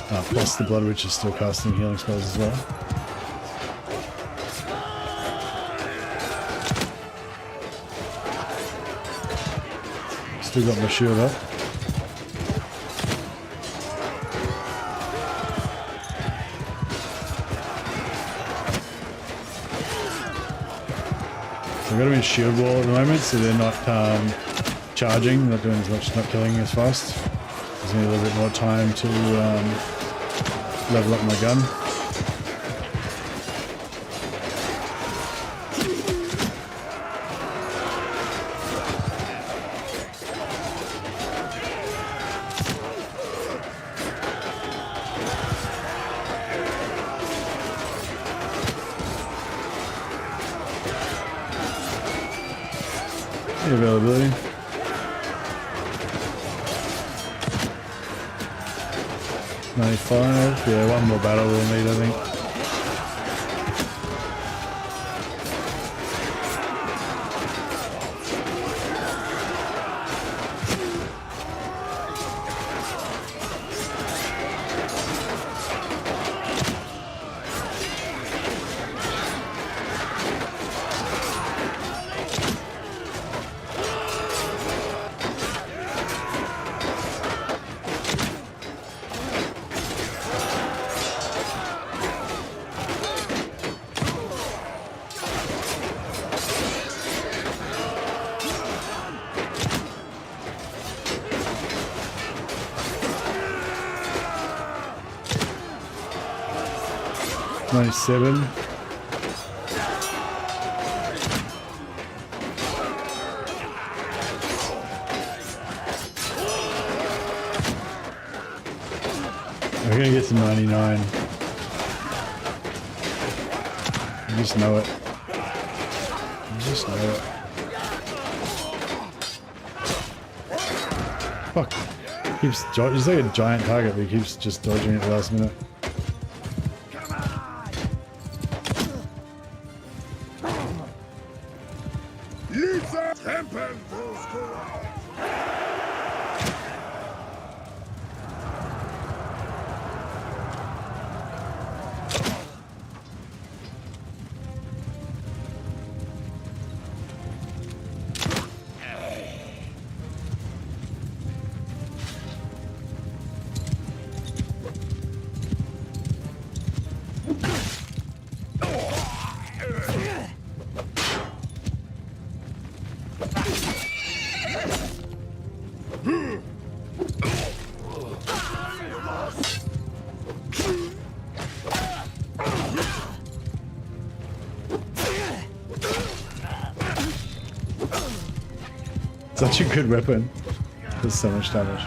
Plus the Blood Witch is still casting healing spells as well. Still got my shield up. So I've got them in shield wall at the moment, so they're not charging, not doing as much, not killing as fast. Gives me a little bit more time to level up my gun. The availability. $95, yeah, one more battle we'll need, I think. $97. We're gonna get to 99. I just know it. I just know it. Fuck. He's like a giant target, but he keeps just dodging at the last minute. Such a good weapon. Does so much damage.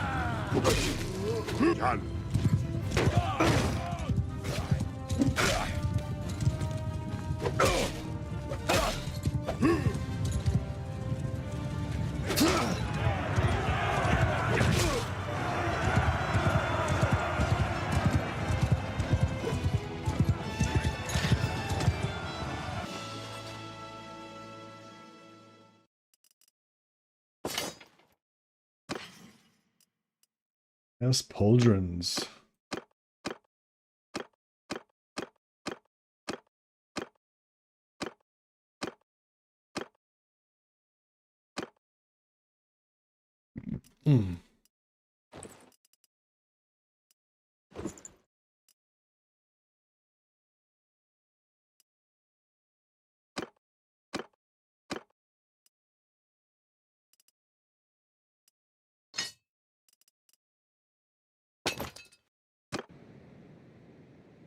There's pauldrons.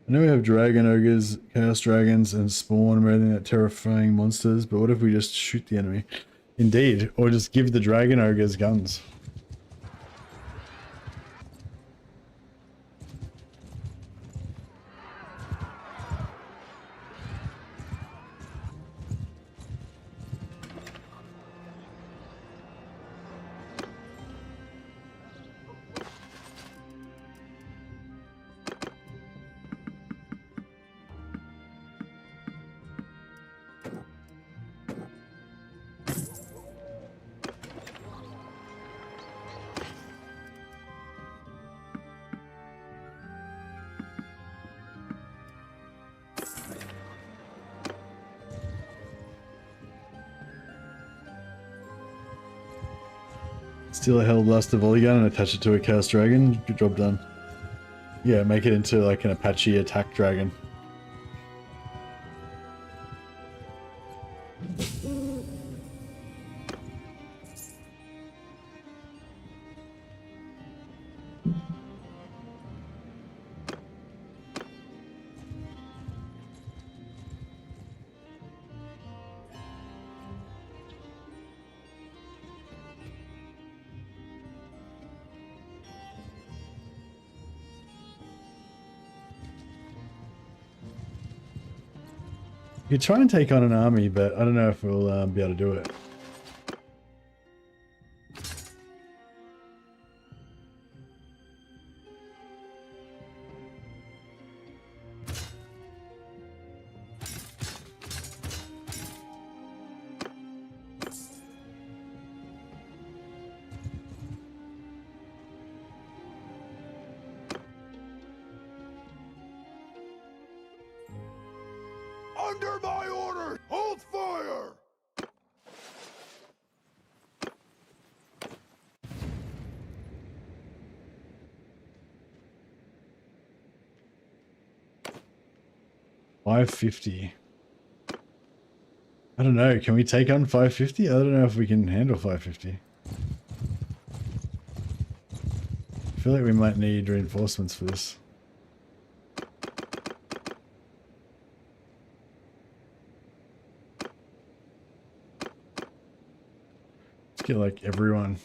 I know we have dragon ogres, chaos dragons, and spawn and everything that terrifying monsters, but what if we just shoot the enemy? Indeed, or just give the dragon ogres guns. Steal a Hellblaster volley gun and attach it to a Chaos Dragon. Good job done. Yeah, make it into like an Apache attack dragon. You could try and take on an army, but I don't know if we'll be able to do it. Under my order, hold fire! $550. I don't know. Can we take on 550? I don't know if we can handle 550. I feel like we might need reinforcements for this. Let's get like everyone.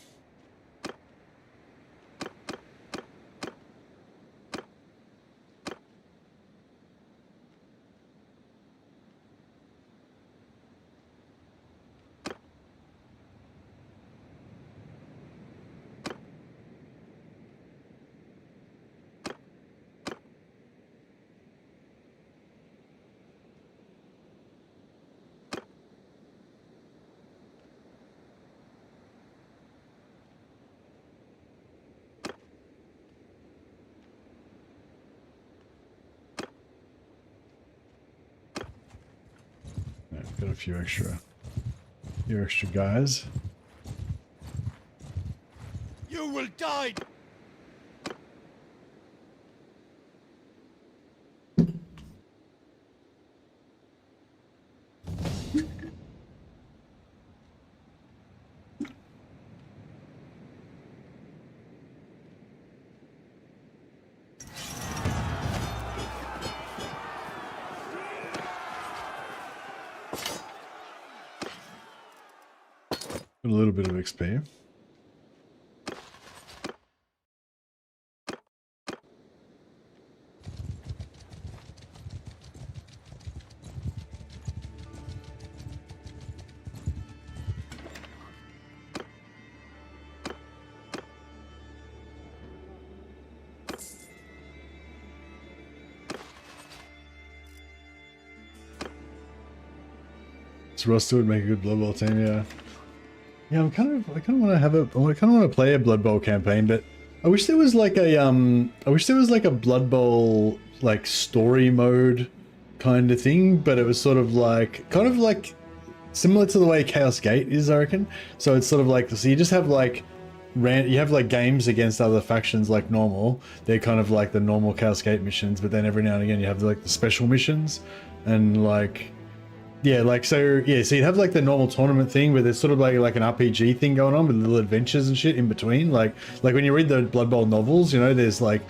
Got a few extra guys. You will die! A little bit of XP. So Roster would make a good Blood Bowl team, yeah. Yeah, I kind of want to have a, I kind of want to play a Blood Bowl campaign, but I wish there was like a, a Blood Bowl like story mode kind of thing, but it was sort of like, kind of like similar to the way Chaos Gate is, I reckon. So it's sort of like, so you just have like, you have like games against other factions like normal. They're kind of like the normal Chaos Gate missions, but then every now and again you have like the special missions, and like Yeah, like so you'd have like the normal tournament thing where there's sort of like an RPG thing going on with little adventures and shit in between. Like when you read the Blood Bowl novels, you know, there's like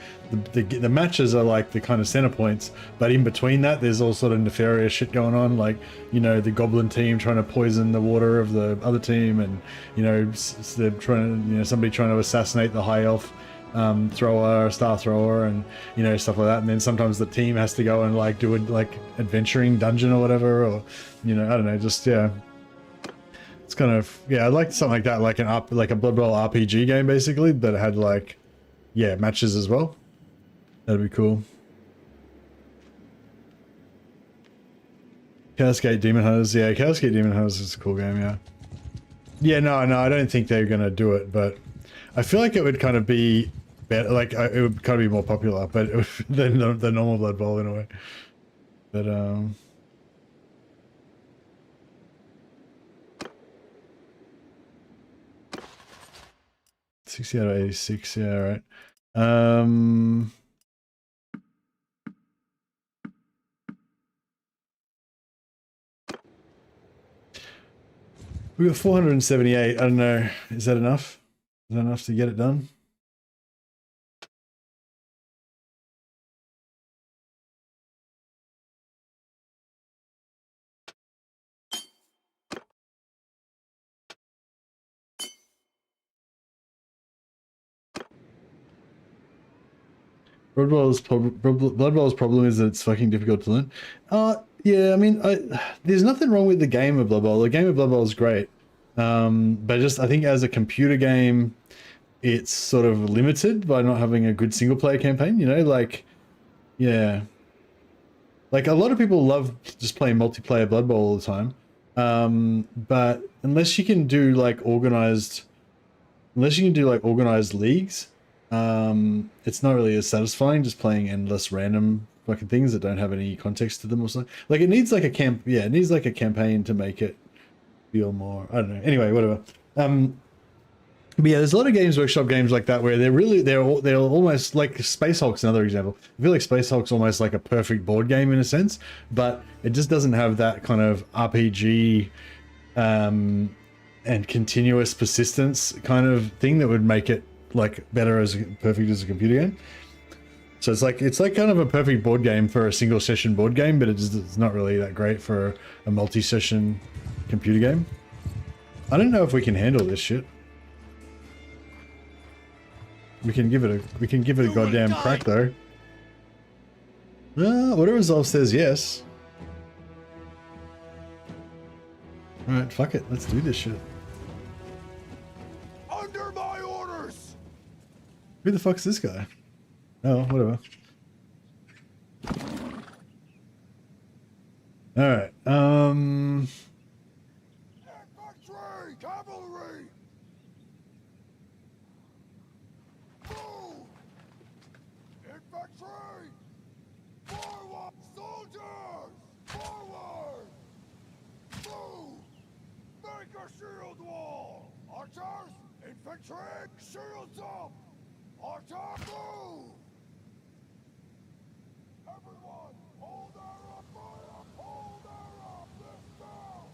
the matches are like the kind of center points, but in between that there's all sort of nefarious shit going on, like, you know, the goblin team trying to poison the water of the other team, and, you know, they're trying to, you know, somebody trying to assassinate the high elf thrower, star thrower, and, you know, stuff like that. And then sometimes the team has to go and like do a like adventuring dungeon or whatever, or, you know, I don't know, just, yeah, it's kind of, yeah, I'd like something like that, like a Blood Bowl RPG game basically, but it had like, yeah, matches as well. That'd be cool. Chaos Gate Demon Hunters, yeah, Chaos Gate Demon Hunters is a cool game, yeah. Yeah, no, I don't think they're gonna do it, but I feel like it would kind of be better, like it would kind of be more popular, but than the normal Blood Bowl in a way. But 60 out of 86, yeah, right. We got 478. I don't know. Is that enough? Is that enough to get it done? Blood Bowl's problem is that it's fucking difficult to learn. Yeah, I mean, there's nothing wrong with the game of Blood Bowl. The game of Blood Bowl is great. But just, I think as a computer game, it's sort of limited by not having a good single player campaign, you know, like, yeah. Like, a lot of people love just playing multiplayer Blood Bowl all the time. But unless you can do like organized leagues, it's not really as satisfying just playing endless random fucking things that don't have any context to them or something. Like, it needs like a it needs like a campaign to make it feel more, I don't know. Anyway, whatever. But yeah, there's a lot of Games Workshop games like that where they're almost like Space Hulk's another example. I feel like Space Hulk's almost like a perfect board game in a sense, but it just doesn't have that kind of RPG and continuous persistence kind of thing that would make it like better as perfect as a computer game. So it's like kind of a perfect board game for a single session board game, but it's not really that great for a multi-session computer game. I don't know if we can handle this shit. We can give it a goddamn crack though. Whatever resolve says yes. Alright, fuck it, let's do this shit. Under my orders. Who the fuck's this guy? Oh, whatever. Alright, Infantry, cavalry. Move. Infantry. Forward, soldiers. Forward. Move. Make a shield wall. Archers, infantry, shields up. Archers, move. Everyone, hold their up, fire. Hold their up. This down.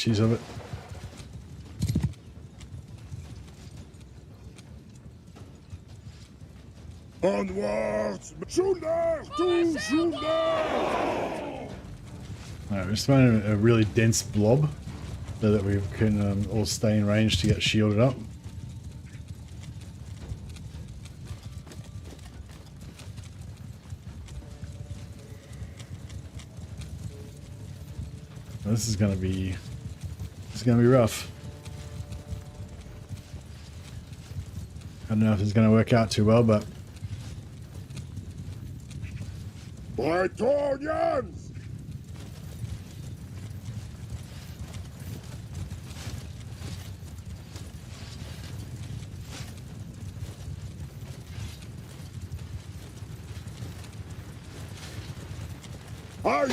cheese of it. Onwards! Schooner! To Schooner! Alright, we're just finding a really dense blob so that we can all stay in range to get shielded up. This is gonna be rough. I don't know if it's gonna work out too well, but Bretonians! I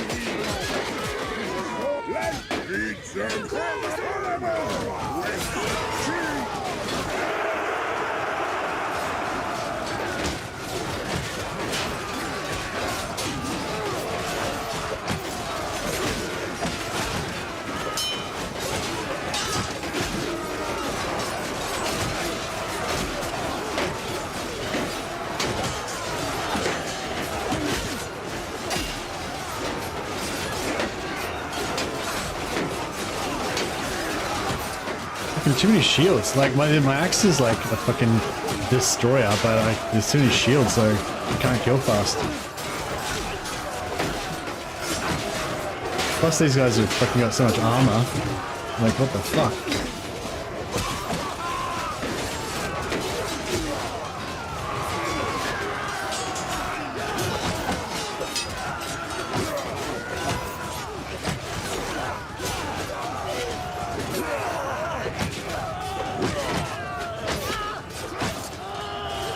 too many shields. Like my axe is like a fucking destroyer, but like there's too many shields, so you can't kill fast. Plus these guys have fucking got so much armor. Like what the fuck?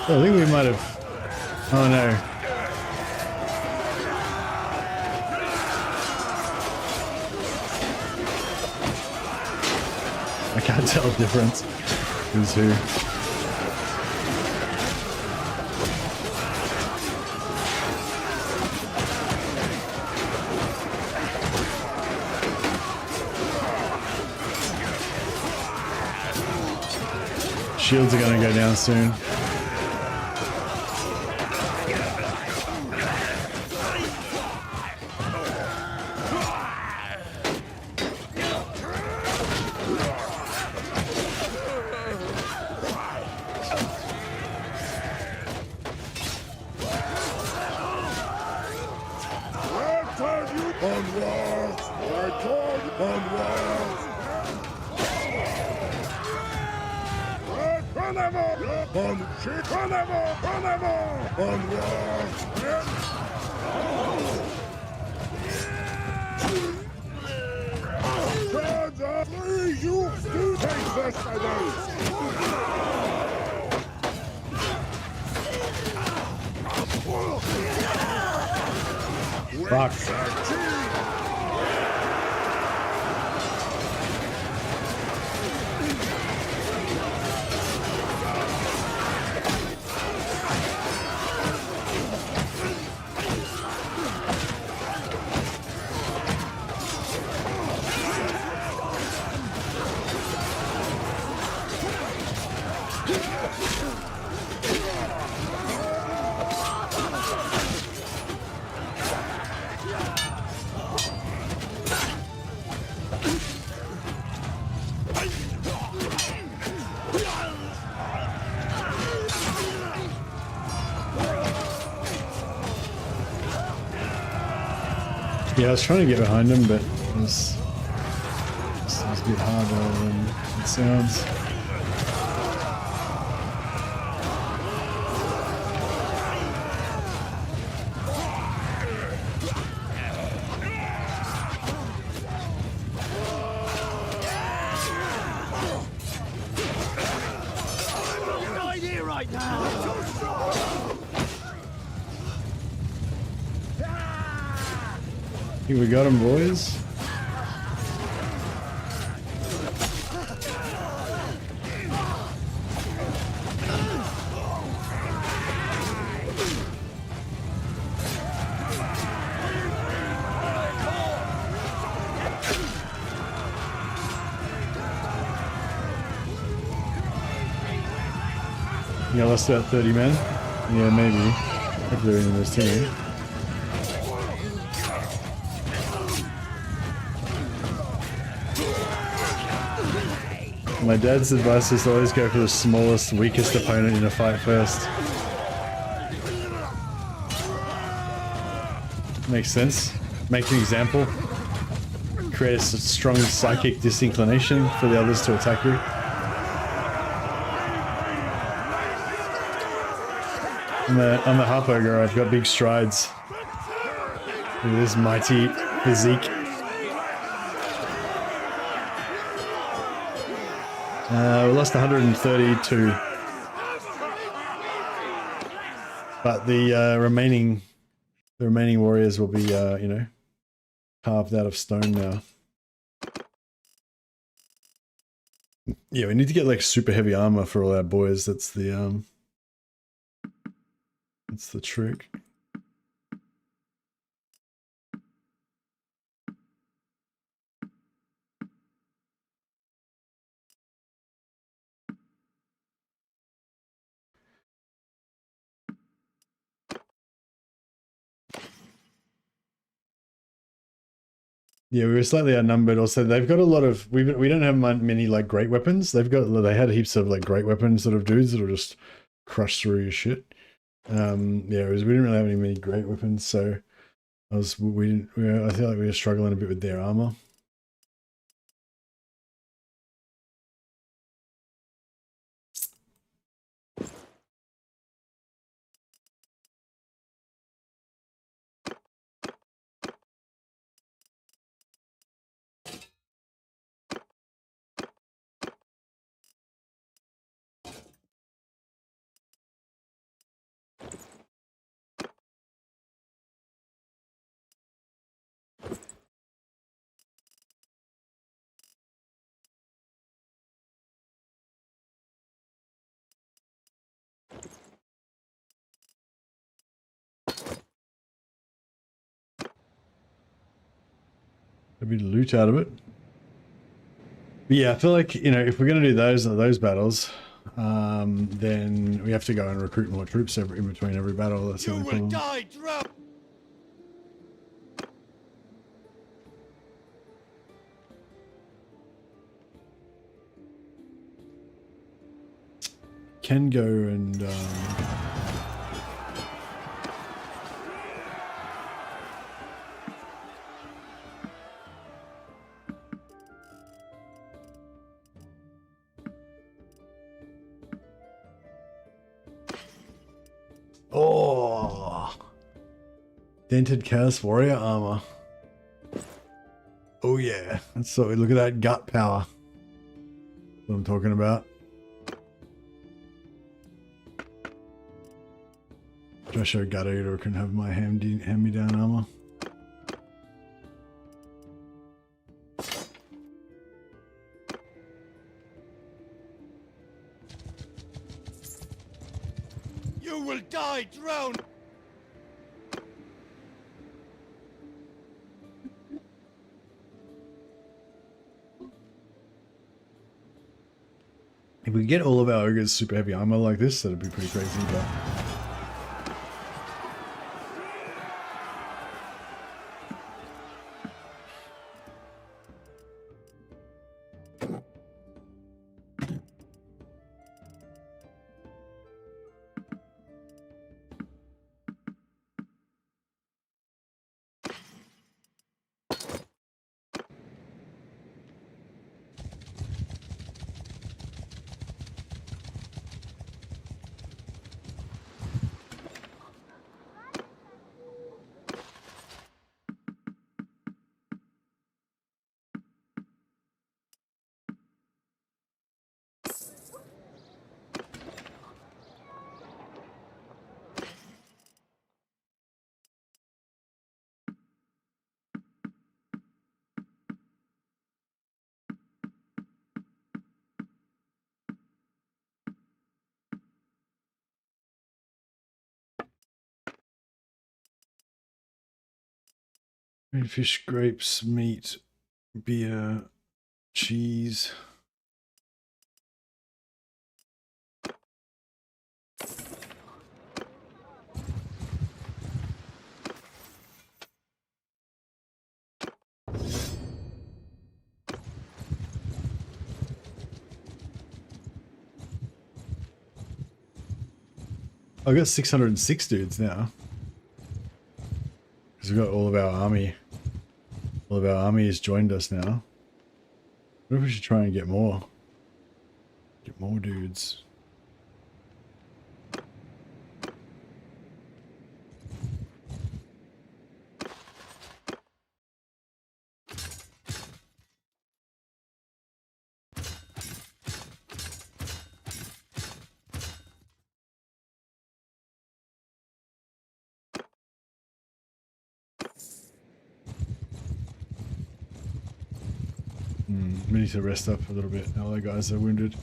I think we might have... Oh no. I can't tell the difference. Who's who. Shields are gonna go down soon. Fuck. Yeah, I was trying to get behind him, but it was a bit harder than it sounds. I think we got him, boys. Yeah, lost about 30 men. Yeah, maybe. If they're in this team. My dad's advice is to always go for the smallest, weakest opponent in a fight first. Makes sense. Make an example. Create a strong psychic disinclination for the others to attack you. I'm a Half-Ogre, I've got big strides. Look at this mighty physique. We lost 132. But the remaining warriors will be, you know, carved out of stone now. Yeah, we need to get like super heavy armor for all our boys. That's the trick. Yeah, we were slightly outnumbered. Also, they've got a lot of we don't have many like great weapons. They had heaps of like great weapons sort of dudes that'll just crush through your shit. Yeah, we didn't really have many great weapons, so I feel like we were struggling a bit with their armor. A bit of loot out of it. But yeah, I feel like, you know, if we're going to do those battles, then we have to go and recruit more troops in between every battle. That's the only problem. Die, drown. Can go and oh, dented Chaos Warrior armor. Oh yeah, that's so. Look at that gut power. That's what I'm talking about. Joshua Gut Eater can have my hand-me-down armor. You will die, drown. If we get all of our ogres super heavy armor like this, that'd be pretty crazy, but... Fish, grapes, meat, beer, cheese. I've got 606 dudes now. Because we've got all of our army. All of our army has joined us now. What if we should try and get more? Get more dudes. We need to rest up a little bit. All the guys are wounded.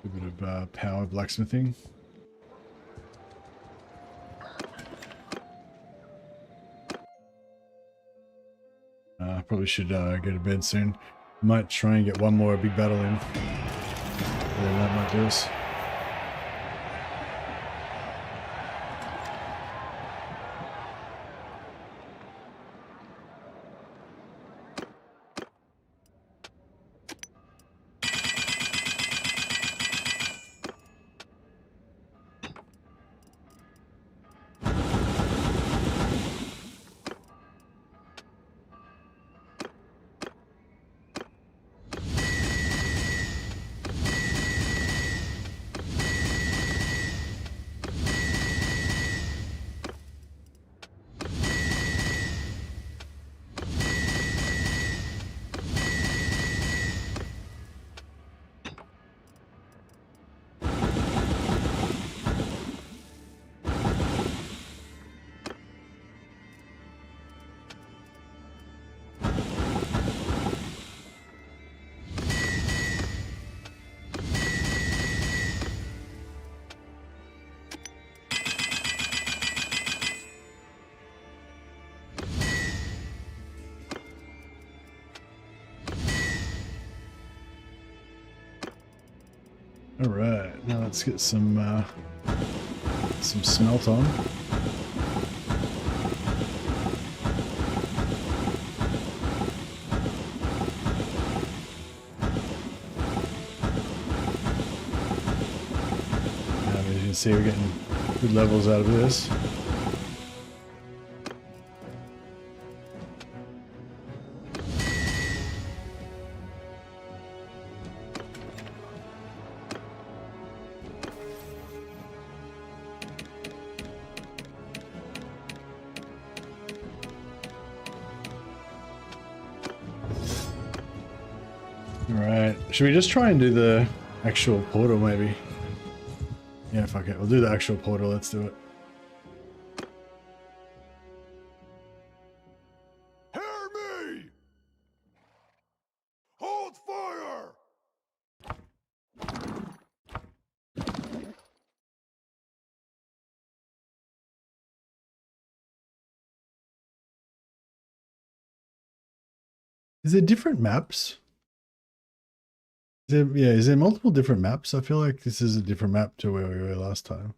A bit of power blacksmithing. Probably should go to bed soon. Might try and get one more big battle in. And then that might do us. All right, now let's get some smelt on. As you can see, we're getting good levels out of this. Alright, should we just try and do the actual portal maybe? Yeah, fuck it, we'll do the actual portal, let's do it. Hear me! Hold fire! Is there different maps? Is there multiple different maps? I feel like this is a different map to where we were last time.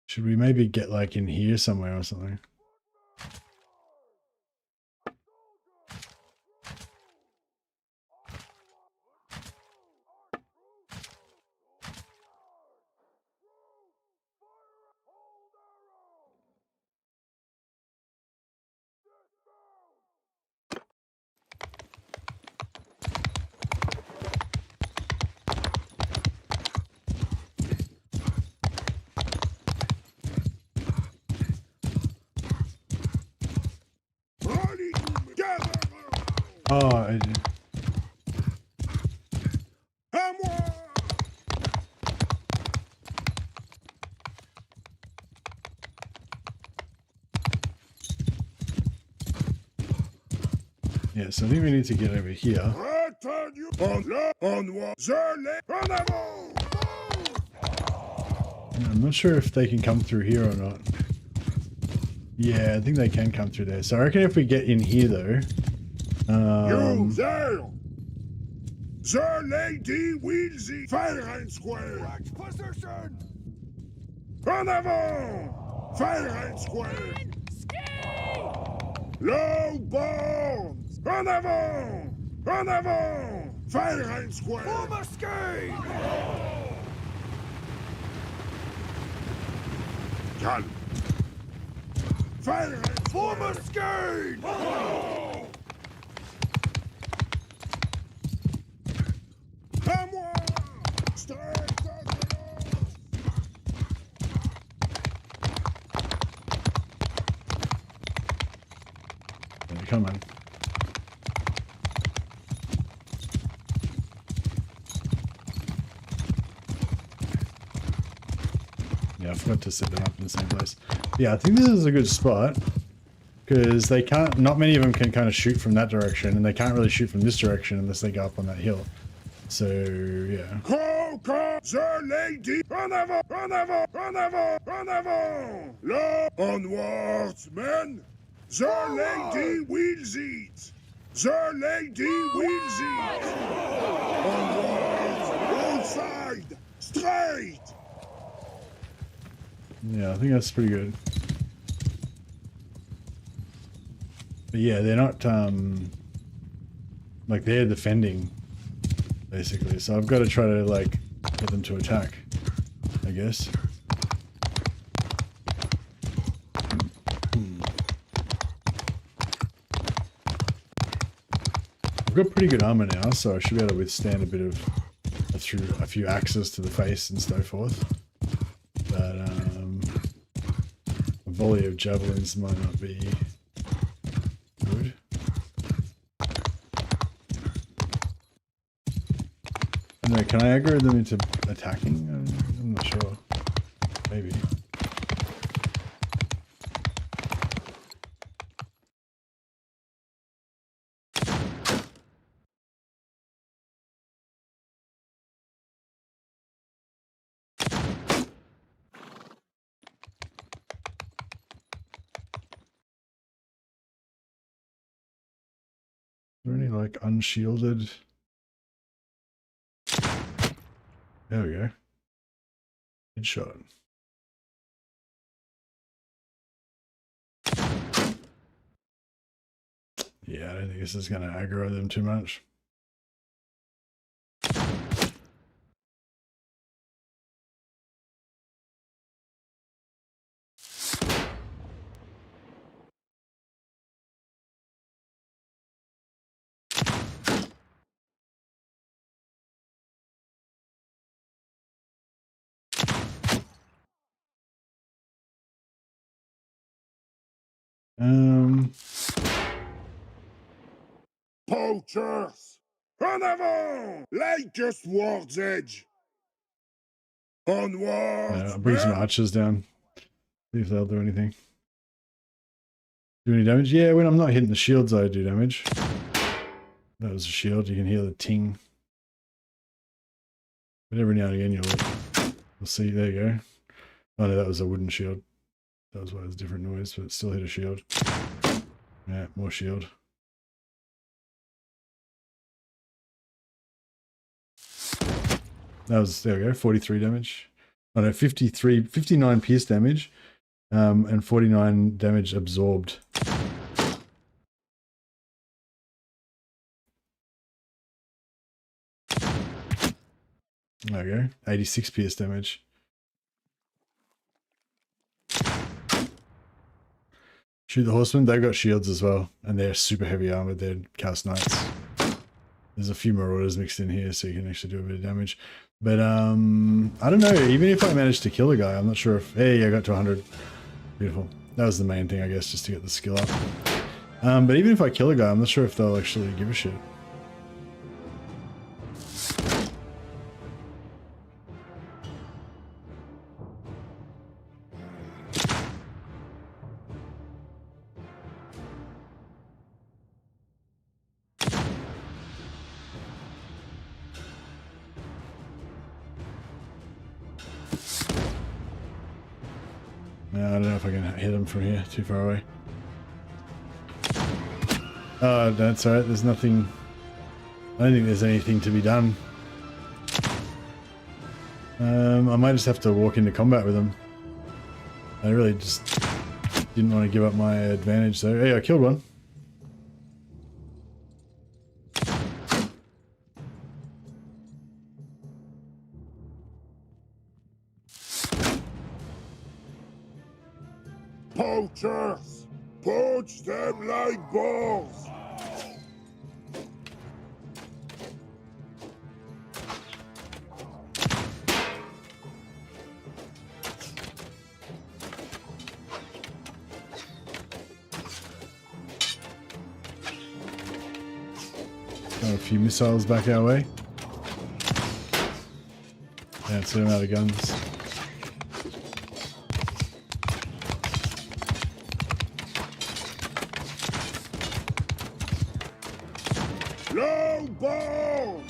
Should we maybe get like in here somewhere or something? Oh, I did. Yeah, so I think we need to get over here. I'm not sure if they can come through here or not. Yeah, I think they can come through there. So I reckon if we get in here though. You there! The lady will the fire square! Correct position! En avant! Fire square! Low bombs! En avant! En avant! Fire square! Former skate! Calme! Fire square! Former skate! À moi! Come on. Yeah, I forgot to set them up in the same place. Yeah, I think this is a good spot because they can't, not many of them can kind of shoot from that direction, and they can't really shoot from this direction unless they go up on that hill. So yeah. Coco, the lady, en avant, en avant, en avant, en avant. Là, onwards, men. The lady wills it. The lady wills it. Onwards, all side, straight. Yeah, I think that's pretty good. But yeah, they're not like they're defending basically. So I've got to try to like get them to attack, I guess. I've got pretty good armor now, so I should be able to withstand a bit of through a few axes to the face and so forth. But a volley of javelins might not be good. I don't know, can I aggro them into attacking? I'm not sure. Maybe. Is there any like unshielded? There we go. Headshot. Yeah, I don't think this is going to aggro them too much. Poachers, en avant, like a sword's edge. Onwards, I'll bring some archers down. See if they'll do anything. Do any damage? Yeah, when I'm not hitting the shields, I do damage. That was a shield. You can hear the ting. But every now and again, you'll see. There you go. Oh no, that was a wooden shield. That was why it was a different noise, but it still hit a shield. Yeah, more shield. That was, there we go, 43 damage. Oh no, 59 pierce damage, and 49 damage absorbed. There we go, 86 pierce damage. Shoot the horsemen, they've got shields as well, and they're super heavy armored, they're cast knights. There's a few marauders mixed in here, so you can actually do a bit of damage. But I don't know, even if I managed to kill a guy, I'm not sure if, hey, I got to 100. Beautiful. That was the main thing, I guess, just to get the skill up. But even if I kill a guy, I'm not sure if they'll actually give a shit. I don't know if I can hit him from here, too far away. Oh, that's alright, there's nothing... I don't think there's anything to be done. I might just have to walk into combat with him. I really just didn't want to give up my advantage, so... Hey, I killed one. Poachers, poach them like boars. Got a few missiles back our way. Can't see them out of guns. Long bows!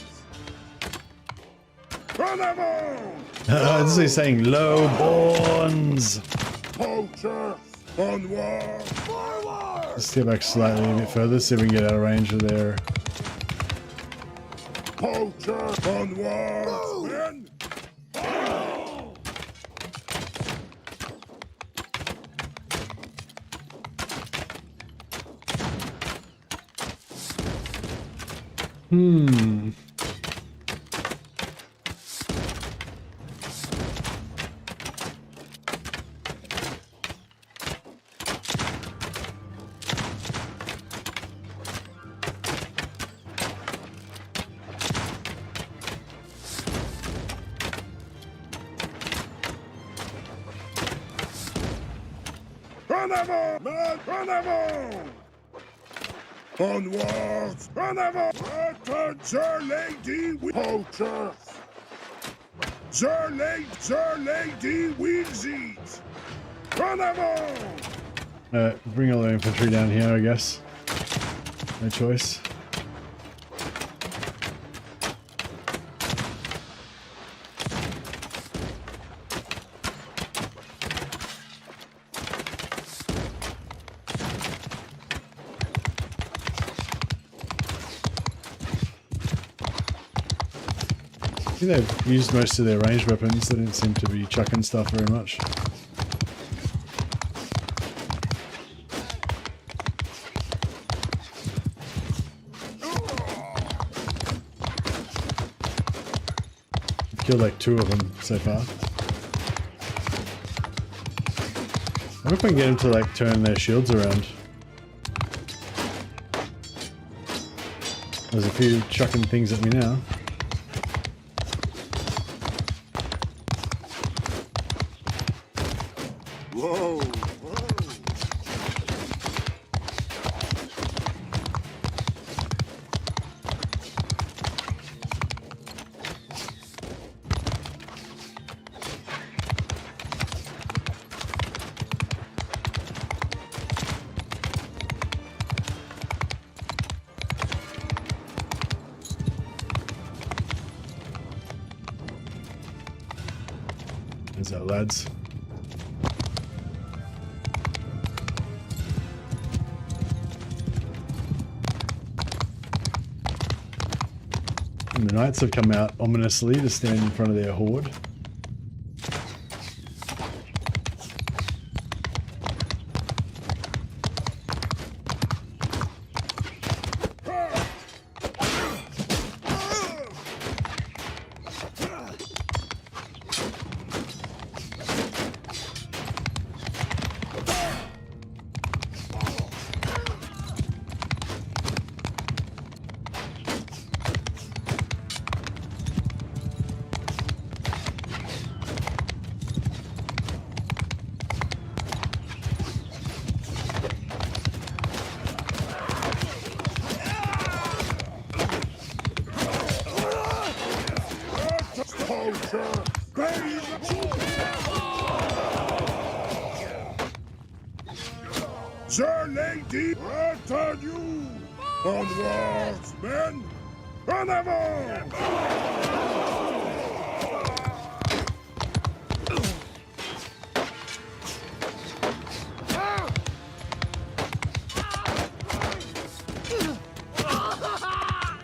En avant! This is saying low borns. Poachers! Onward! Forward! Let's get back slightly a bit further, see if we can get out of range of their... Poacher! Onward! Men! En avant! Men! En avant! Onwards! En avant! Return, Sir Lady Poachers! Sir Lady Wheels Eat! En avant! Bring all the infantry down here, I guess. No choice. I think they've used most of their ranged weapons. They didn't seem to be chucking stuff very much. I've killed like 2 of them so far. I hope I can get them to like turn their shields around. There's a few chucking things at me now. Whoa! There's that, lads. And the knights have come out ominously to stand in front of their horde. Sir Lady, return you! Onwards, men! En avant!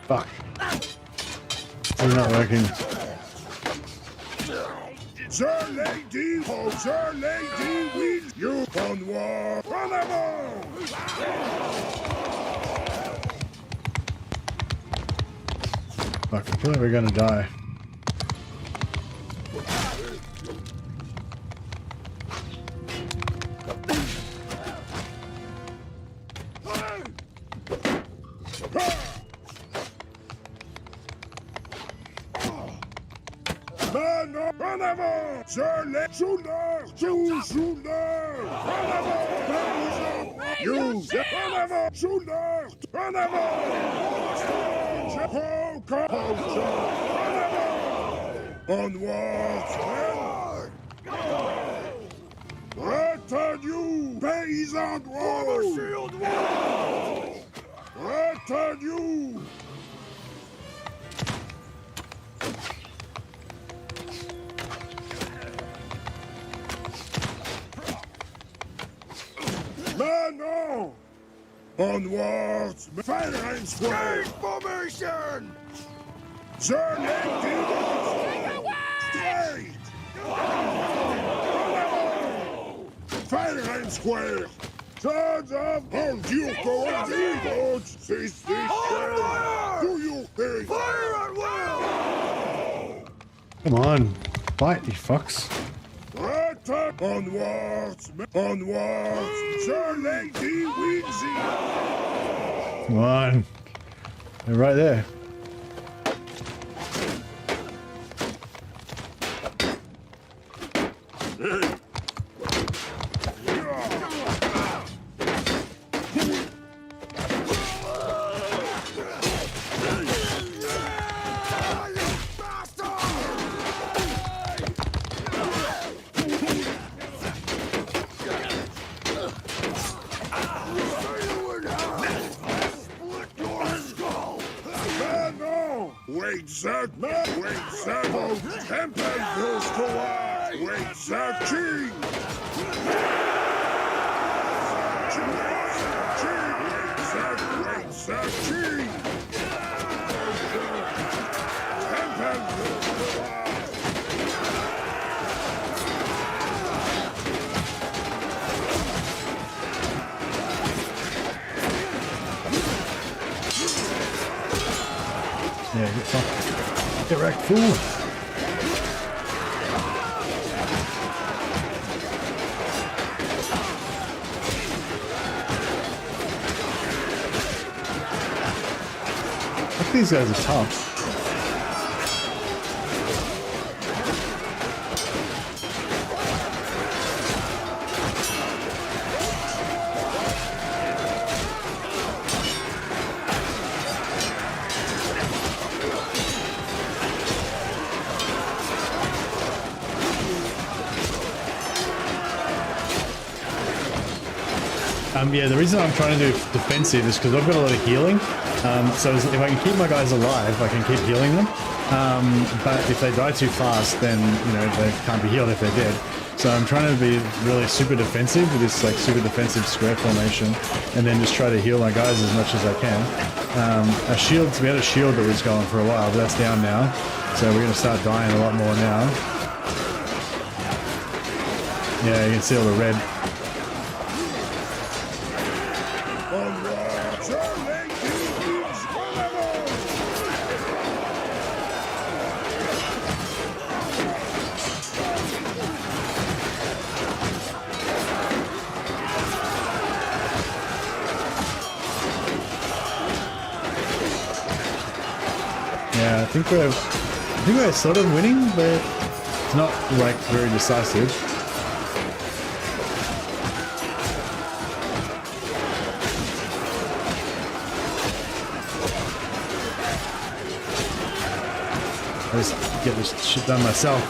Fuck. It's not working. Sir Lady, oh Sir Lady, will you onward? En avant! Fuck, I feel like we're gonna die. Men, en avant! Sir Lady, shoulder! Shoulder! En avant! You, en avant! Shoulder! En avant! Onwards, men! Return you! Paysan wall! Shield wall! Return you! Onwards, fire and square. Formation. The lady straight. Fire and square. Sons of hold your coordinates. Cease this fire. Do you think? Fire at will. Come on. Fight, you fucks. Attack. Onwards. Onwards. The lady wins it. Come on. They're right there. Wait, Zach, wait, Zach, Temple goes to war. Wait, Zach, King. Wait, Zach, King. Temple goes to war. Yeah, get fucked. Get wrecked, fool. Look, these guys are tough. Yeah, the reason I'm trying to do defensive is because I've got a lot of healing. So if I can keep my guys alive, I can keep healing them. But if they die too fast, then, you know, they can't be healed if they're dead. So I'm trying to be really super defensive with this like super defensive square formation, and then just try to heal my guys as much as I can. Our shields, we had a shield that was going for a while, but that's down now. So we're going to start dying a lot more now. Yeah, you can see all the red. Yeah, I think we're sort of winning, but it's not like very decisive. I just get this shit done myself.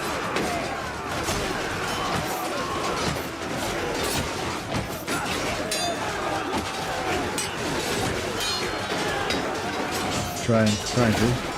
Trying to.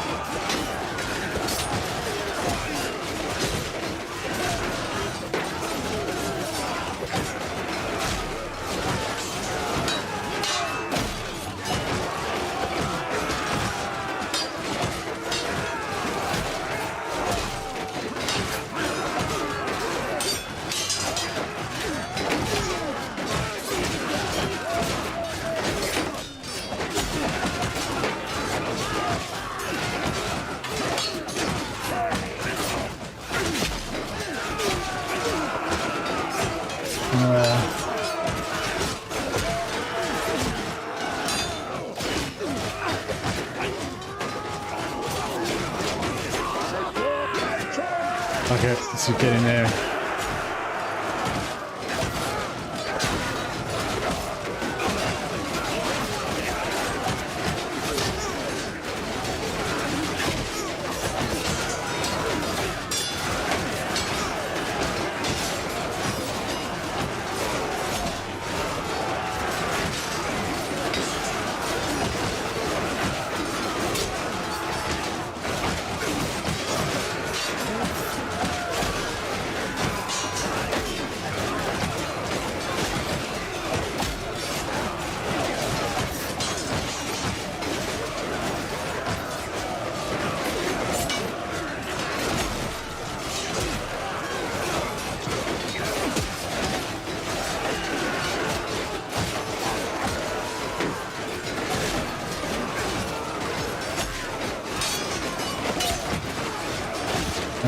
Okay, let's get in there.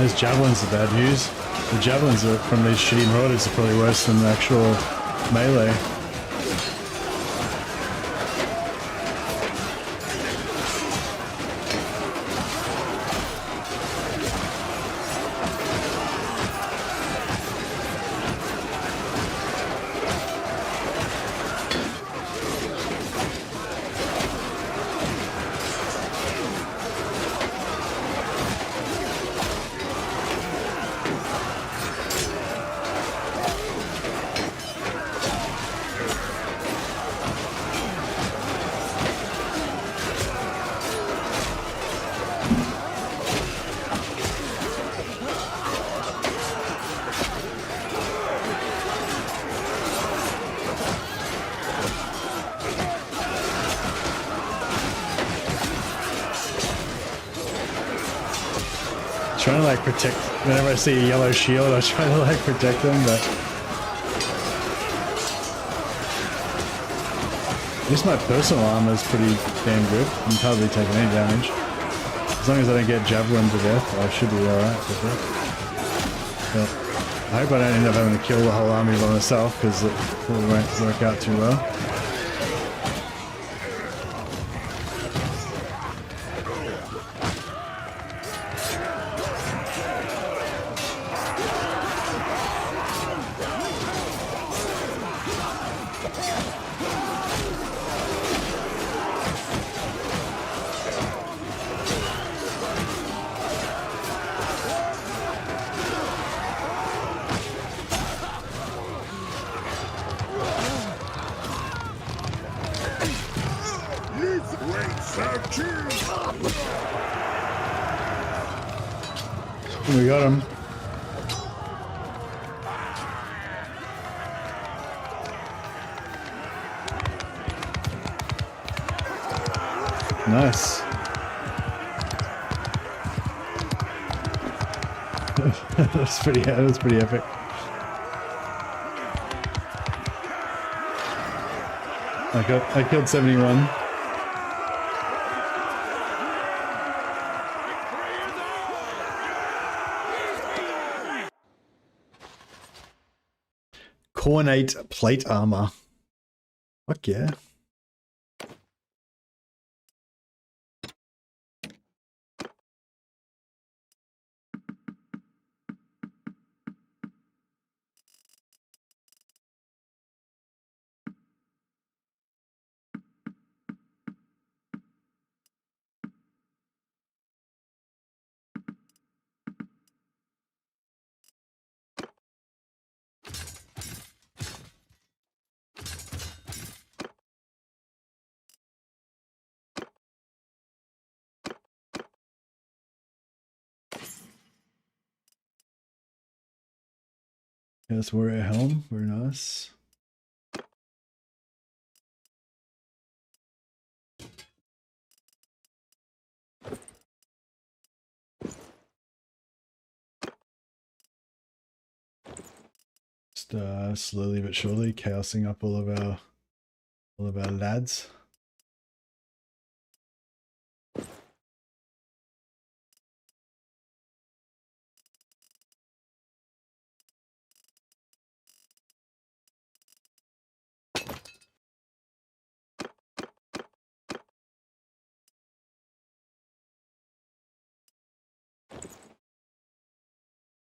Those javelins are bad news. The javelins are from these shitty marauders are probably worse than the actual melee. Trying to like protect, whenever I see a yellow shield I try to like protect them, but at least my personal armor is pretty damn good. I'm hardly taking any damage. As long as I don't get javelin to death, I should be alright with it. But I hope I don't end up having to kill the whole army by myself, because it probably won't work out too well. We got him. Nice. That's pretty epic. I killed 71. Cornate plate armor. Fuck yeah. Chaos Warrior helm, very nice. Just slowly but surely chaosing up all of our lads.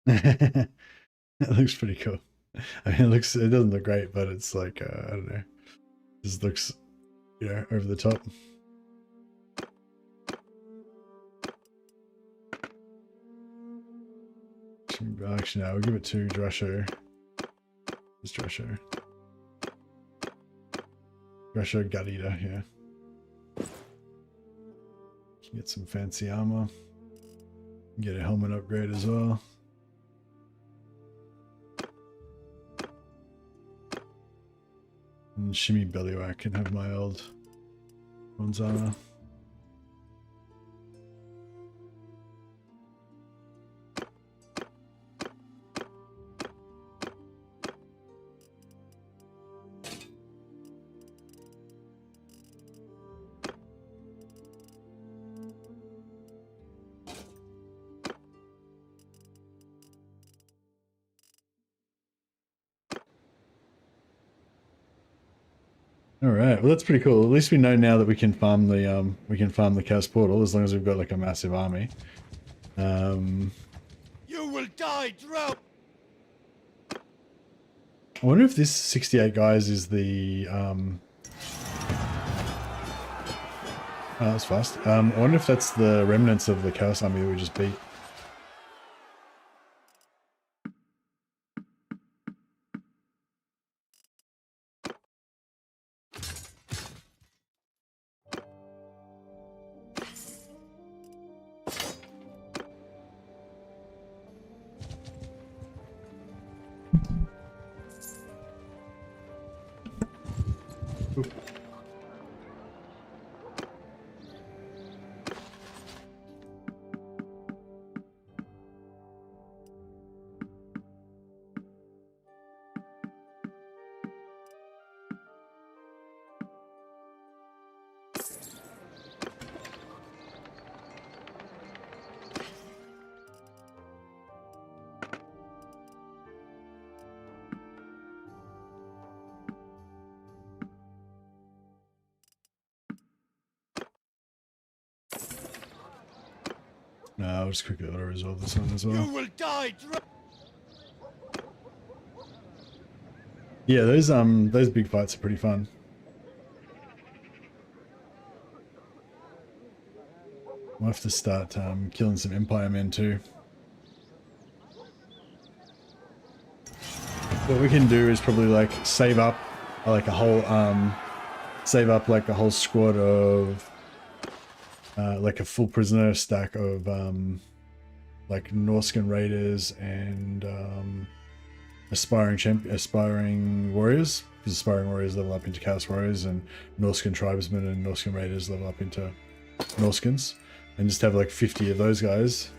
It looks pretty cool. I mean, it doesn't look great, but it's like, I don't know. It just looks, you know, over the top. Actually, no, we'll give it to Drescher. It's Drescher. Drescher Gut Eater, yeah. Can get some fancy armor. Get a helmet upgrade as well. And Shimmy Bellywhack can have my old bronze armor. All right. Well, that's pretty cool. At least we know now that we can farm the Chaos Portal as long as we've got like a massive army. You will die drowned. I wonder if this 68 guys is the oh, that's fast. I wonder if that's the remnants of the Chaos army that we just beat. Oop. No, I'll just quickly auto resolve this one as well. You will die drowned. Yeah, those big fights are pretty fun. We'll have to start killing some Empire men too. What we can do is probably like save up like a whole squad of like a full prisoner stack of like Norscan raiders and aspiring warriors, because aspiring warriors level up into Chaos warriors and Norscan tribesmen and Norscan raiders level up into Norskans, and just have like 50 of those guys,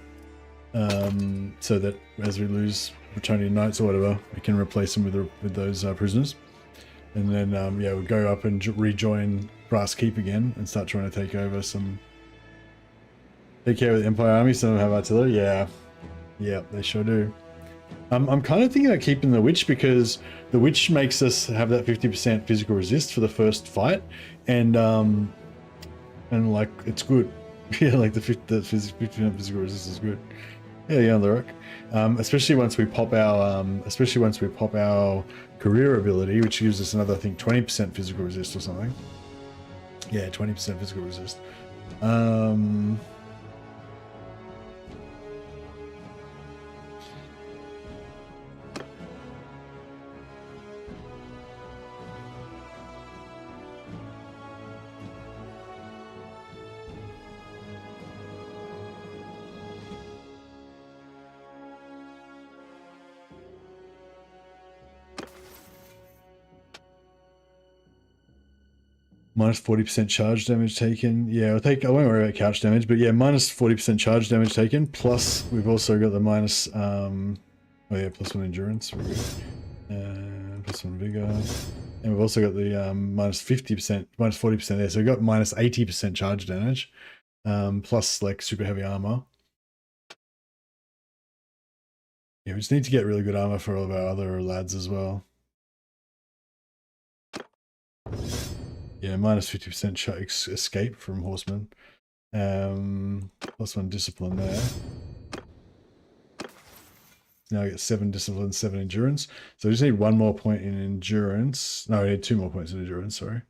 so that as we lose Bretonnian knights or whatever, we can replace them with those prisoners. And then yeah, we'll go up and rejoin Brass Keep again and start trying to take over some. Take care of the Empire army. Some of them have artillery. Yeah, they sure do. I'm kind of thinking about keeping the Witch, because the Witch makes us have that 50% physical resist for the first fight, and like it's good. Yeah, like the 50% physical resist is good. Yeah, on the rock. Especially once we pop our career ability, which gives us another, I think, 20% physical resist or something. Yeah, 20% physical resist. Minus 40% charge damage taken. Yeah, I won't worry about couch damage, but yeah, minus 40% charge damage taken. Plus, we've also got the minus, oh yeah, plus 1 endurance. We're good. Plus 1 vigor. And we've also got the minus 50%, minus 40% there. So we've got minus 80% charge damage, plus like super heavy armor. Yeah, we just need to get really good armor for all of our other lads as well. Yeah, minus 50% escape from horsemen. Plus 1 discipline there. Now I get 7 discipline, 7 endurance. So I just need 1 more point in endurance. No, I need 2 more points in endurance, sorry.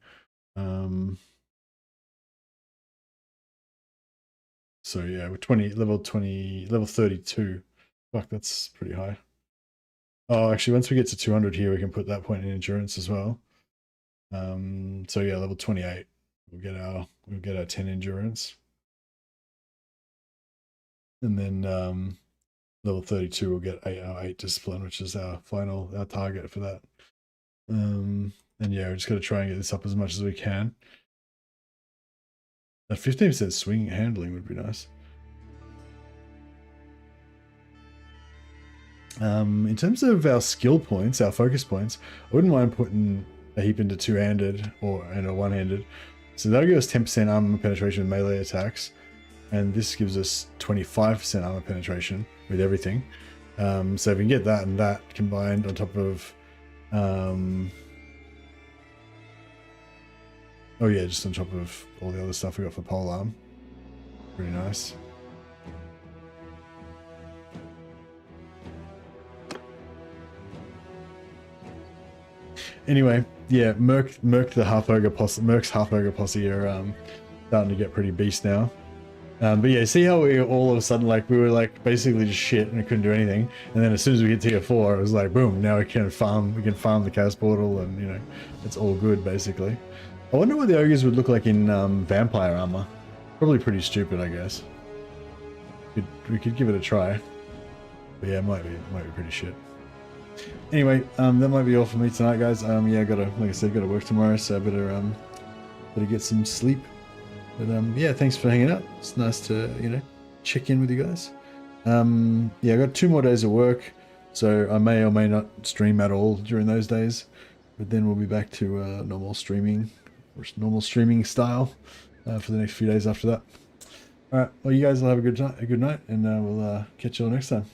So yeah, we're level 32. Fuck, that's pretty high. Oh, actually, once we get to 200 here, we can put that point in endurance as well. So yeah, level 28, we'll get our 10 endurance, and then level 32 we'll get our 8 discipline, which is our target for that. And yeah, we're just gonna try and get this up as much as we can. That 15% swing handling would be nice. In terms of our skill points, our focus points, I wouldn't mind putting a heap into two-handed and a one-handed. So that'll give us 10% armor penetration with melee attacks, and this gives us 25% armor penetration with everything. So if we can get that and that combined on top of Oh yeah, just on top of all the other stuff we got for polearm. Pretty nice. Anyway, yeah, Merk the Half-Ogre posse, Merk's Half-Ogre posse are starting to get pretty beast now. But yeah, see how we all of a sudden, like, we were like basically just shit and we couldn't do anything, and then as soon as we hit tier 4, it was like boom, now we can farm the Chaos Portal, and you know, it's all good basically. I wonder what the ogres would look like in vampire armor. Probably pretty stupid, I guess. We could give it a try. But yeah, it might be pretty shit. Anyway, that might be all for me tonight, guys. Yeah, like I said, gotta work tomorrow, so I better get some sleep. But yeah, thanks for hanging out. It's nice to, you know, check in with you guys. Yeah, I got 2 more days of work, so I may or may not stream at all during those days. But then we'll be back to normal streaming style for the next few days after that. All right, well, you guys will have a good night, and we'll catch you all next time.